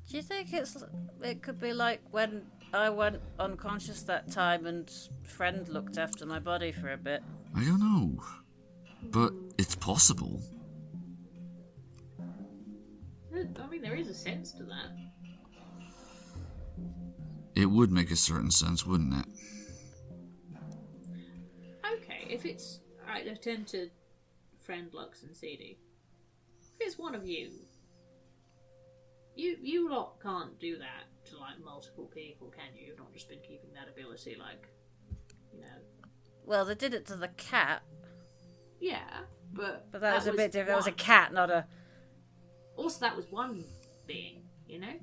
Do you think it could be like when I went unconscious that time and Friend looked after my body for a bit? I don't know, but it's possible. I mean, there is a sense to that. It would make a certain sense, wouldn't it? Okay, if it's... Alright, let's turn to Flintlocks and CD. If it's one of you, you lot can't do that to, like, multiple people, can you? You've not just been keeping that ability, like, you know... Well, they did it to the cat. Yeah, but that was a bit different. That was a cat, not a... Also, that was one being, you know?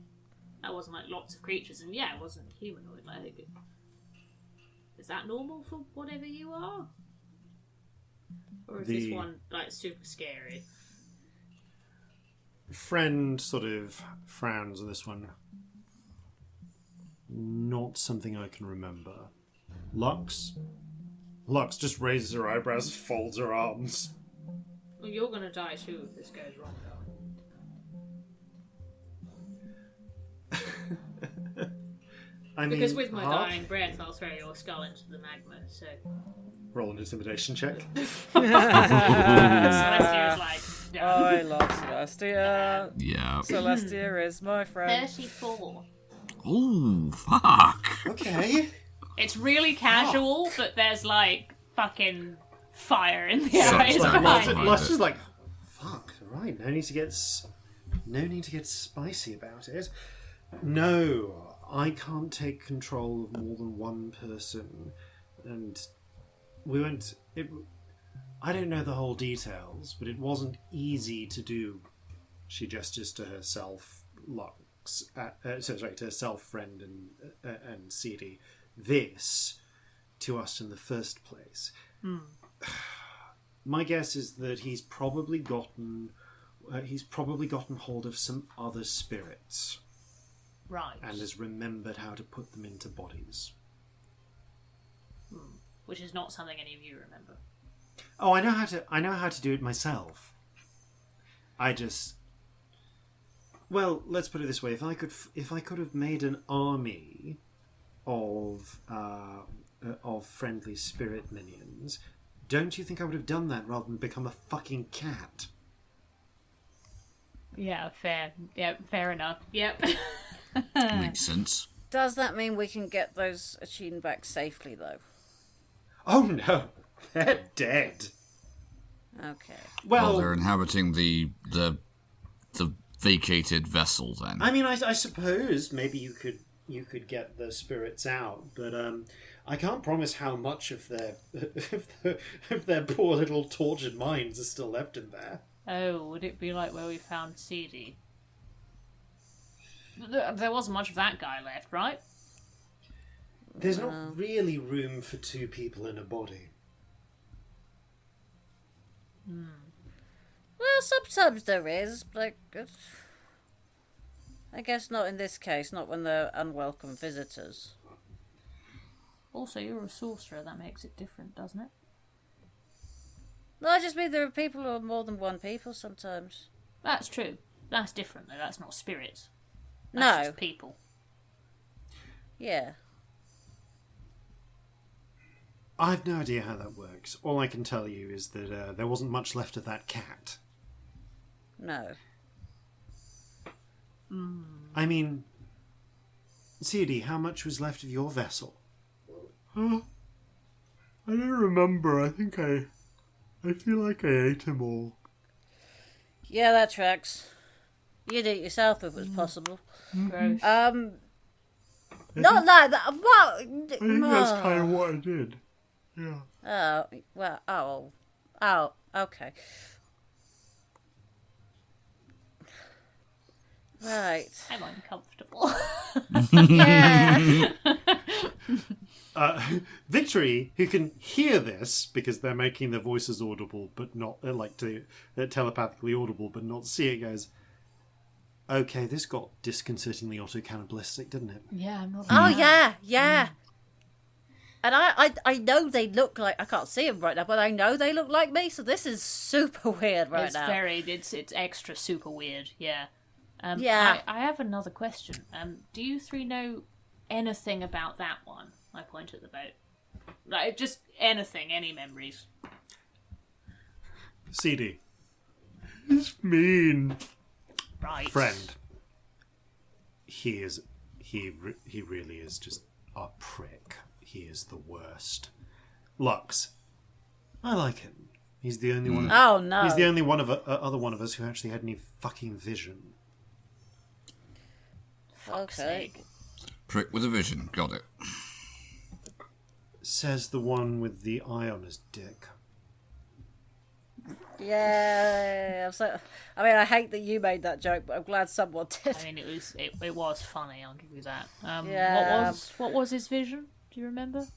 That wasn't like lots of creatures, and yeah, it wasn't humanoid. Like, is that normal for whatever you are? Or is this one, like, super scary? Friend sort of frowns on this one. Not something I can remember. Lux just raises her eyebrows, folds her arms. Well, you're gonna die too if this goes wrong, though. Because with my dying breath, I'll throw your skull into the magma, so... Roll an intimidation check. Celestia's like... No. I love Celestia. Yeah. Celestia is my friend. 34. Oh, fuck. Okay. It's really casual, but there's, like, fucking fire in the Such eyes like behind logic. you. Lux is like, fuck, right, no need to get spicy about it. No, I can't take control of more than one person, and I don't know the whole details, but it wasn't easy to do. She gestures to herself, Lux, to herself, Friend, and CD. This to us in the first place. My guess is that he's probably gotten hold of some other spirits. Right. And has remembered how to put them into bodies. Which is not something any of you remember. Oh, I know how to do it myself. Well, let's put it this way: if I could have made an army of friendly spirit minions, don't you think I would have done that rather than become a fucking cat? Yeah, fair. Yep, fair enough. Yep. Makes sense. Does that mean we can get those Achene back safely, though? Oh no, they're dead. Okay. Well, they're inhabiting the vacated vessel then. I mean, I suppose maybe you could get the spirits out, but I can't promise how much of their of their poor little tortured minds are still left in there. Oh, would it be like where we found CD? There wasn't much of that guy left, right? There's not really room for two people in a body. Well, sometimes there is, but I guess not in this case, not when they're unwelcome visitors. Also, you're a sorcerer, that makes it different, doesn't it? No, I just mean there are people who are more than one people sometimes. That's true. That's different, though. That's not spirits. No. That's just people. Yeah. I've no idea how that works. All I can tell you is that there wasn't much left of that cat. No. I mean, CD, how much was left of your vessel? I don't remember. I think I feel like I ate them all. Yeah, that tracks. You'd eat yourself if it was possible. Gross. Not like that. What? I think that's kind of what I did. Yeah. Oh, well, oh, okay. Right. I'm uncomfortable. Yeah. Victory, who can hear this because they're making their voices audible, but not telepathically audible, but not see it, goes, Okay, this got disconcertingly auto-cannibalistic, didn't it? Yeah, I'm not. Oh, yeah. And I know they look like... I can't see them right now, but I know they look like me, so this is super weird right now. It's extra super weird, yeah. Yeah. I have another question. Do you three know anything about that one? I point at the boat. Like, just anything, any memories. CD. He's mean. Right. Friend. He really is just a prick. He is the worst. Lux. I like him. He's the only one. Oh, no. He's the only other one of us who actually had any fucking vision. Fuck's Okay. sake. Prick with a vision. Got it. Says the one with the eye on his dick. Yeah. I hate that you made that joke, but I'm glad someone did. I mean, it was funny. I'll give you that. Yeah. What was his vision? Do you remember?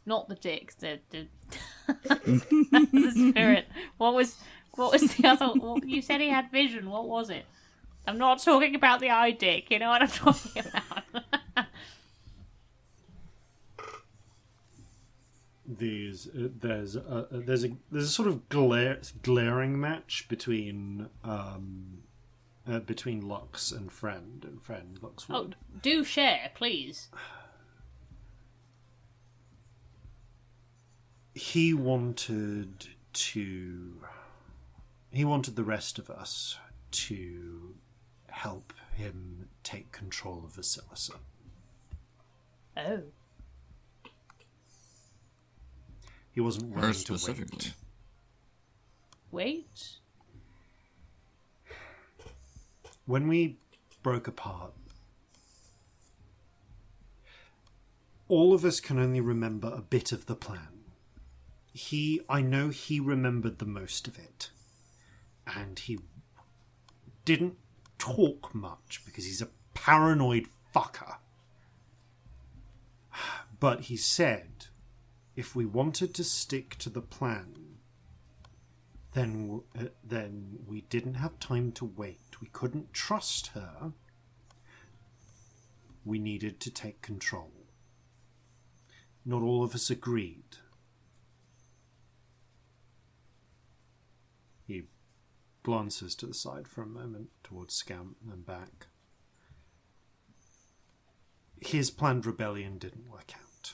Not the dick. The the spirit. What was the other? You said he had vision. What was it? I'm not talking about the eye dick. You know what I'm talking about. There's a sort of glaring match between Lux and Friend Luxwood. Oh, do share, please. He wanted the rest of us to help him take control of Vasilisa. Oh. He wasn't willing Very to specifically. Wait. When we broke apart, all of us can only remember a bit of the plan. I know he remembered the most of it. And he didn't talk much because he's a paranoid fucker. But he said, if we wanted to stick to the plan, then we didn't have time to wait. We couldn't trust her. We needed to take control. Not all of us agreed. He glances to the side for a moment, towards Scamp and back. His planned rebellion didn't work out.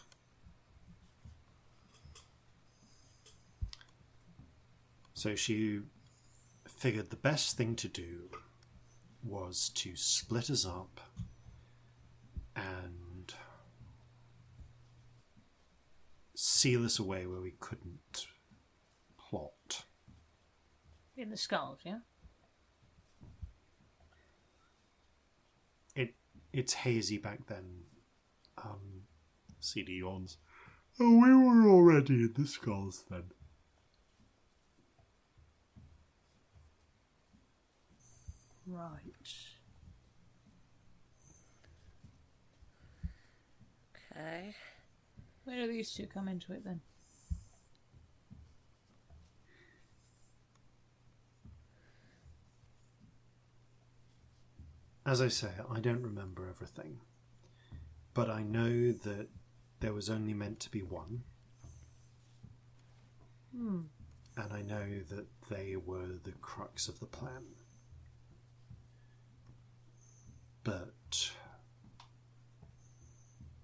So she figured the best thing to do was to split us up and seal us away where we couldn't plot. In the skulls, yeah? It's hazy back then. CD yawns. Oh, we were already in the skulls then. Right. Okay. Where do these two come into it then? As I say, I don't remember everything. But I know that there was only meant to be one. And I know that they were the crux of the plan. But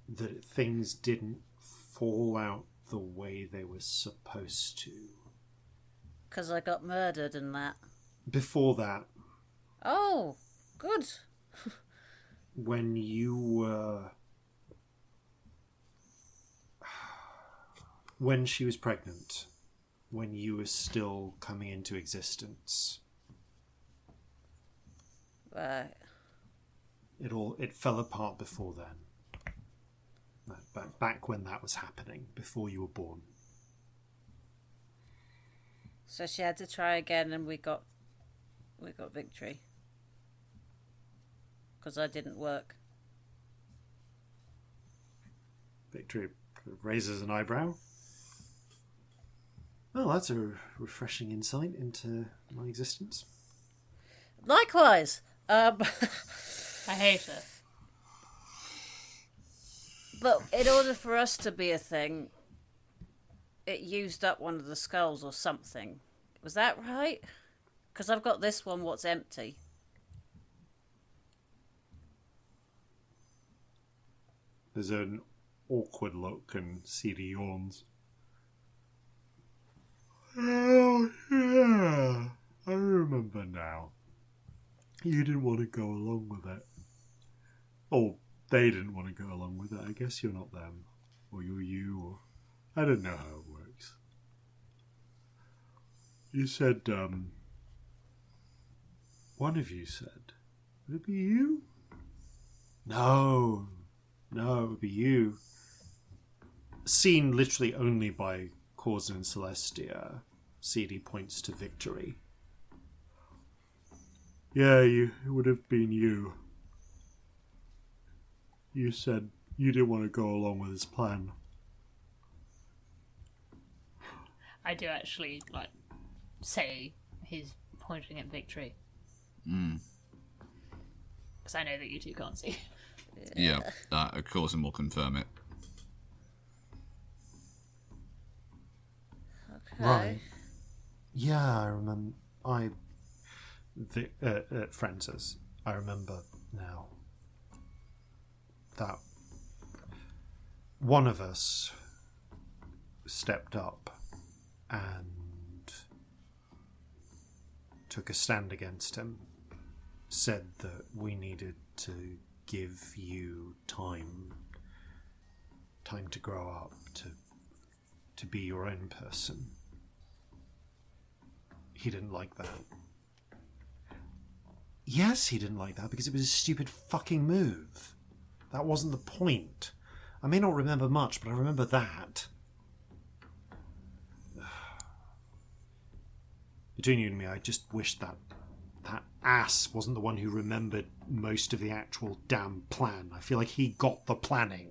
that things didn't fall out the way they were supposed to. Because I got murdered and that. Before that, Oh, good. when you were... When she was pregnant, when you were still coming into existence, Right. it fell apart before then. Back when that was happening, before you were born. So she had to try again, and we got victory. Because I didn't work. Victory raises an eyebrow. Well, that's a refreshing insight into my existence. Likewise, Um, I hate her. but in order for us to be a thing, it used up one of the skulls or something. Was that right? Because I've got this one, what's empty. There's an awkward look and Cedar yawns. Oh, yeah. I remember now. You didn't want to go along with it. Or they didn't want to go along with it. I guess you're not them. Or you're you, or... I don't know how it works. You said, one of you said... Would it be you? No, it would be you. Seen literally only by Corzin and Celestia, CD points to Victory. Yeah, it would have been you. You said you didn't want to go along with his plan. I do actually, say he's pointing at Victory. Because I know that you two can't see. Yeah, of course, and we'll confirm it. Okay. Right. Yeah, I remember. Francis, I remember now that one of us stepped up and took a stand against him, said that we needed to give you time to grow up, to be your own person. He didn't like that. Yes, he didn't like that because it was a stupid fucking move. That wasn't the point. I may not remember much, but I remember that. Between you and me, I just wish that ass wasn't the one who remembered most of the actual damn plan. I feel like he got the planning.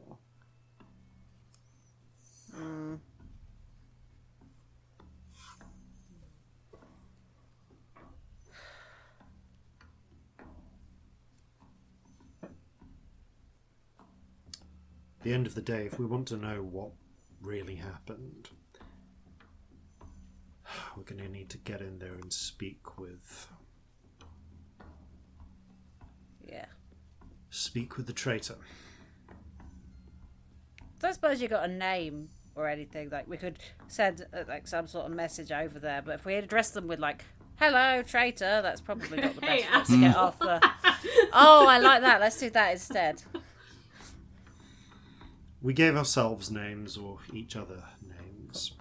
At the end of the day, if we want to know what really happened, we're going to need to get in there and speak with... Yeah. Speak with the traitor. So I suppose you got a name or anything. Like, we could send some sort of message over there, but if we address them with hello, traitor, that's probably not the best way to get off the... Oh, I like that. Let's do that instead. We gave ourselves names, or each other names.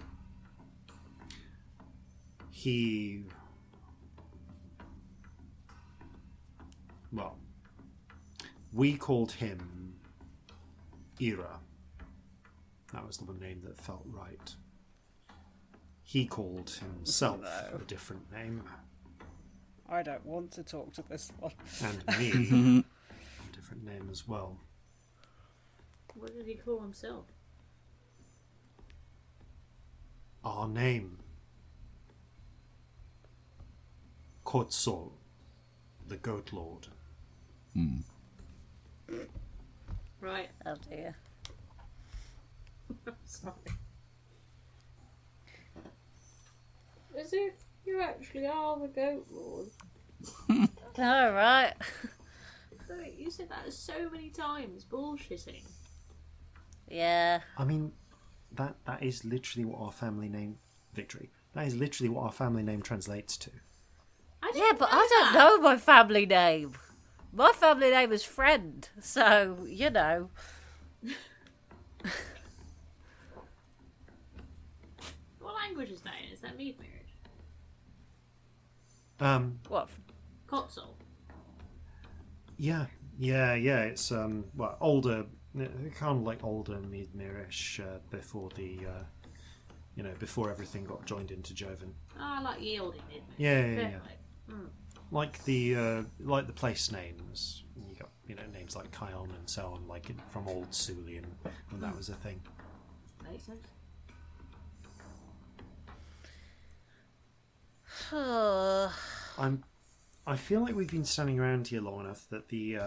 We called him Ira. That was the one name that felt right. He called himself a different name. I don't want to talk to this one. And me, a different name as well. What did he call himself? Our name. Corzin, the Goat Lord. Right. Oh dear. Sorry. As if you actually are the Goat Lord. All right. You said that so many times, bullshitting. Yeah. I mean, that is literally what our family name... Victory. That is literally what our family name translates to. Yeah, but I don't know my family name. My family name is Friend, so, you know. What language is that in? Is that Mead Mirrored? What? Cotzol. Yeah. It's older, kind of like older Meadmere-ish before the, before everything got joined into Joven. I like yielding Mead Yeah. Like the place names. You got names like Kion and so on, from old Sulian when that was a thing. Makes sense. I feel like we've been standing around here long enough that the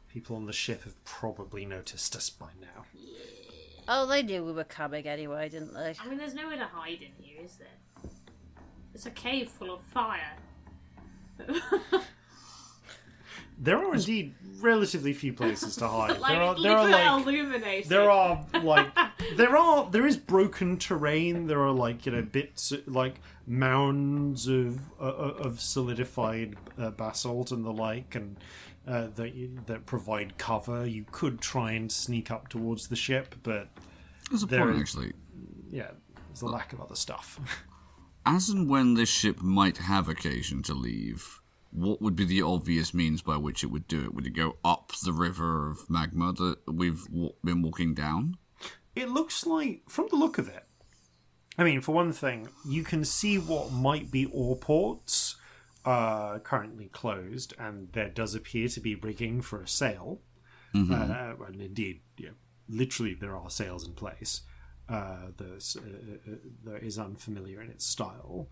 people on the ship have probably noticed us by now. Oh, they knew we were coming anyway, didn't they? I mean, there's nowhere to hide in here, is there? It's a cave full of fire. There are indeed relatively few places to hide. Like, illuminated. There is broken terrain. There are bits like mounds of solidified basalt and the like, and that provide cover. You could try and sneak up towards the ship, but there's a point actually. Yeah, there's a lack of other stuff. As and when this ship might have occasion to leave, what would be the obvious means by which it would do it? Would it go up the river of magma that we've been walking down? It looks like, from the look of it, I mean, for one thing, you can see what might be ore ports currently closed, and there does appear to be rigging for a sail. Mm-hmm. And indeed, literally there are sails in place. There is unfamiliar in its style.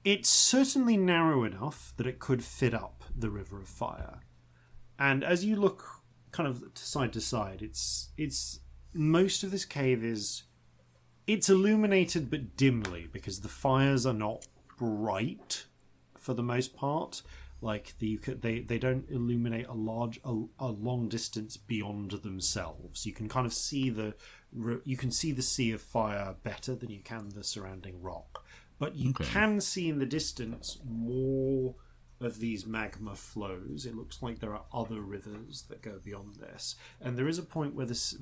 It's certainly narrow enough that it could fit up the River of Fire. And as you look kind of side to side, it's most of this cave it's illuminated but dimly, because the fires are not bright for the most part. Like they don't illuminate a long distance beyond themselves. You can kind of see the sea of fire better than you can the surrounding rock. But you can see in the distance more of these magma flows. It looks like there are other rivers that go beyond this. And there is a point where this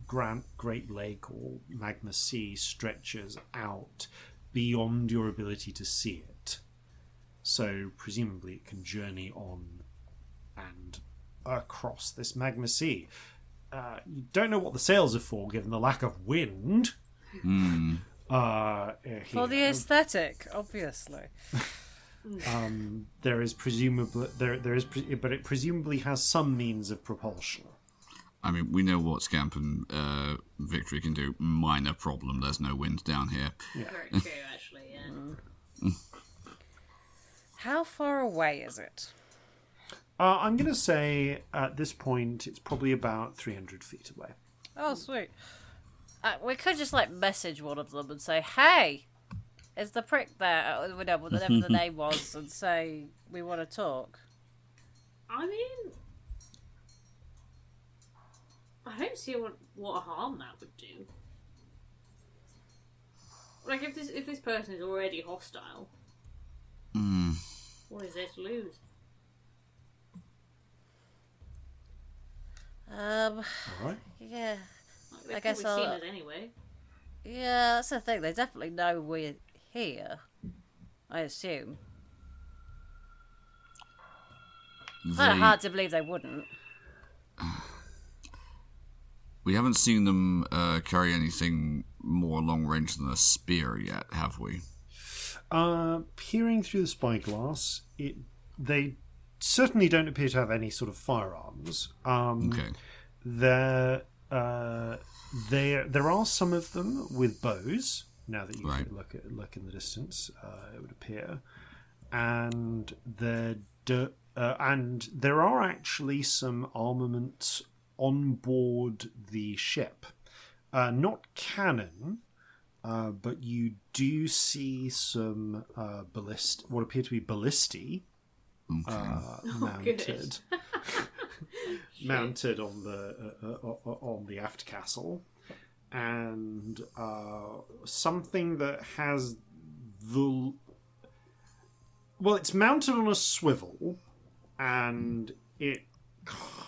Great Lake or magma sea stretches out beyond your ability to see it. So presumably it can journey on and across this magma sea. You don't know what the sails are for, given the lack of wind. For the aesthetic, obviously. There is presumably but it presumably has some means of propulsion. I mean, we know what Scamp and Victory can do. Minor problem. There's no wind down here. Yeah. Very true, actually. Yeah. How far away is it? I'm going to say at this point it's probably about 300 feet away. Oh, sweet. We could just message one of them and say, "Hey, is the prick there?" Whatever the name was, and say we want to talk. I mean, I don't see what harm that would do. Like, if this person is already hostile, what is there to lose? All right. Yeah. They've I guess probably seen us anyway. Yeah, that's the thing. They definitely know we're here, I assume. It's kind of hard to believe they wouldn't. We haven't seen them carry anything more long range than a spear yet, have we? Peering through the spyglass, they certainly don't appear to have any sort of firearms. Okay. There are some of them with bows. Now that you look in the distance, it would appear, and there are actually some armaments on board the ship, not cannon, but you do see some what appear to be ballistae mounted. Mounted on the aft castle, and something that has it's mounted on a swivel, and it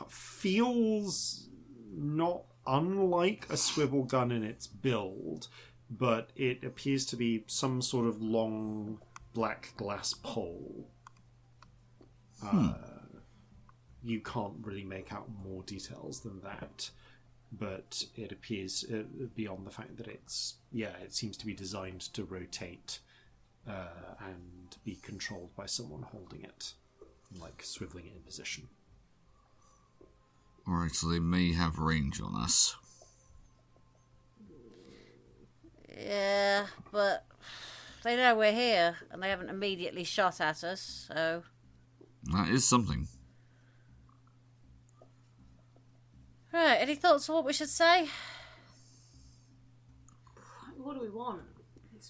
feels not unlike a swivel gun in its build, but it appears to be some sort of long black glass pole. You can't really make out more details than that, but it appears beyond the fact that it seems to be designed to rotate and be controlled by someone holding it, like swiveling it in position. Alright, so they may have range on us. Yeah, but they know we're here, and they haven't immediately shot at us, so... That is something. Right, any thoughts on what we should say? What do we want?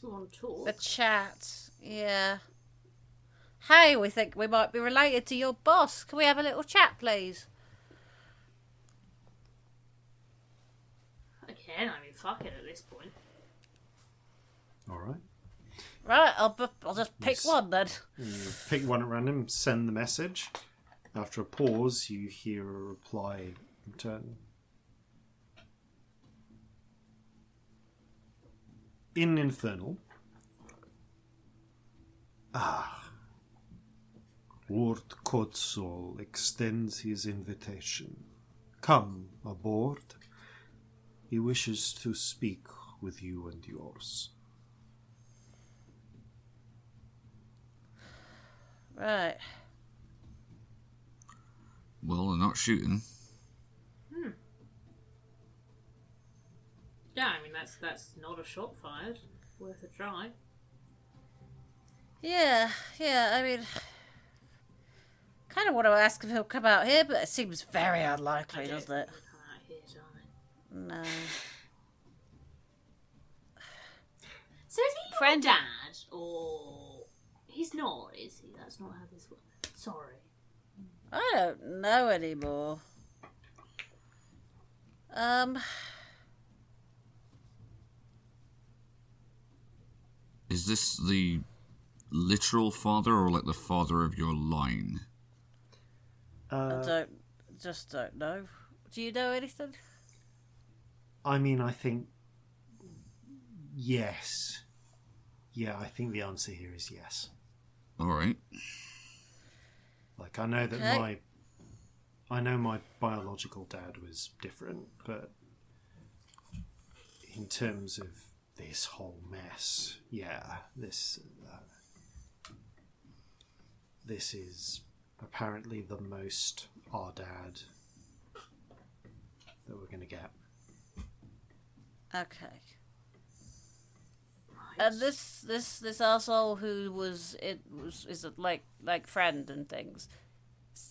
We want to talk. The chat, yeah. Hey, we think we might be related to your boss. Can we have a little chat, please? I can. I mean, fuck it at this point. All right. Right, I'll just pick one then. Pick one at random, send the message. After a pause, you hear a reply return. In Infernal. Lord Kotzol extends his invitation. Come aboard. He wishes to speak with you and yours. Right. Well, they're not shooting. Yeah, I mean, that's not a shot fired. Worth a try. Yeah, I mean... kind of want to ask if he'll come out here, but it seems very unlikely, doesn't it? Come out here, darling. No. So is he your dad, or... He's not, is he? That's not how this works. Sorry. I don't know anymore. Is this the literal father or like the father of your line? I don't know. Do you know anything? I mean, I think... yes. Yeah, I think the answer here is yes. Alright. Like, I know that Okay. my biological dad was different, but in terms of this whole mess, yeah, this is apparently the most our dad that we're going to get. Okay. And this arsehole who is a like friend and things.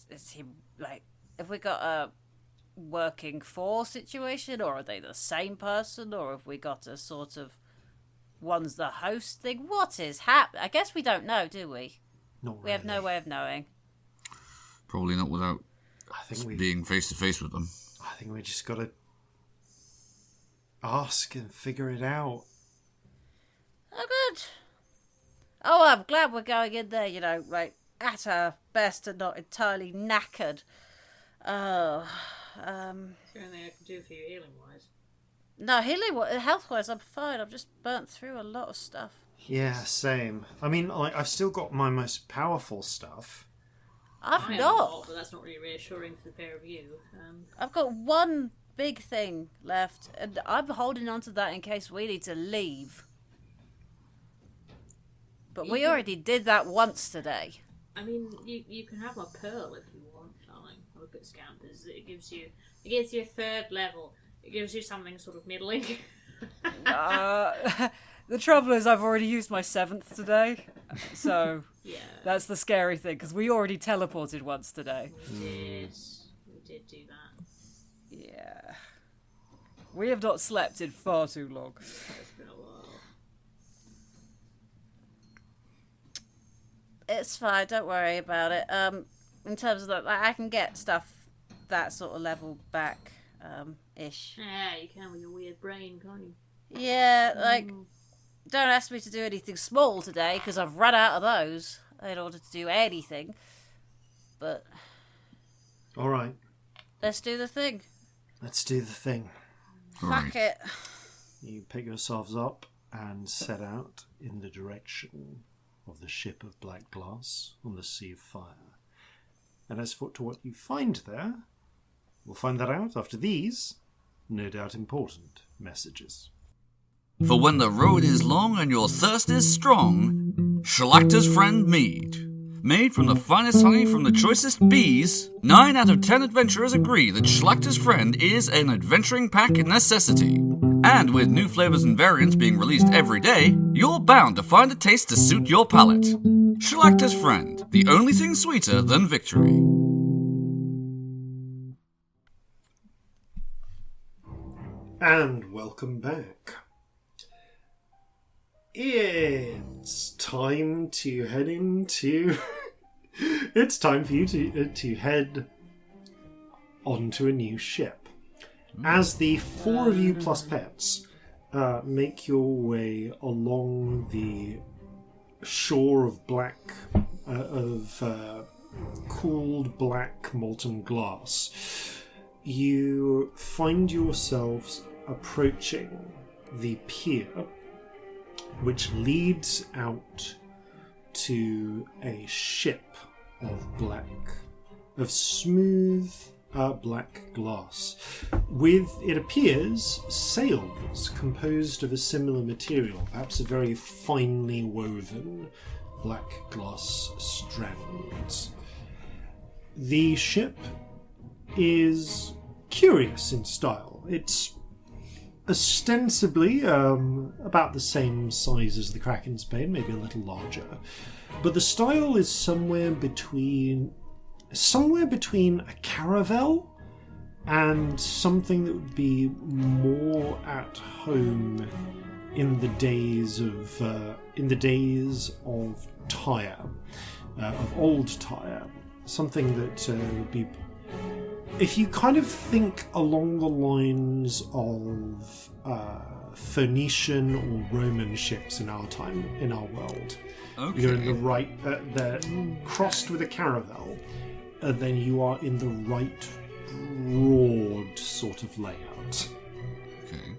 Is he like? Have we got a working for situation, or are they the same person, or have we got a sort of one's the host thing? What is happening? I guess we don't know, do we? Not We have no way of knowing. Probably not without I think being face to face with them. I think we just got to ask and figure it out. Oh, good. Oh, I'm glad we're going in there, like, at our best and not entirely knackered. Oh, Is there anything I can do for you healing-wise? no, health-wise, I'm fine. I've just burnt through a lot of stuff. Yeah, same. I mean, I've still got my most powerful stuff. I've I have a not. lot, but that's not really reassuring for the pair of you. I've got one big thing left, and I'm holding on to that in case we need to leave. But we already did that once today. I mean, you can have my pearl if you want, darling. I look at Scamp. It gives you a third level. It gives you something sort of middling. The trouble is I've already used my 7th today, so Yeah. that's the scary thing, because we already teleported once today. We did do that. Yeah. We have not slept in far too long. It's been a while. It's fine, don't worry about it. In terms of that, I can get stuff that sort of level back, ish. Yeah, you can with your weird brain, can't you? Yeah, like, don't ask me to do anything small today, because I've run out of those in order to do anything. But All right, let's do the thing. let's do the thing. Fuck it. You pick yourselves up and set out in the direction of the ship of black glass on the Sea of Fire. And as for to what you find there, we'll find that out after these, no doubt important, messages. For when the road is long and your thirst is strong, Shalacta's Friend Mead. Made from the finest honey from the choicest bees, 9 out of 10 adventurers agree that Shalacta's Friend is an adventuring pack necessity. And with new flavors and variants being released every day, you're bound to find a taste to suit your palate. Shellactor's Friend, the only thing sweeter than victory. And welcome back. It's time to head into... It's time for you to head onto a new ship. As the four of you plus pets make your way along the shore of cooled black molten glass, you find yourselves approaching the pier, which leads out to a ship of smooth black glass, with, it appears, sails composed of a similar material, perhaps a very finely woven black glass strands. The ship is curious in style. It's ostensibly about the same size as the Kraken's Bane, maybe a little larger, but the style is somewhere between a caravel and something that would be more at home in the days of Tyre, of old Tyre. Something that would be, if you kind of think along the lines of Phoenician or Roman ships in our time, in our world. Okay. You're in the right, they're crossed with a caravel, and then you are in the right broad sort of layout. Okay.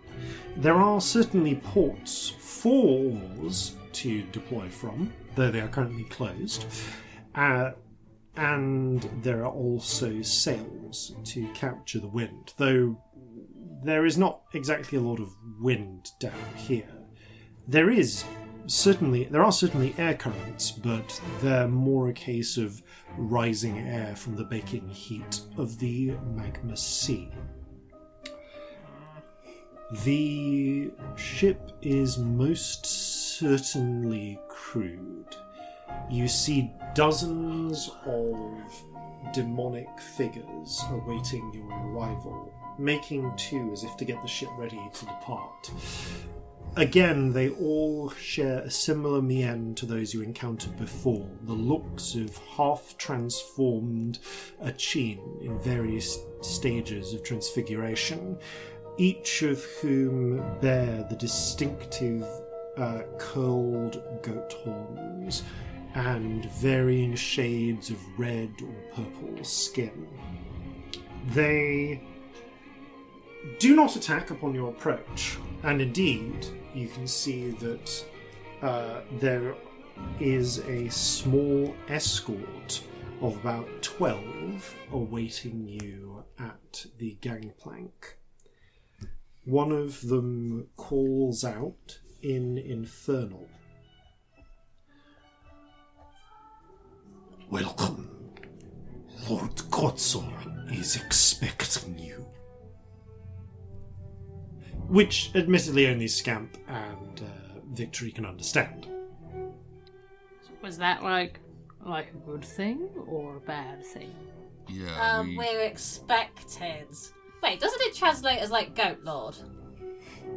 There are certainly ports for oars to deploy from, though they are currently closed. And there are also sails to capture the wind, though there is not exactly a lot of wind down here. There are certainly air currents, but they're more a case of rising air from the baking heat of the magma sea. The ship is most certainly crewed. You see dozens of demonic figures awaiting your arrival, making to as if to get the ship ready to depart. Again, they all share a similar mien to those you encountered before, the looks of half-transformed Achene in various stages of transfiguration, each of whom bear the distinctive curled goat horns and varying shades of red or purple skin. They do not attack upon your approach, and indeed you can see that there is a small escort of about 12 awaiting you at the gangplank. One of them calls out in Infernal. "Welcome. Lord Corzin is expecting you." Which, admittedly, only Scamp and Victory can understand. Was that like a good thing or a bad thing? Yeah, We're expected. Wait, doesn't it translate as like Goat Lord?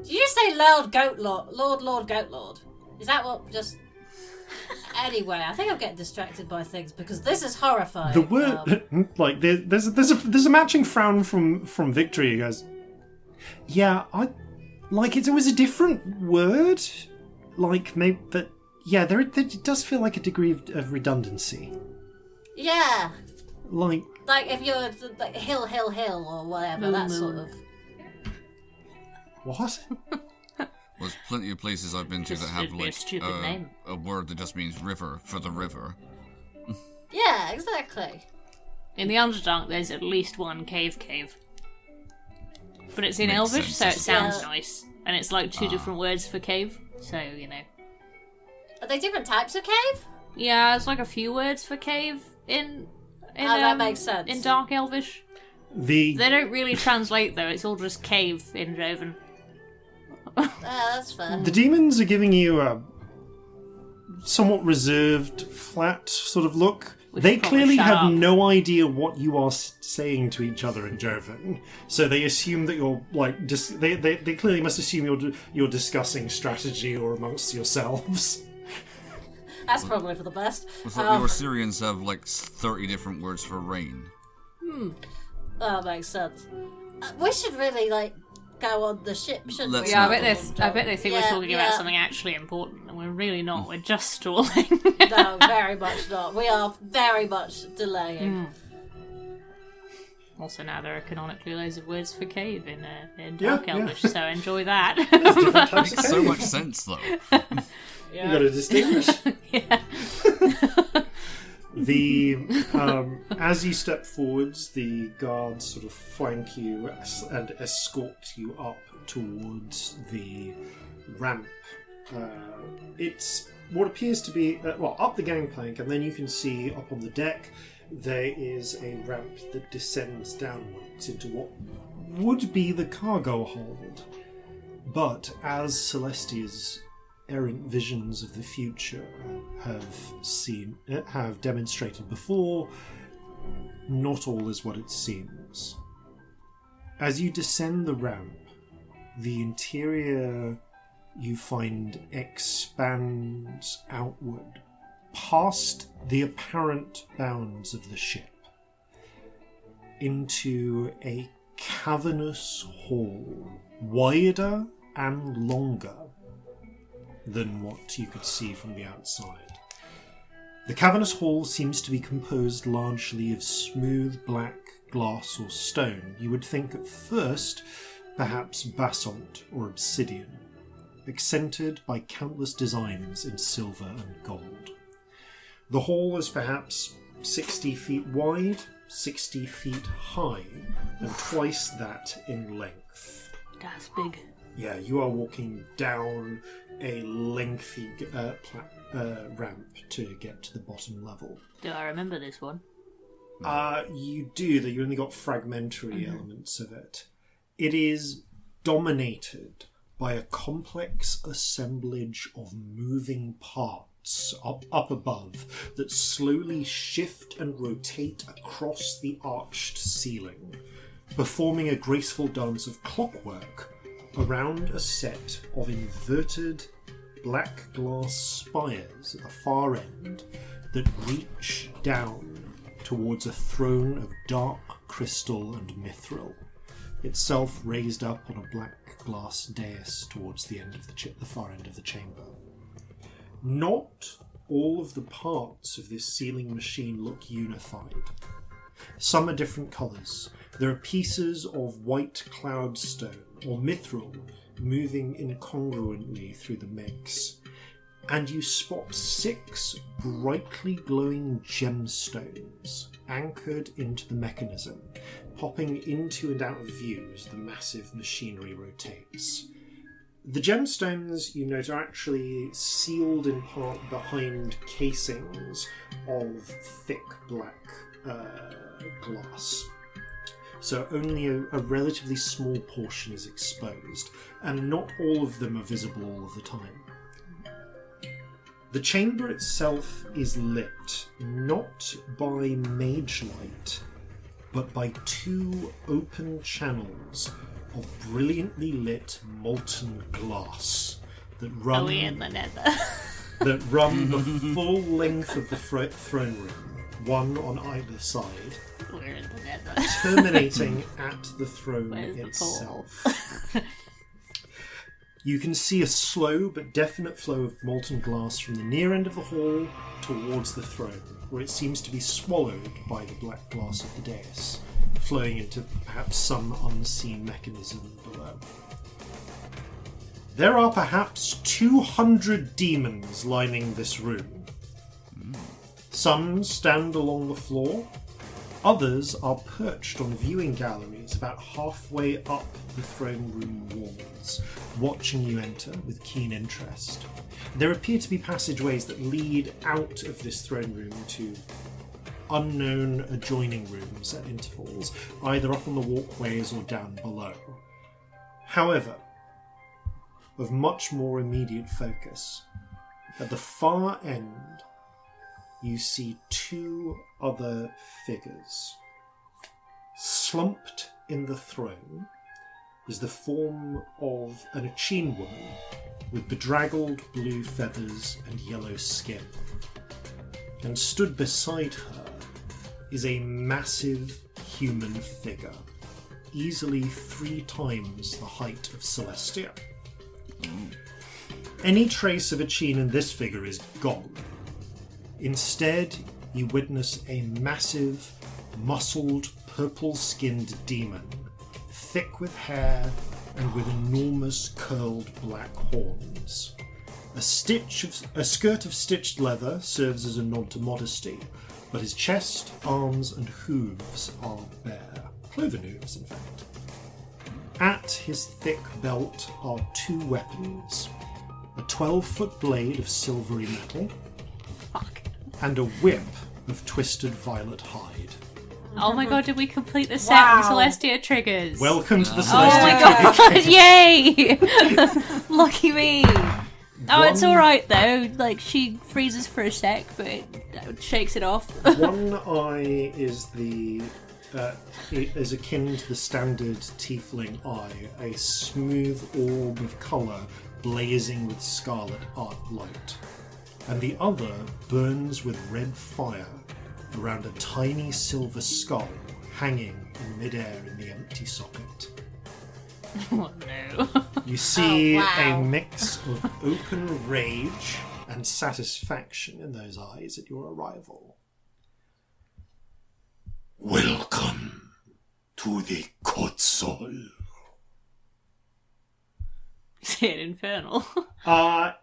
Did you say Lord Goat Lord? Lord Goat Lord? Is that what just... Anyway, I think I'm getting distracted by things because this is horrifying. The word... like, there's a matching frown from Victory. He goes, "Yeah, it was a different word. Like, maybe... But, yeah, there does feel like a degree of redundancy. Yeah. Like if you're like hill or whatever, that sort of... What? There's plenty of places I've been to that have like a word that just means river for the river. Yeah, exactly. In the Underdark, there's at least one cave. But it's in Elvish, so it sounds nice. And it's like two different words for cave, so, you know. Are they different types of cave? Yeah, it's like a few words for cave in that makes sense. In Dark Elvish. They don't really translate, though. It's all just cave in Joven. That's fair. The demons are giving you a somewhat reserved, flat sort of look. They clearly have no idea what you are saying to each other in Jovan, so they assume that you're like they clearly must assume you're discussing strategy or amongst yourselves. That's probably for the best. It's like the Assyrians have like 30 different words for rain. That makes sense. We should really go on the ship, shouldn't we? Yeah, I bet they think we're talking about something actually important, and we're really not. We're just stalling. No, very much not. We are very much delaying. Also, now there are canonically loads of words for cave in Dark Elvish, so enjoy that. Makes so much sense, though. You got to distinguish. Yeah. As you step forwards, the guards sort of flank you and escort you up towards the ramp. It's what appears to be up the gangplank, and then you can see up on the deck there is a ramp that descends downwards into what would be the cargo hold. But as Celestia's errant visions of the future have demonstrated before, not all is what it seems. As you descend the ramp, the interior you find expands outward, past the apparent bounds of the ship, into a cavernous hall, wider and longer than what you could see from the outside. The cavernous hall seems to be composed largely of smooth black glass or stone. You would think at first perhaps basalt or obsidian, accented by countless designs in silver and gold. The hall is perhaps 60 feet wide, 60 feet high, and twice that in length. That's big. Yeah, you are walking down a lengthy ramp to get to the bottom level. Do I remember this one? You do, though you only got fragmentary elements of it. It is dominated by a complex assemblage of moving parts up above that slowly shift and rotate across the arched ceiling, performing a graceful dance of clockwork around a set of inverted black glass spires at the far end that reach down towards a throne of dark crystal and mithril, itself raised up on a black glass dais towards the end of the far end of the chamber. Not all of the parts of this ceiling machine look unified. Some are different colours. There are pieces of white cloudstone or mithril moving incongruently through the mix, and you spot 6 brightly glowing gemstones anchored into the mechanism, popping into and out of view as the massive machinery rotates. The gemstones, you note, are actually sealed in part behind casings of thick black glass. So only a relatively small portion is exposed, and not all of them are visible all of the time. The chamber itself is lit, not by mage light, but by 2 open channels of brilliantly lit molten glass that run, that run the full length of the throne room, one on either side, We're in the nether. terminating at the throne Where's the itself. You can see a slow but definite flow of molten glass from the near end of the hall towards the throne, where it seems to be swallowed by the black glass of the dais, flowing into perhaps some unseen mechanism below. There are perhaps 200 demons lining this room. Some stand along the floor, others are perched on viewing galleries about halfway up the throne room walls, watching you enter with keen interest. There appear to be passageways that lead out of this throne room to unknown adjoining rooms at intervals, either up on the walkways or down below. However, of much more immediate focus. At the far end, you see two other figures. Slumped in the throne is the form of an Achene woman with bedraggled blue feathers and yellow skin. And stood beside her is a massive human figure, easily 3 times the height of Celestia. Any trace of Achene in this figure is gone. Instead, you witness a massive, muscled, purple-skinned demon, thick with hair and with enormous curled black horns. A skirt of stitched leather serves as a nod to modesty, but his chest, arms and hooves are bare. Cloven hooves, in fact. At his thick belt are 2 weapons. A 12-foot blade of silvery metal. Fuck. And a whip of twisted violet hide. Oh my god, did we complete the set on Celestia triggers? Welcome to the Oh Celestia my god, yay! Lucky me! Oh, it's alright though, like she freezes for a sec, but it shakes it off. One eye is is akin to the standard tiefling eye, a smooth orb of colour blazing with scarlet light. And the other burns with red fire around a tiny silver skull hanging in midair in the empty socket. Oh no. You see Oh, wow. a mix of open rage and satisfaction in those eyes at your arrival. Welcome to the Corzin. Is it infernal?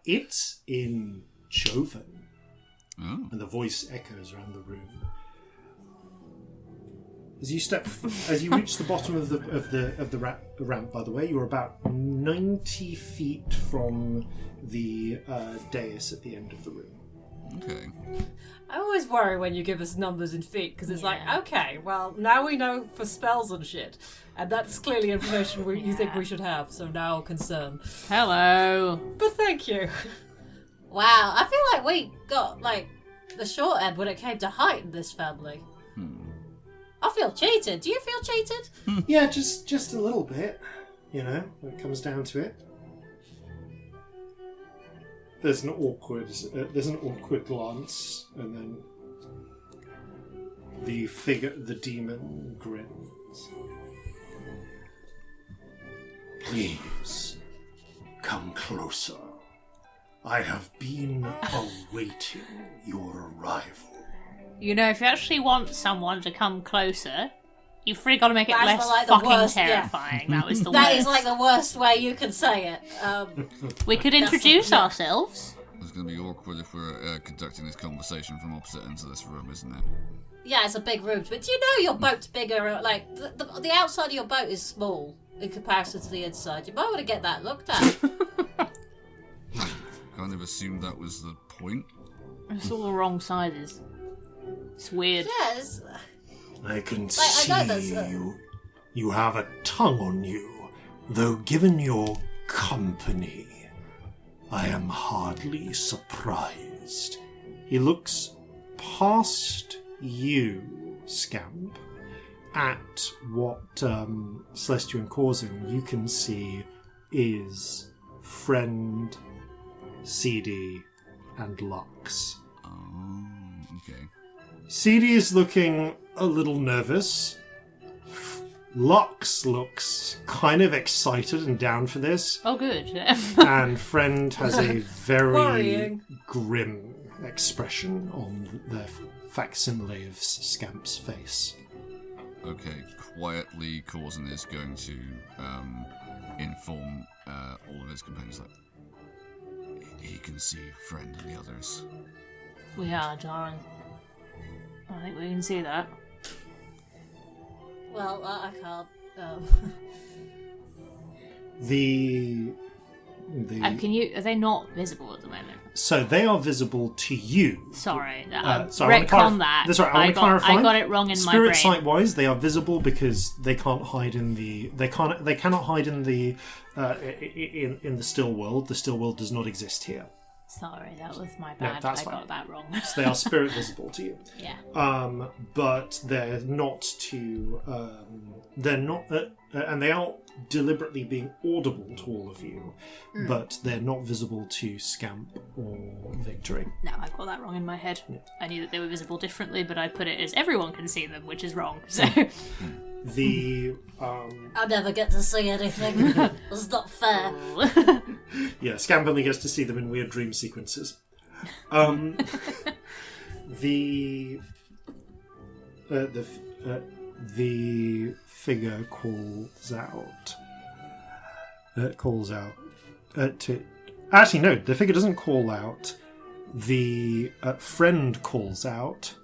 It's in Joven. Oh. And the voice echoes around the room. As you reach the bottom of the ramp, by the way, you're about 90 feet from the dais at the end of the room. Okay. I always worry when you give us numbers in feet, because it's like, okay, well, now we know for spells and shit. And that's clearly information you think we should have, so now concern. Hello. But thank you. Wow, I feel like we got, like, the short end when it came to height in this family. I feel cheated. Do you feel cheated? Yeah, just a little bit, when it comes down to it. There's an awkward glance, and then the demon grins. Please, come closer. I have been awaiting your arrival. You know, if you actually want someone to come closer, you've really got to make it That's less like the fucking worst, terrifying. That was the That worst. is like the worst way you can say it. We could introduce ourselves. It's going to be awkward if we're conducting this conversation from opposite ends of this room, isn't it? Yeah, it's a big room, but do you know your boat's bigger? Like, the outside of your boat is small in comparison to the inside. You might want to get that looked at. Kind of assumed that was the point. It's all the wrong sizes. It's weird. Yes. I can I know see that's you have a tongue on you, though given your company, I am hardly surprised. He looks past you, Scamp, at what Celestia and Corzin you can see is Friend, CD, and Lux. Oh, okay. CD is looking a little nervous. Lux looks kind of excited and down for this. Oh, good. And Friend has a very Worrying. grim expression on the facsimile of Scamp's face. Okay, quietly, Corzin is going to inform all of his companions that he can see Friend and the others. We are, darling. I think we can see that. Well, I can't. Can you? Are they not visible at the moment? So they are visible to you. Sorry, retcon that. That's right. I want to clarify. I got it wrong in my brain. Spirit sight wise, they are visible because they can't hide in the. They cannot hide in the in the still world. The still world does not exist here. Sorry, that was my bad. that's I fine. got that wrong. So they are spirit visible to you. Yeah. But they're not to. They're not, and they are deliberately being audible to all of you, but they're not visible to Scamp or Victory. No, I got that wrong in my head. Yeah. I knew that they were visible differently, but I put it as everyone can see them, which is wrong. So I never get to see anything. It's not fair. Yeah, Scamp only gets to see them in weird dream sequences. The figure calls out. To. Actually, no. The figure doesn't call out. The friend calls out.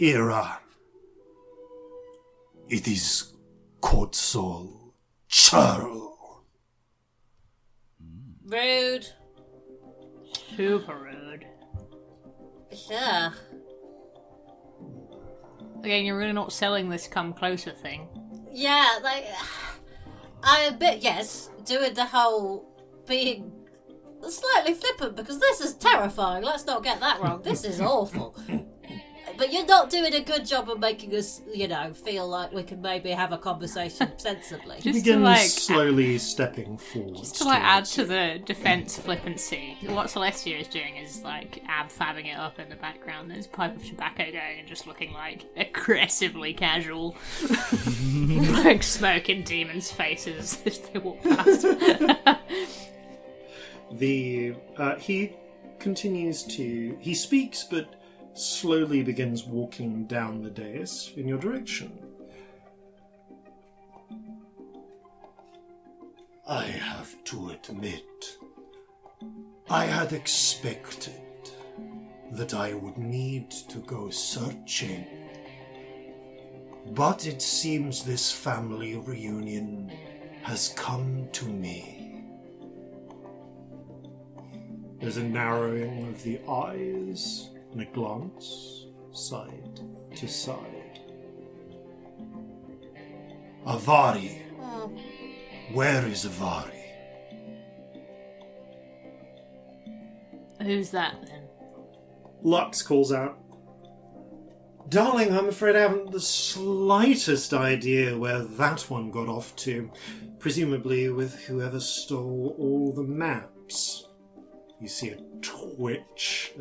Ira. It is Corzin Horhace. Rude. super rude. Yeah. Again, you're really not selling this come closer thing. Yeah, like, I admit, yes, doing the whole being slightly flippant, because this is terrifying, let's not get that wrong, this is awful. But you're not doing a good job of making us, you know, feel like we can maybe have a conversation sensibly. He begins slowly stepping forward. Just to add to the defense flippancy, what Celestia is doing is ab-fabbing it up in the background. There's a pipe of tobacco going and just looking aggressively casual. Blowing smoke in demons' faces as they walk past. He continues to... He speaks, but slowly begins walking down the dais in your direction. I have to admit, I had expected that I would need to go searching. But it seems this family reunion has come to me. There's a narrowing of the eyes and a glance side to side. Avari. Where is Avari? Who's that then? Lux calls out, "Darling, I'm afraid I haven't the slightest idea where that one got off to. Presumably with whoever stole all the maps." You see a twitch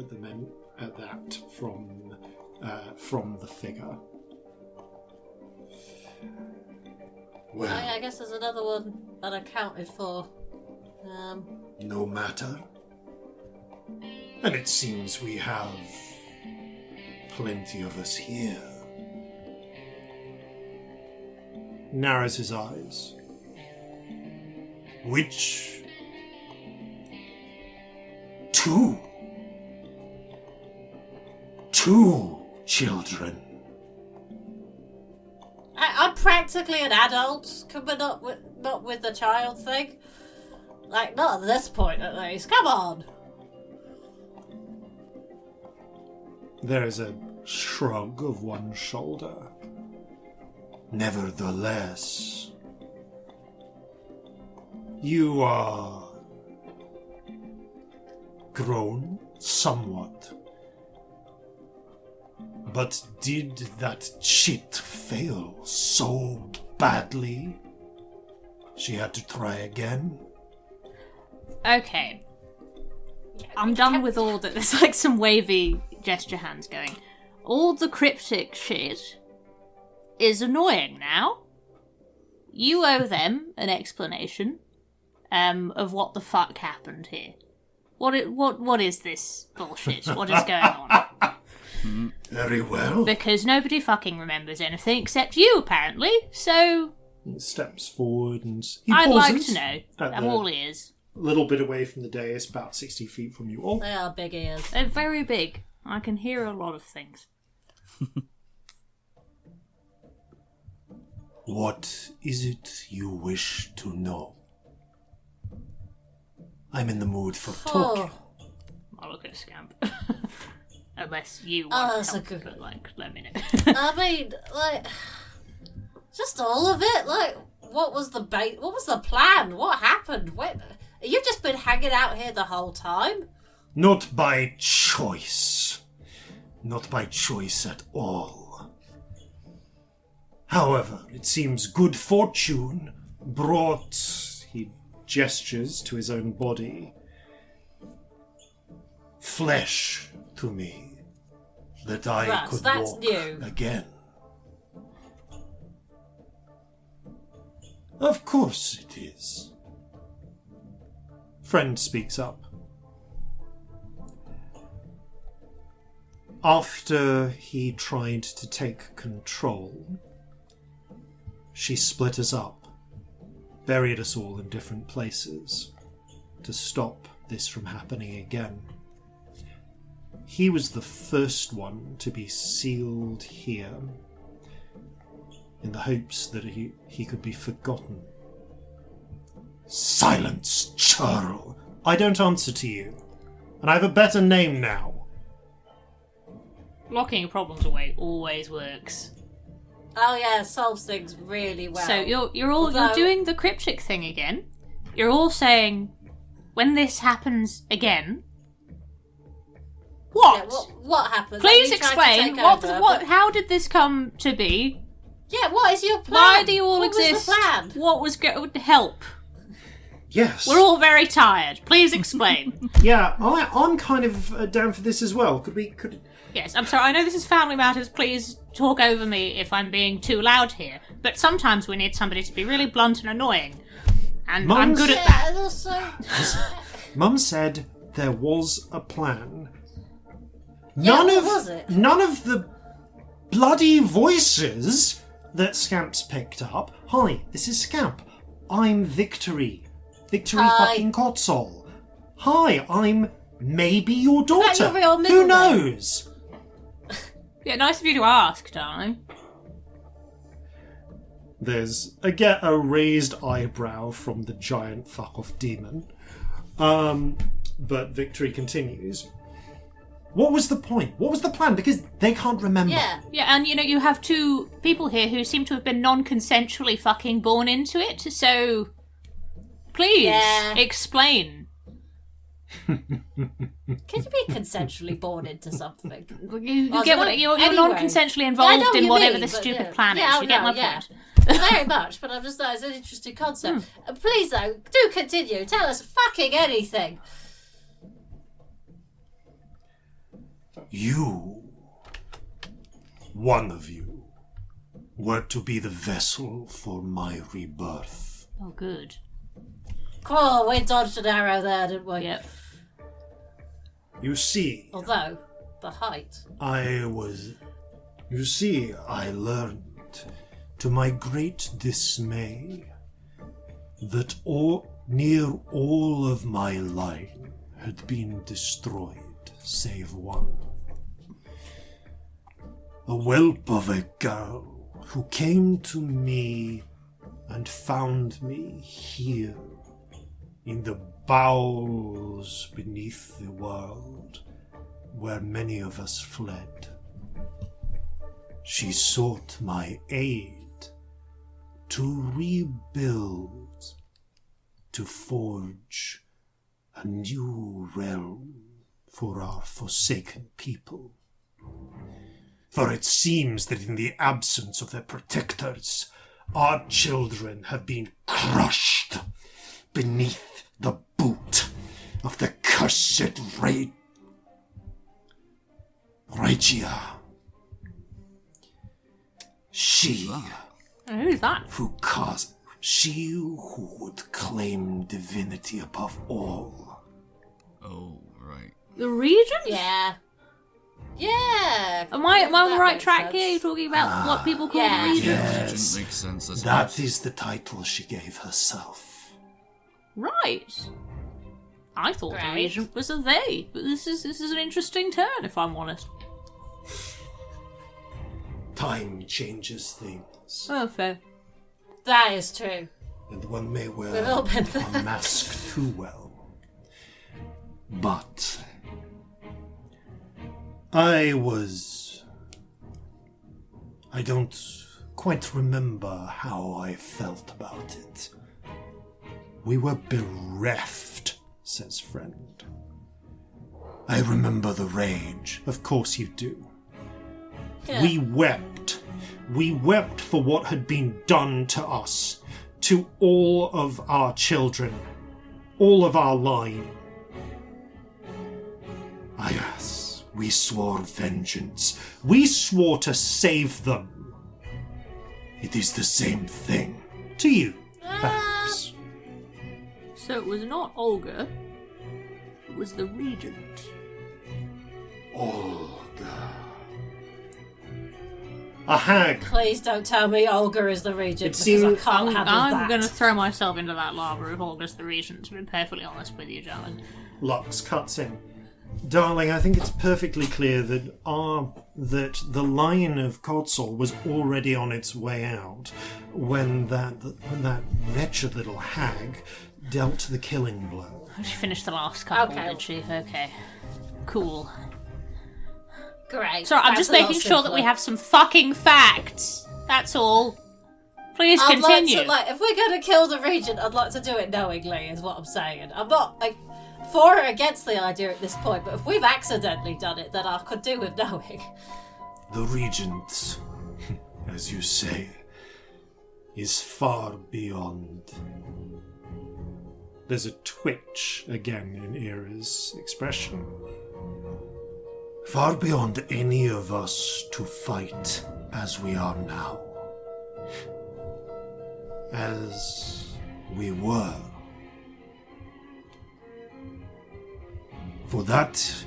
at that from the figure. Well, I guess there's another one unaccounted for. No matter. And it seems we have plenty of us here. Narrows his eyes. Which... Two children. I'm practically an adult, but not with the child thing. Like, not at this point at least. Come on! There is a shrug of one shoulder. Nevertheless, you are grown somewhat. But did that chit fail so badly she had to try again? Okay. I'm done with all that. There's some wavy gesture hands going. All the cryptic shit is annoying now. You owe them an explanation of what the fuck happened here. What is this bullshit? What is going on? Very well. Because nobody fucking remembers anything except you, apparently, so... He steps forward and... He I'd pauses like to know. I'm all ears. A little bit away from the dais, about 60 feet from you all. They are big ears. They're very big. I can hear a lot of things. What is it you wish to know? I'm in the mood for talking. I'll look at Scamp. Unless you want that's help, a good but, like, let me know. I mean, like, just all of it. Like, what was the What was the plan? What happened? You've just been hanging out here the whole time? Not by choice. Not by choice at all. However, it seems good fortune brought... He gestures to his own body. Flesh to me. That I could that's walk new. again. Of course it is. Friend speaks up. After he tried to take control, she split us up, buried us all in different places to stop this from happening again. He was the first one to be sealed here, in the hopes that he could be forgotten. Silence, churl. I don't answer to you, and I have a better name now. Locking problems away always works. Oh yeah, solves things really well. So you're doing the cryptic thing again. You're all saying, when this happens again. What? Yeah, what happened? Please Like, you tried to explain. take What? over, What? but- How did this come to be? Yeah, what is your plan? Why do you all what exist? Was the plan? What was help? Yes. We're all very tired. Please explain. Yeah, I'm kind of down for this as well. Could Yes, I'm sorry. I know this is family matters. Please talk over me if I'm being too loud here. But sometimes we need somebody to be really blunt and annoying, and I'm good at that. And also, Mum said there was a plan. Yeah, what was it? None of the bloody voices that Scamp's picked up. Hi, this is Scamp. I'm Victory. Victory Hi. fucking Kotzol. Hi, I'm maybe your daughter. Is that your real middle Who name? knows? Yeah, nice of you to ask, darling. There's a raised eyebrow from the giant fuck off demon. But Victory continues. What was the point? What was the plan? Because they can't remember. yeah. Yeah, and you have two people here who seem to have been non-consensually fucking born into it. So, please Yeah. explain. Can you be consensually born into something? You get what you're Anyway. non-consensually Yeah, I involved know in you whatever mean, the but stupid yeah. plan is. Yeah, I You get know, my yeah. point. Very much, but I'm just thought it's an interesting concept. Please, though, do continue. Tell us fucking anything. You, one of you, were to be the vessel for my rebirth. Oh, good. Oh, we dodged an arrow there, didn't we? Yep. You see, Although, the height. I learned, to my great dismay, that near all of my line had been destroyed, save one. A whelp of a girl who came to me and found me here, in the bowels beneath the world, where many of us fled. She sought my aid to rebuild, to forge a new realm for our forsaken people. For it seems that in the absence of their protectors, our children have been crushed beneath the boot of the cursed Regia. She Who's that? she who would claim divinity above all. Oh, right. The Regent? Yeah. Yeah. Am I on the That right makes track sense. here? You're talking about what people call Yeah. the Regent? Yes, Makes sense. I that suppose. is the title she gave herself. Right. I thought the Right. Regent was a they, but this is an interesting turn, if I'm honest. Time changes things, Oh, fair. That is true. and one may We've all wear been there. a mask too well. But I don't quite remember how I felt about it. We were bereft, says friend. I remember the rage. Of course you do. Yeah. We wept. We wept for what had been done to us, to all of our children, all of our line. Ah, yes, we swore vengeance. We swore to save them. It is the same thing. To you, perhaps. So it was not Olga, it was the Regent. Olga. A hag. Please don't tell me Olga is the regent, It because seemed- I can't handle that. I'm going to throw myself into that lava if Olga's the Regent, to be perfectly honest with you, darling. Lux cuts in. Darling, I think it's perfectly clear that the line of Corzin was already on its way out when that wretched little hag dealt the killing blow. She finished the last couple, Okay. did she? Okay. Cool. Great. Sorry, I'm That's just a lot making sure that simpler. we have some fucking facts. That's all. Please I'd continue. like to, if we're going to kill the regent, I'd like to do it knowingly, is what I'm saying. I'm not for or against the idea at this point, but if we've accidentally done it, then I could do with knowing. The regent, as you say, is far beyond. There's a twitch again in Ira's expression. Far beyond any of us to fight as we are now. As we were. For that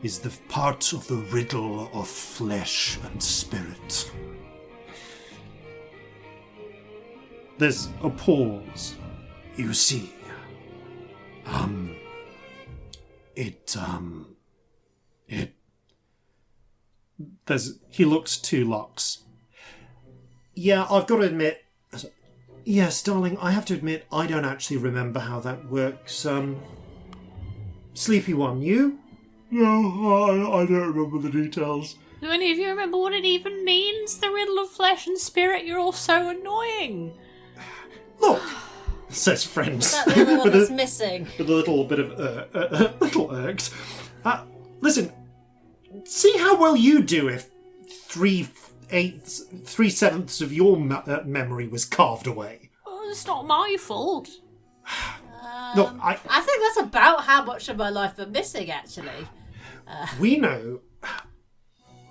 is the part of the riddle of flesh and spirit. There's a pause. You see, He looks to Lux. Yeah, I've got to admit. Yes, darling, I have to admit I don't actually remember how that works. Sleepy one, you? No, I don't remember the details. Do any of you remember what it even means, the riddle of flesh and spirit? You're all so annoying. Look, says friend. Is that the other one that's missing? With a little bit of little irked. Listen, see how well you do if 3/7 of your memory was carved away. Oh, it's not my fault. Look, I think that's about how much of my life I'm missing, actually. we know.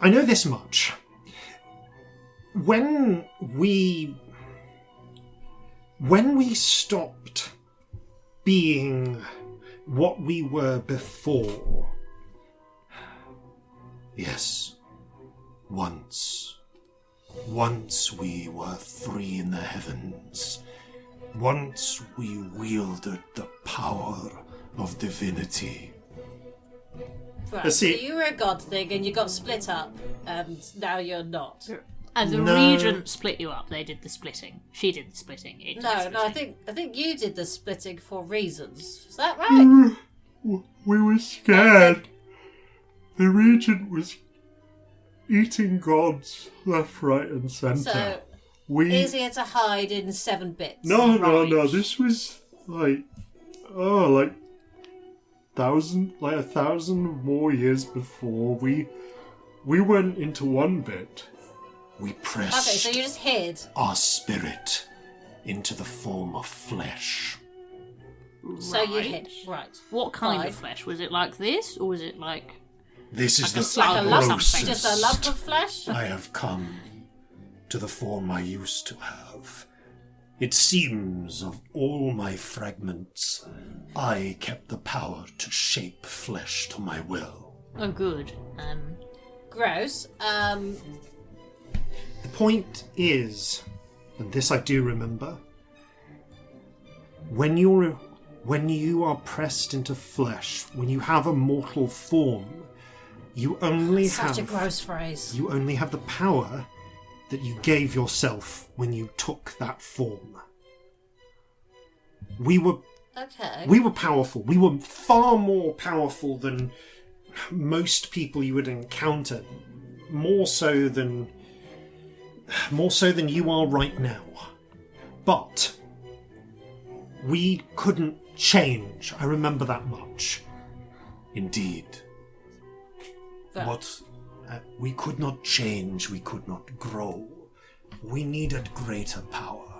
I know this much. When we stopped being what we were before. Yes, once we were free in the heavens. Once we wielded the power of divinity. Right, See- so you were a god thing and you got split up, and now you're not. And the No. Regent split you up. They did the splitting. She did the splitting. It did the No, splitting. I think you did the splitting for reasons. Is that right? We were scared. The regent was eating gods left, right, and centre. So We easier to hide in 7 bits. no. Right. This was like 1,000 more years before we went into 1 bit. We pressed Okay, so you just hid. our spirit into the form of flesh. So you Right. hid. Right. What kind Fine. of flesh? Was it like this, or was it like... This is Like a the slug Like a or lump, something. just a lump of flesh? I have come to the form I used to have. It seems of all my fragments, I kept the power to shape flesh to my will. Oh, good. Gross. The point is, and this I do remember, when you are pressed into flesh, when you have a mortal form, you only Such a have gross phrase. you only have the power that you gave yourself when you took that form. We were Okay. We were powerful. We were far more powerful than most people you would encounter. More so than you are right now. But we couldn't change. I remember that much. Indeed. We could not change. We could not grow. We needed greater power.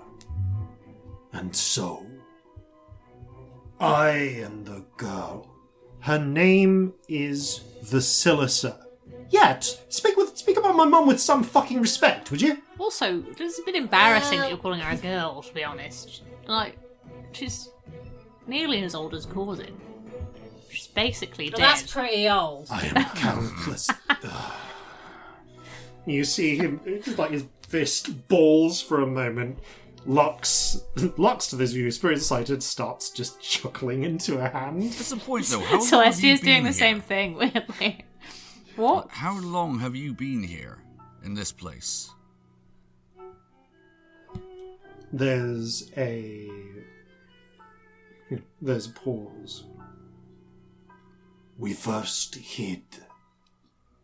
And so, I and the girl. Her name is Vasilisa. Yet, speak about my mum with some fucking respect, would you? Also, it's a bit embarrassing that you're calling her a girl, to be honest. Like, she's nearly as old as Corzin. She's basically dead. That's pretty old. I am countless. You see him, like his fist balls for a moment. Lux, to this view, spirit sighted, starts just chuckling into her hand. What's the point, though? How long have you Celestia's been doing the here? same thing, weirdly. What? How long have you been here, in this place? There's a pause. We first hid.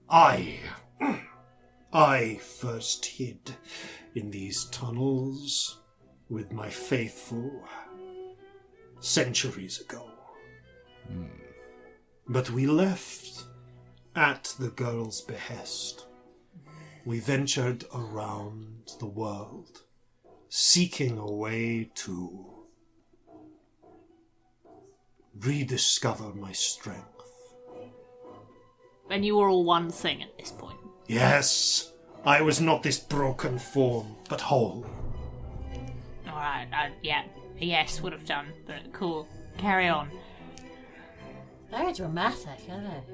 I first hid in these tunnels with my faithful centuries ago. But we left at the girl's behest. We ventured around the world, seeking a way to rediscover my strength. And you were all one thing at this point. Yes, I was not this broken form, but whole. Alright, yeah. Yes, would have done, but cool. Carry on. Very dramatic, isn't it?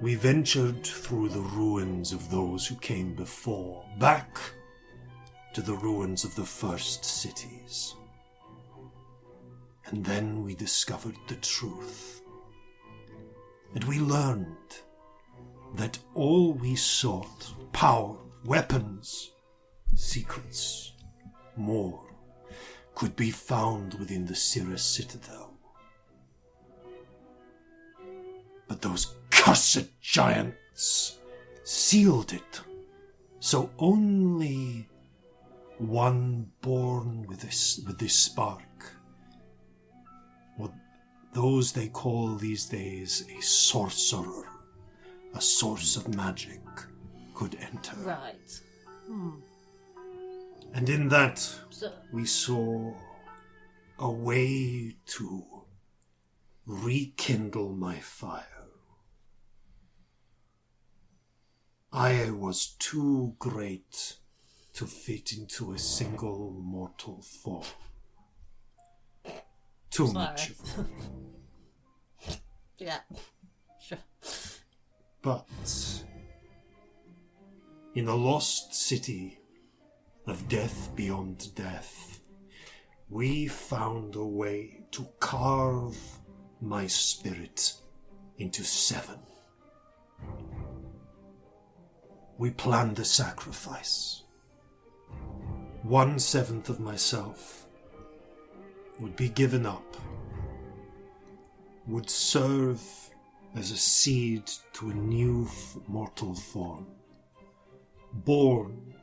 We ventured through the ruins of those who came before, back to the ruins of the first cities. And then we discovered the truth. And we learned that all we sought, power, weapons, secrets, more, could be found within the Cirrus Citadel. But those cursed giants sealed it, so only one born with this spark, what those they call these days a sorcerer, a source of magic, could enter. Right. And in that, So, we saw a way to rekindle my fire. I was too great to fit into a single mortal form. Too much of it. yeah. Sure. But in the lost city of death beyond death, we found a way to carve my spirit into 7. We planned a sacrifice. 1/7 of myself would be given up, would serve as a seed to a new mortal form, born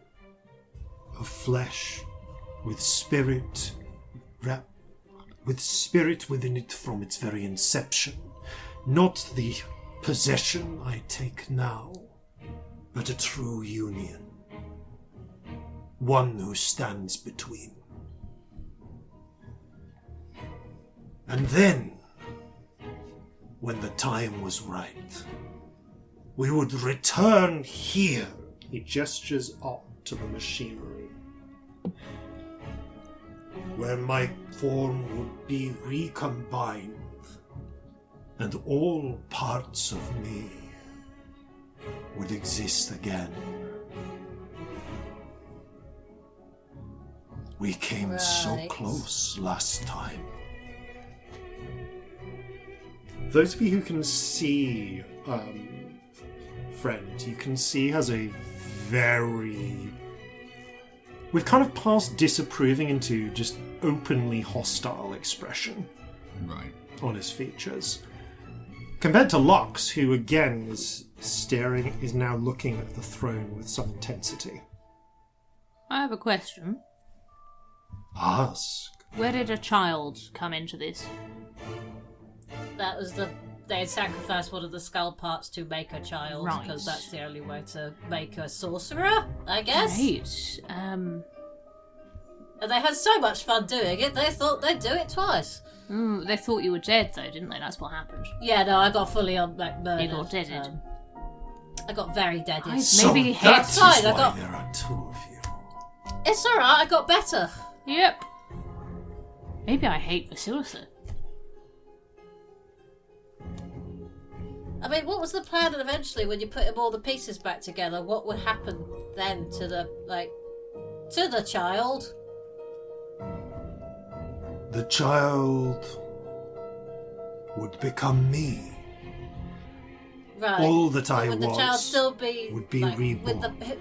of flesh, with spirit within it from its very inception. Not the possession I take now, but a true union. One who stands between. And then, when the time was right, we would return here. He gestures up to the machinery, where my form would be recombined, and all parts of me would exist again. We came so Right. close last time. Those of you who can see Friend, you can see has a very... We've kind of passed disapproving into just openly hostile expression. Right. on his features. Compared to Lox, who again is now looking at the throne with some intensity. I have a question. Ask. Where did a child come into this? That was they had sacrificed one of the skull parts to make a child, Right. because that's the only way to make a sorcerer, I guess. Right. And they had so much fun doing it, they thought they'd do it twice. They thought you were dead, though, didn't they? That's what happened. Yeah, no, I got fully murdered. You got deaded. I got very deaded. Maybe so that is fine, why I got- there are two of you. It's alright, I got better. Yep. Maybe I hate Vasilisa. I mean, what was the plan eventually when you put all the pieces back together? What would happen then to the child? The child would become me. Right. All that I would the was child still be would be like, reborn.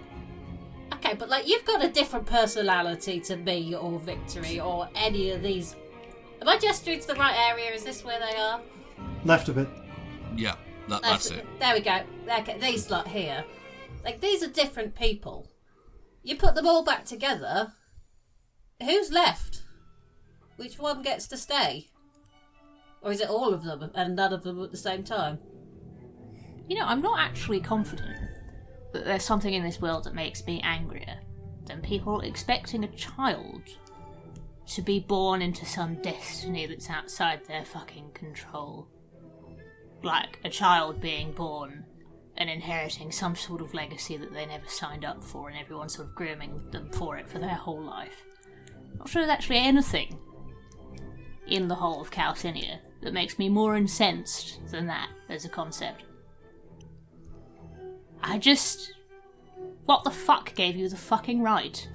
Okay, but like you've got a different personality to me or Victory or any of these. Am I gesturing to the right area? Is this where they are? Left a bit. Yeah, that's it. There we go. Okay, these lot here. Like, these are different people. You put them all back together. Who's left? Which one gets to stay? Or is it all of them and none of them at the same time? You know, I'm not actually confident that there's something in this world that makes me angrier than people expecting a child to be born into some destiny that's outside their fucking control. Like a child being born and inheriting some sort of legacy that they never signed up for, and everyone sort of grooming them for it for their whole life. I'm not sure there's actually anything in the whole of Calcinea that makes me more incensed than that as a concept. What the fuck gave you the fucking right?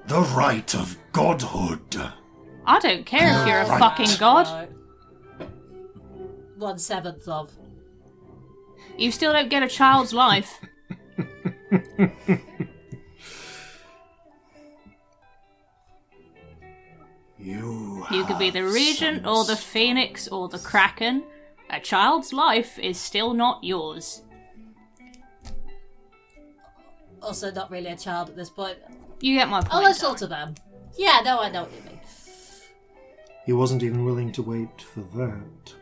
The right of godhood. I don't care if you're a Right. fucking god. 1/7 of. You still don't get a child's life. You could be the regent or the phoenix or the kraken. A child's life is still not yours. Also, not really a child at this point. You get my point. Oh, I sort of am. Yeah, no, I know what you mean. He wasn't even willing to wait for that.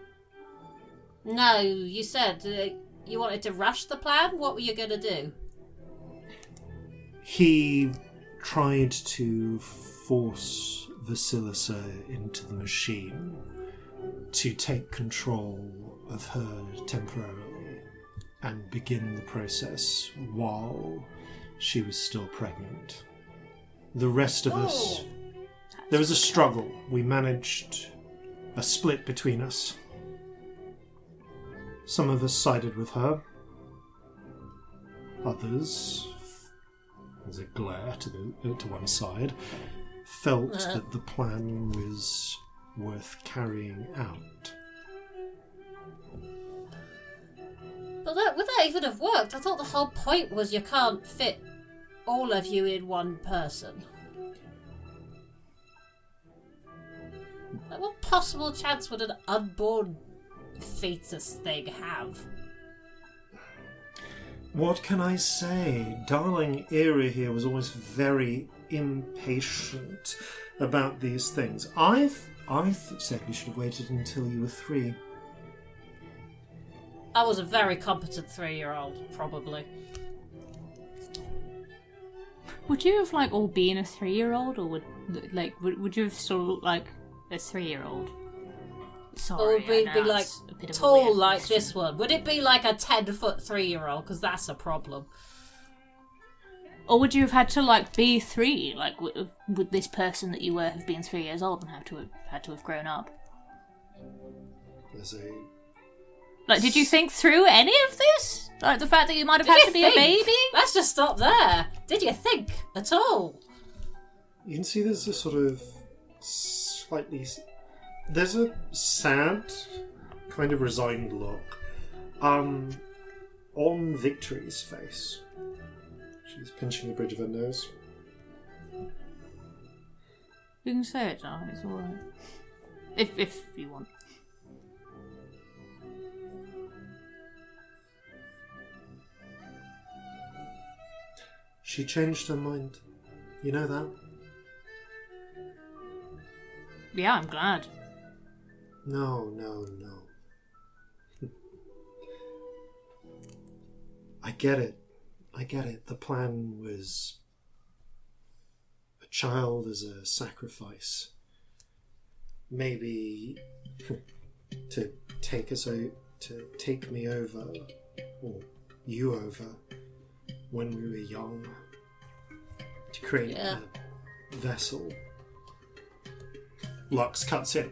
No, you said you wanted to rush the plan? What were you going to do? He tried to force Vasilisa into the machine to take control of her temporarily and begin the process while she was still pregnant. The rest of us... There was a struggle. We managed a split between us. Some of us sided with her. Others, there's a glare to one side, felt that the plan was worth carrying out. But would that even have worked? I thought the whole point was you can't fit all of you in one person. Like, what possible chance would an unborn fetus thing have? What can I say? Darling Era here was always very impatient about these things. I said we should have waited until you were 3. I was a very competent 3-year-old, probably. Would you have all been a 3-year-old, or would you have still looked like a 3-year-old? Sorry, Or would we I be know it's a bit of a tall weird like question. this one? Would it be like a 10-foot 3-year-old? Because that's a problem. Or would you have had to be 3? Would this person that you were have been 3 years old and had to have grown up? There's a... Did you think through any of this? The fact that you might have had to be a baby? Let's just stop there. Did you think at all? You can see there's a sort of slightly... There's a sad, kind of resigned look on Victory's face. She's pinching the bridge of her nose. You can say it, darling. It's alright. If you want. She changed her mind. You know that? Yeah, I'm glad. No. I get it. The plan was a child as a sacrifice. Maybe to take us out, to take me over, or you over, when we were young. To create a vessel. Lux cuts in.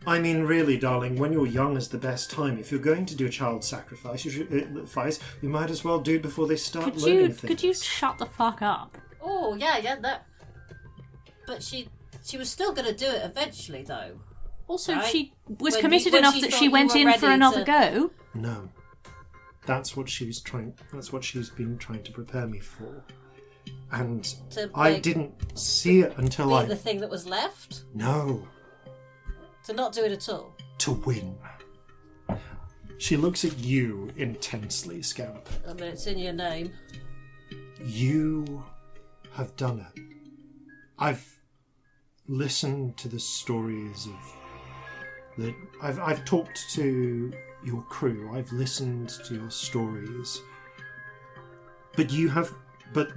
I mean, really, darling, when you're young is the best time. If you're going to do a child sacrifice, you might as well do it before they start learning things. Could you shut the fuck up? Oh, yeah, that. But she was still going to do it eventually, though. Also, right? she was When committed when enough she that thought she you went were in for ready another to- go. No. That's what she's been trying to prepare me for. And To, I like, didn't see it until Be the thing that was left? No. To not do it at all? To win. She looks at you intensely, Scamp. I mean, it's in your name. You have done it. I've listened to the stories that I've talked to your crew. I've listened to your stories. But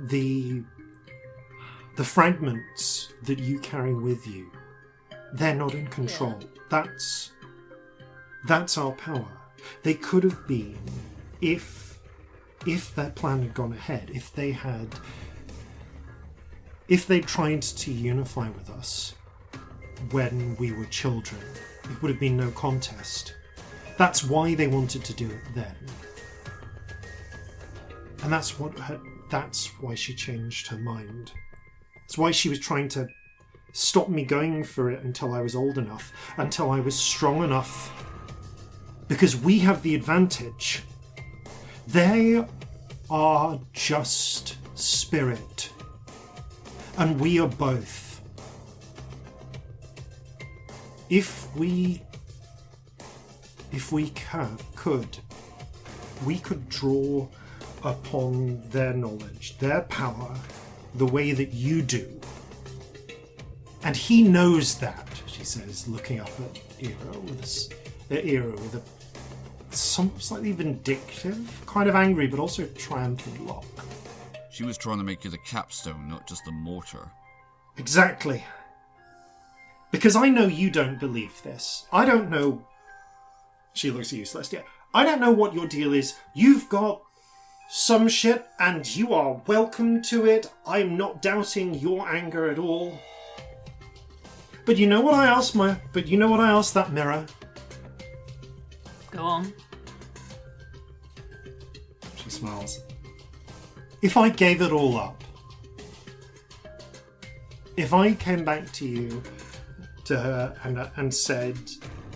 the fragments that you carry with you, they're not in control. Yeah. That's our power. They could have been if their plan had gone ahead, if they tried to unify with us when we were children, it would have been no contest. That's why they wanted to do it then. And that's why she changed her mind. It's why she was trying to stop me going for it until I was old enough, until I was strong enough. Because we have the advantage. They are just spirit. And we are both. If we could draw upon their knowledge, their power, the way that you do. And he knows that, she says, looking up at Era with a some slightly vindictive, kind of angry, but also triumphant look. She was trying to make you the capstone, not just the mortar. Exactly. Because I know you don't believe this. I don't know... She looks at you, Celestia. I don't know what your deal is. You've got some shit, and you are welcome to it. I'm not doubting your anger at all. But you know what I asked that mirror? Go on. She smiles. If I gave it all up, if I came back to her and said,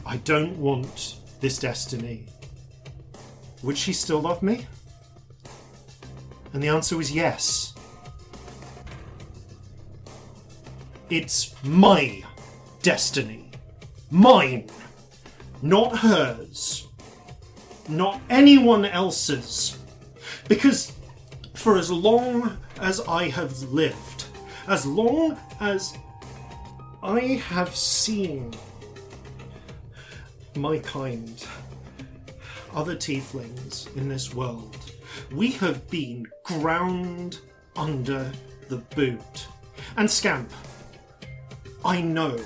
I don't want this destiny, would she still love me? And the answer was yes. It's my destiny. Mine. Not hers. Not anyone else's. Because for as long as I have lived, as long as I have seen my kind, other tieflings in this world, we have been ground under the boot. And Scamp, I know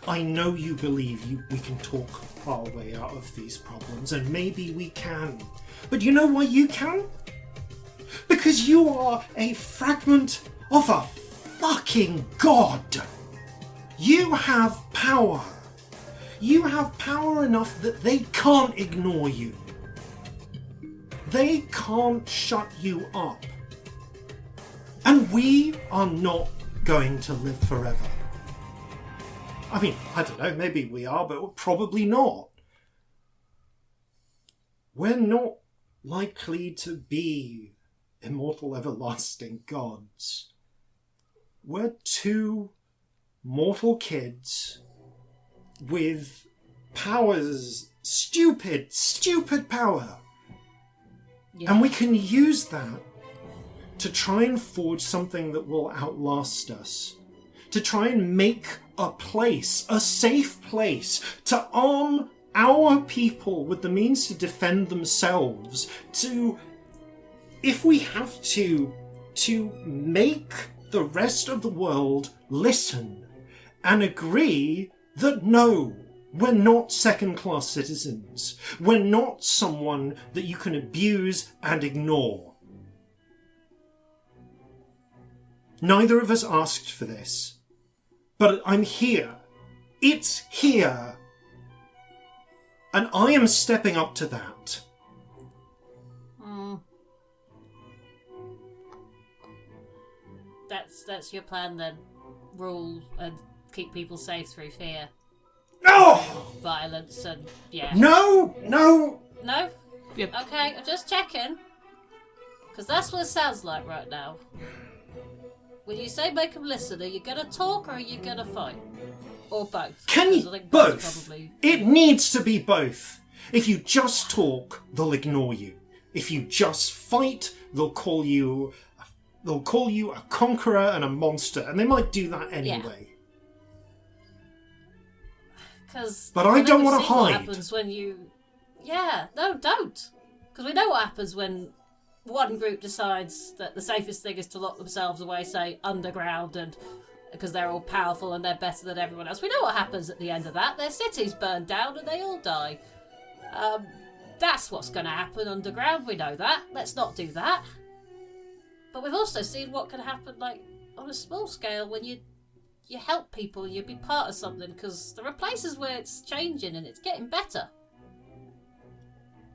you believe we can talk our way out of these problems, and maybe we can. But you know why you can? Because you are a fragment of a fucking god. You have power. You have power enough that they can't ignore you. They can't shut you up. And we are not going to live forever. I mean, I don't know, maybe we are, but probably not. We're not likely to be immortal, everlasting gods. We're two mortal kids with powers, stupid power. Yeah. And we can use that to try and forge something that will outlast us. To try and make a place, a safe place, to arm our people with the means to defend themselves, to, if we have to make the rest of the world listen and agree that no, we're not second-class citizens. We're not someone that you can abuse and ignore. Neither of us asked for this, but I'm here. It's here. And I am stepping up to that. That's your plan then. Rule and keep people safe through fear. No! Violence and yeah. No! No? Yep. Okay, I'm just checking. Because that's what it sounds like right now. When you say make them listen, are you going to talk or are you going to fight? Or both? Can 'Cause you? I think Both. probably... It needs to be both. If you just talk, they'll ignore you. If you just fight, they'll call you a conqueror and a monster, and they might do that anyway. But I don't want to hide. What happens when you... Yeah, no, don't. Because we know what happens when one group decides that the safest thing is to lock themselves away, say, underground, and because they're all powerful and they're better than everyone else. We know what happens at the end of that. Their cities burn down and they all die. That's what's going to happen underground. We know that. Let's not do that. But we've also seen what can happen, like, on a small scale when you help people, you be part of something, because there are places where it's changing and it's getting better.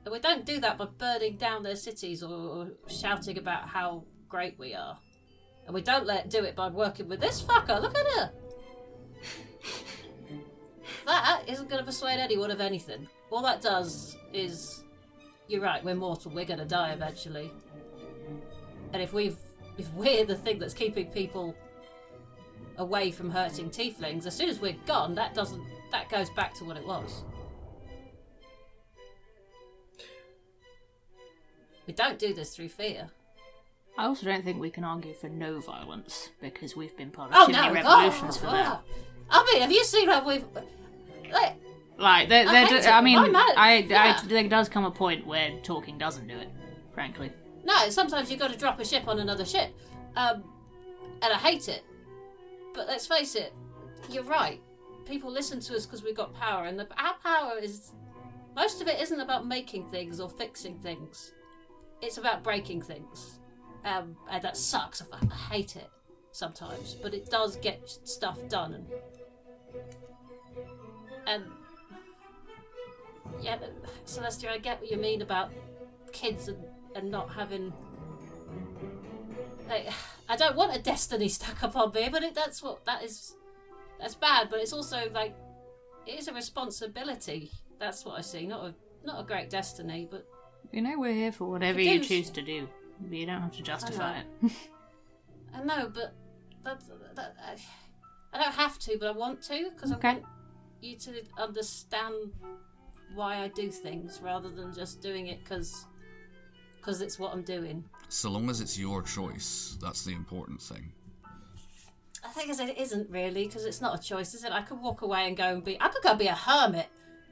And we don't do that by burning down their cities or shouting about how great we are. And we don't do it by working with this fucker. Look at her. That isn't going to persuade anyone of anything. All that does is, you're right, we're mortal. We're going to die eventually. And if we're the thing that's keeping people away from hurting tieflings, as soon as we're gone, that goes back to what it was. We don't do this through fear. I also don't think we can argue for no violence, because we've been part of too many revolutions for that. I mean, have you seen how we've... There does come a point where talking doesn't do it, frankly. No, sometimes you've got to drop a ship on another ship. And I hate it. But let's face it, you're right. People listen to us because we've got power, and our power is... Most of it isn't about making things or fixing things. It's about breaking things. And that sucks. I hate it sometimes. But it does get stuff done. And yeah, Celestia, I get what you mean about kids and not having... I don't want a destiny stuck up on me, but that's bad. But it's also like, it is a responsibility. That's what I see. Not a great destiny, but you know, we're here for whatever you choose to do. You don't have to justify it. I know, but I don't have to, but I want to, because I want you to understand why I do things rather than just doing it because it's what I'm doing. So long as it's your choice, that's the important thing. I think it isn't really, because it's not a choice, is it? I could walk away and I could go be a hermit.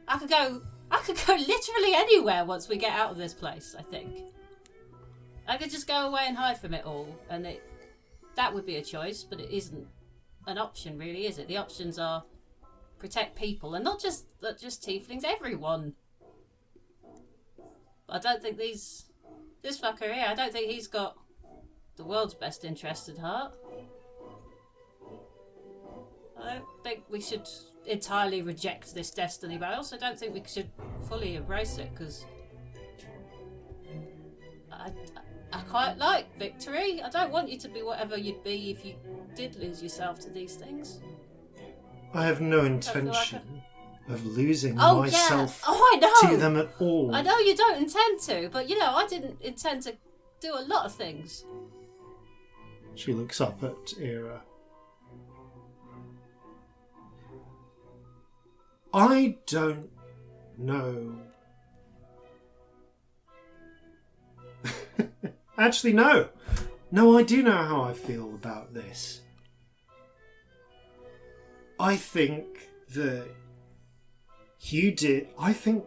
I could go literally anywhere once we get out of this place, I think. I could just go away and hide from it all, and that would be a choice, but it isn't an option really, is it? The options are protect people, and not just tieflings, everyone. But I don't think this fucker here, I don't think he's got the world's best interest at heart. I don't think we should entirely reject this destiny, but I also don't think we should fully embrace it, because I quite like victory. I don't want you to be whatever you'd be if you did lose yourself to these things. I have no intention of losing Oh, myself yeah. Oh, I know. to them at all. I know you don't intend to, but I didn't intend to do a lot of things. She looks up at Era. I don't know. Actually, no. No, I do know how I feel about this. I think that you did... I don't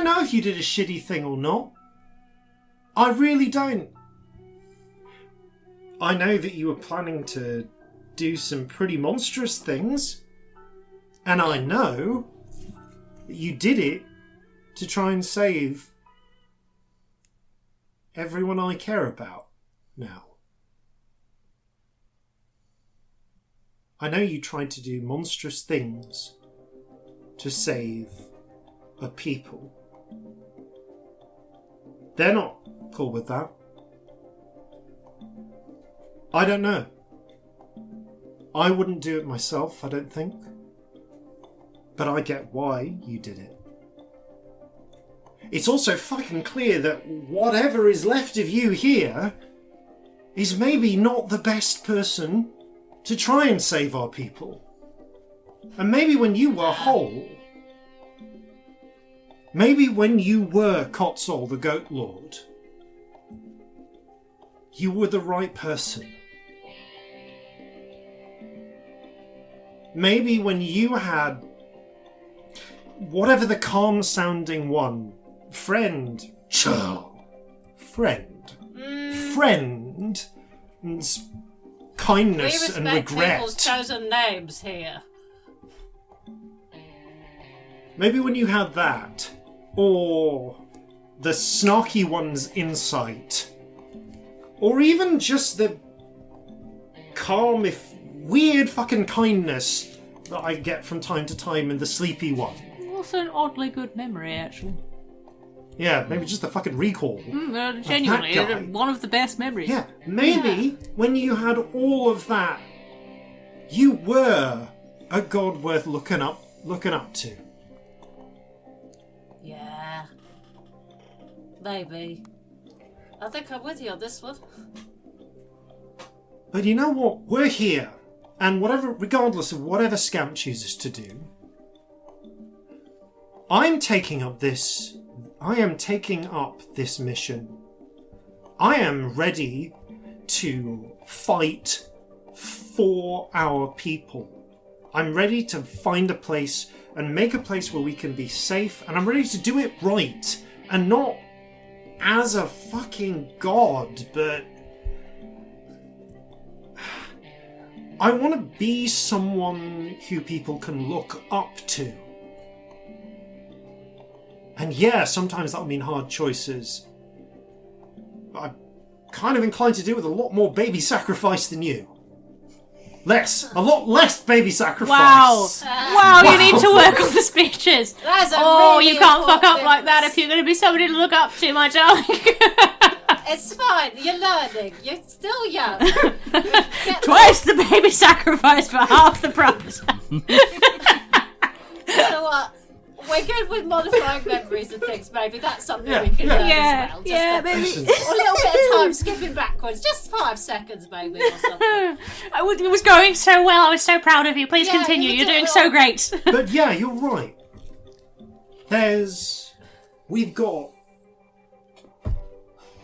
know if you did a shitty thing or not. I really don't. I know that you were planning to do some pretty monstrous things. And I know that you did it to try and save everyone I care about now. I know you tried to do monstrous things to save a people. They're not cool with that. I don't know. I wouldn't do it myself, I don't think. But I get why you did it. It's also fucking clear that whatever is left of you here is maybe not the best person to try and save our people. And maybe when you were whole, maybe when you were Kotzal the Goat Lord, you were the right person. Maybe when you had whatever the calm sounding one, friend's kindness and regret. We respect people's chosen names here. Maybe when you had that, or the snarky one's insight, or even just the calm, if weird fucking kindness that I get from time to time in the sleepy one. Also an oddly good memory, actually. Yeah, maybe just the fucking recall. Genuinely, one of the best memories. Yeah, maybe when you had all of that, you were a god worth looking up to. Yeah. Maybe. I think I'm with you on this one. But you know what? We're here. And regardless of whatever Scamp chooses to do, I am taking up this mission. I am ready to fight for our people. I'm ready to find a place and make a place where we can be safe, and I'm ready to do it right, and not as a fucking god, but I want to be someone who people can look up to. And yeah, sometimes that'll mean hard choices. But I'm kind of inclined to do with a lot more baby sacrifice than you. A lot less baby sacrifice. Wow, you need to work on the speeches. Really you can't fuck up like that if you're going to be somebody to look up to, my darling. It's fine, you're learning. You're still young. Twice the baby sacrifice for half the price. You know what? We're good with modifying memories and things, maybe. That's something we can learn as well. Maybe. Or a little bit of time skipping backwards. Just 5 seconds, maybe, or something. It was going so well. I was so proud of you. Please continue. You're doing so great. But yeah, you're right. We've got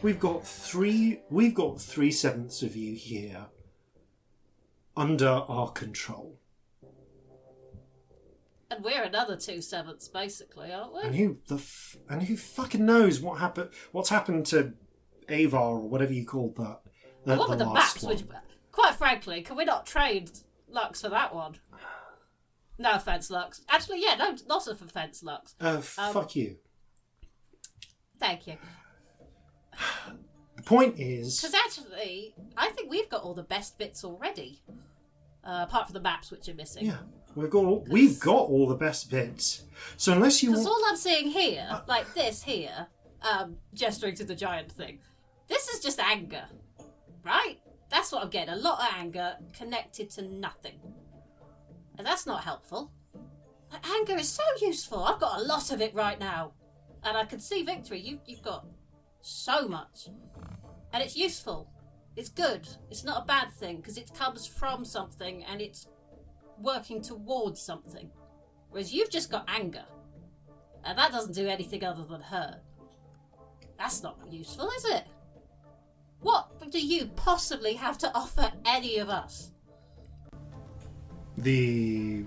3/7 of you here under our control. And we're another 2/7, basically, aren't we? And who fucking knows what's happened to Avar, or whatever you called that. What with the maps? Which, quite frankly, can we not trade Lux for that one? No offence, Lux. Actually, yeah, no, lots of offence, Lux. Fuck you. Thank you. The point is, because actually, I think we've got all the best bits already, apart from the maps which are missing. yeah, we've got all the best bits. So unless you Because all I'm seeing here, like this here, gesturing to the giant thing, this is just anger, right? That's what I'm getting. A lot of anger connected to nothing. And that's not helpful. Like, anger is so useful. I've got a lot of it right now. And I can see Victory. You've got so much. And it's useful. It's good. It's not a bad thing because it comes from something and it's working towards something. Whereas you've just got anger. And that doesn't do anything other than hurt. That's not useful, is it? What do you possibly have to offer any of us? The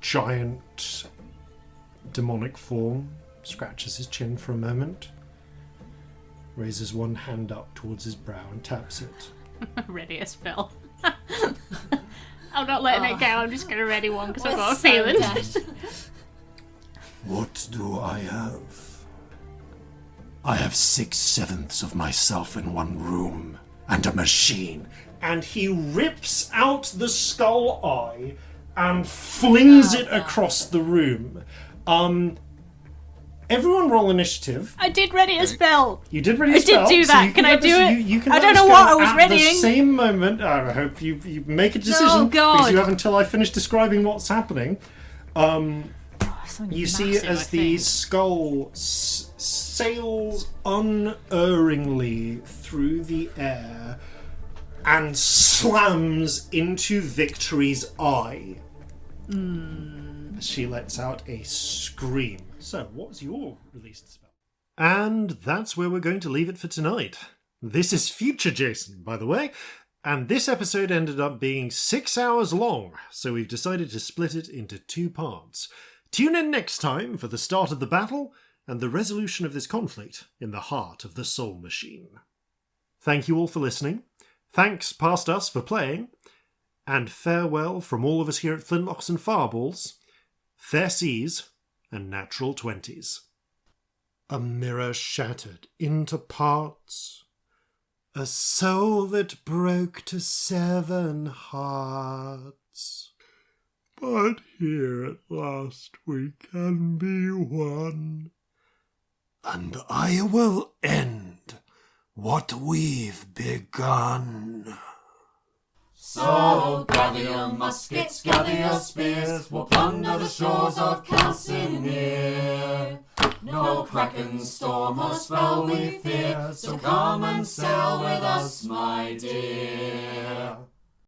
giant demonic form scratches his chin for a moment, raises one hand up towards his brow and taps it. Ready a spell. I'm not letting it go, I'm just going to ready one because I've We're got a so feeling. dead. What do I have? I have 6/7 of myself in one room and a machine. And he rips out the skull eye and flings it across the room. Everyone roll initiative. I did ready a spell. You did ready a spell. I did do that. Can I do it? You can I don't let us know go what I was at readying. the same moment. I hope you make a decision. Oh, God. Because you have until I finish describing what's happening. You see massive, as I the think. skull sails unerringly through the air and slams into Victory's eye. She lets out a scream. So, what was your released spell? And that's where we're going to leave it for tonight. This is Future Jason, by the way, and this episode ended up being 6 hours long, so we've decided to split it into 2 parts. Tune in next time for the start of the battle and the resolution of this conflict in the heart of the Soul Machine. Thank you all for listening. Thanks past us for playing. And farewell from all of us here at Flintlocks and Fireballs. Fair seas and natural 20s. A mirror shattered into parts. A soul that broke to 7 hearts. But here at last we can be one. And I will end what we've begun. So gather your muskets, gather your spears, we'll plunder the shores of Calcinea. No kraken, storm or spell we fear, so come and sail with us, my dear.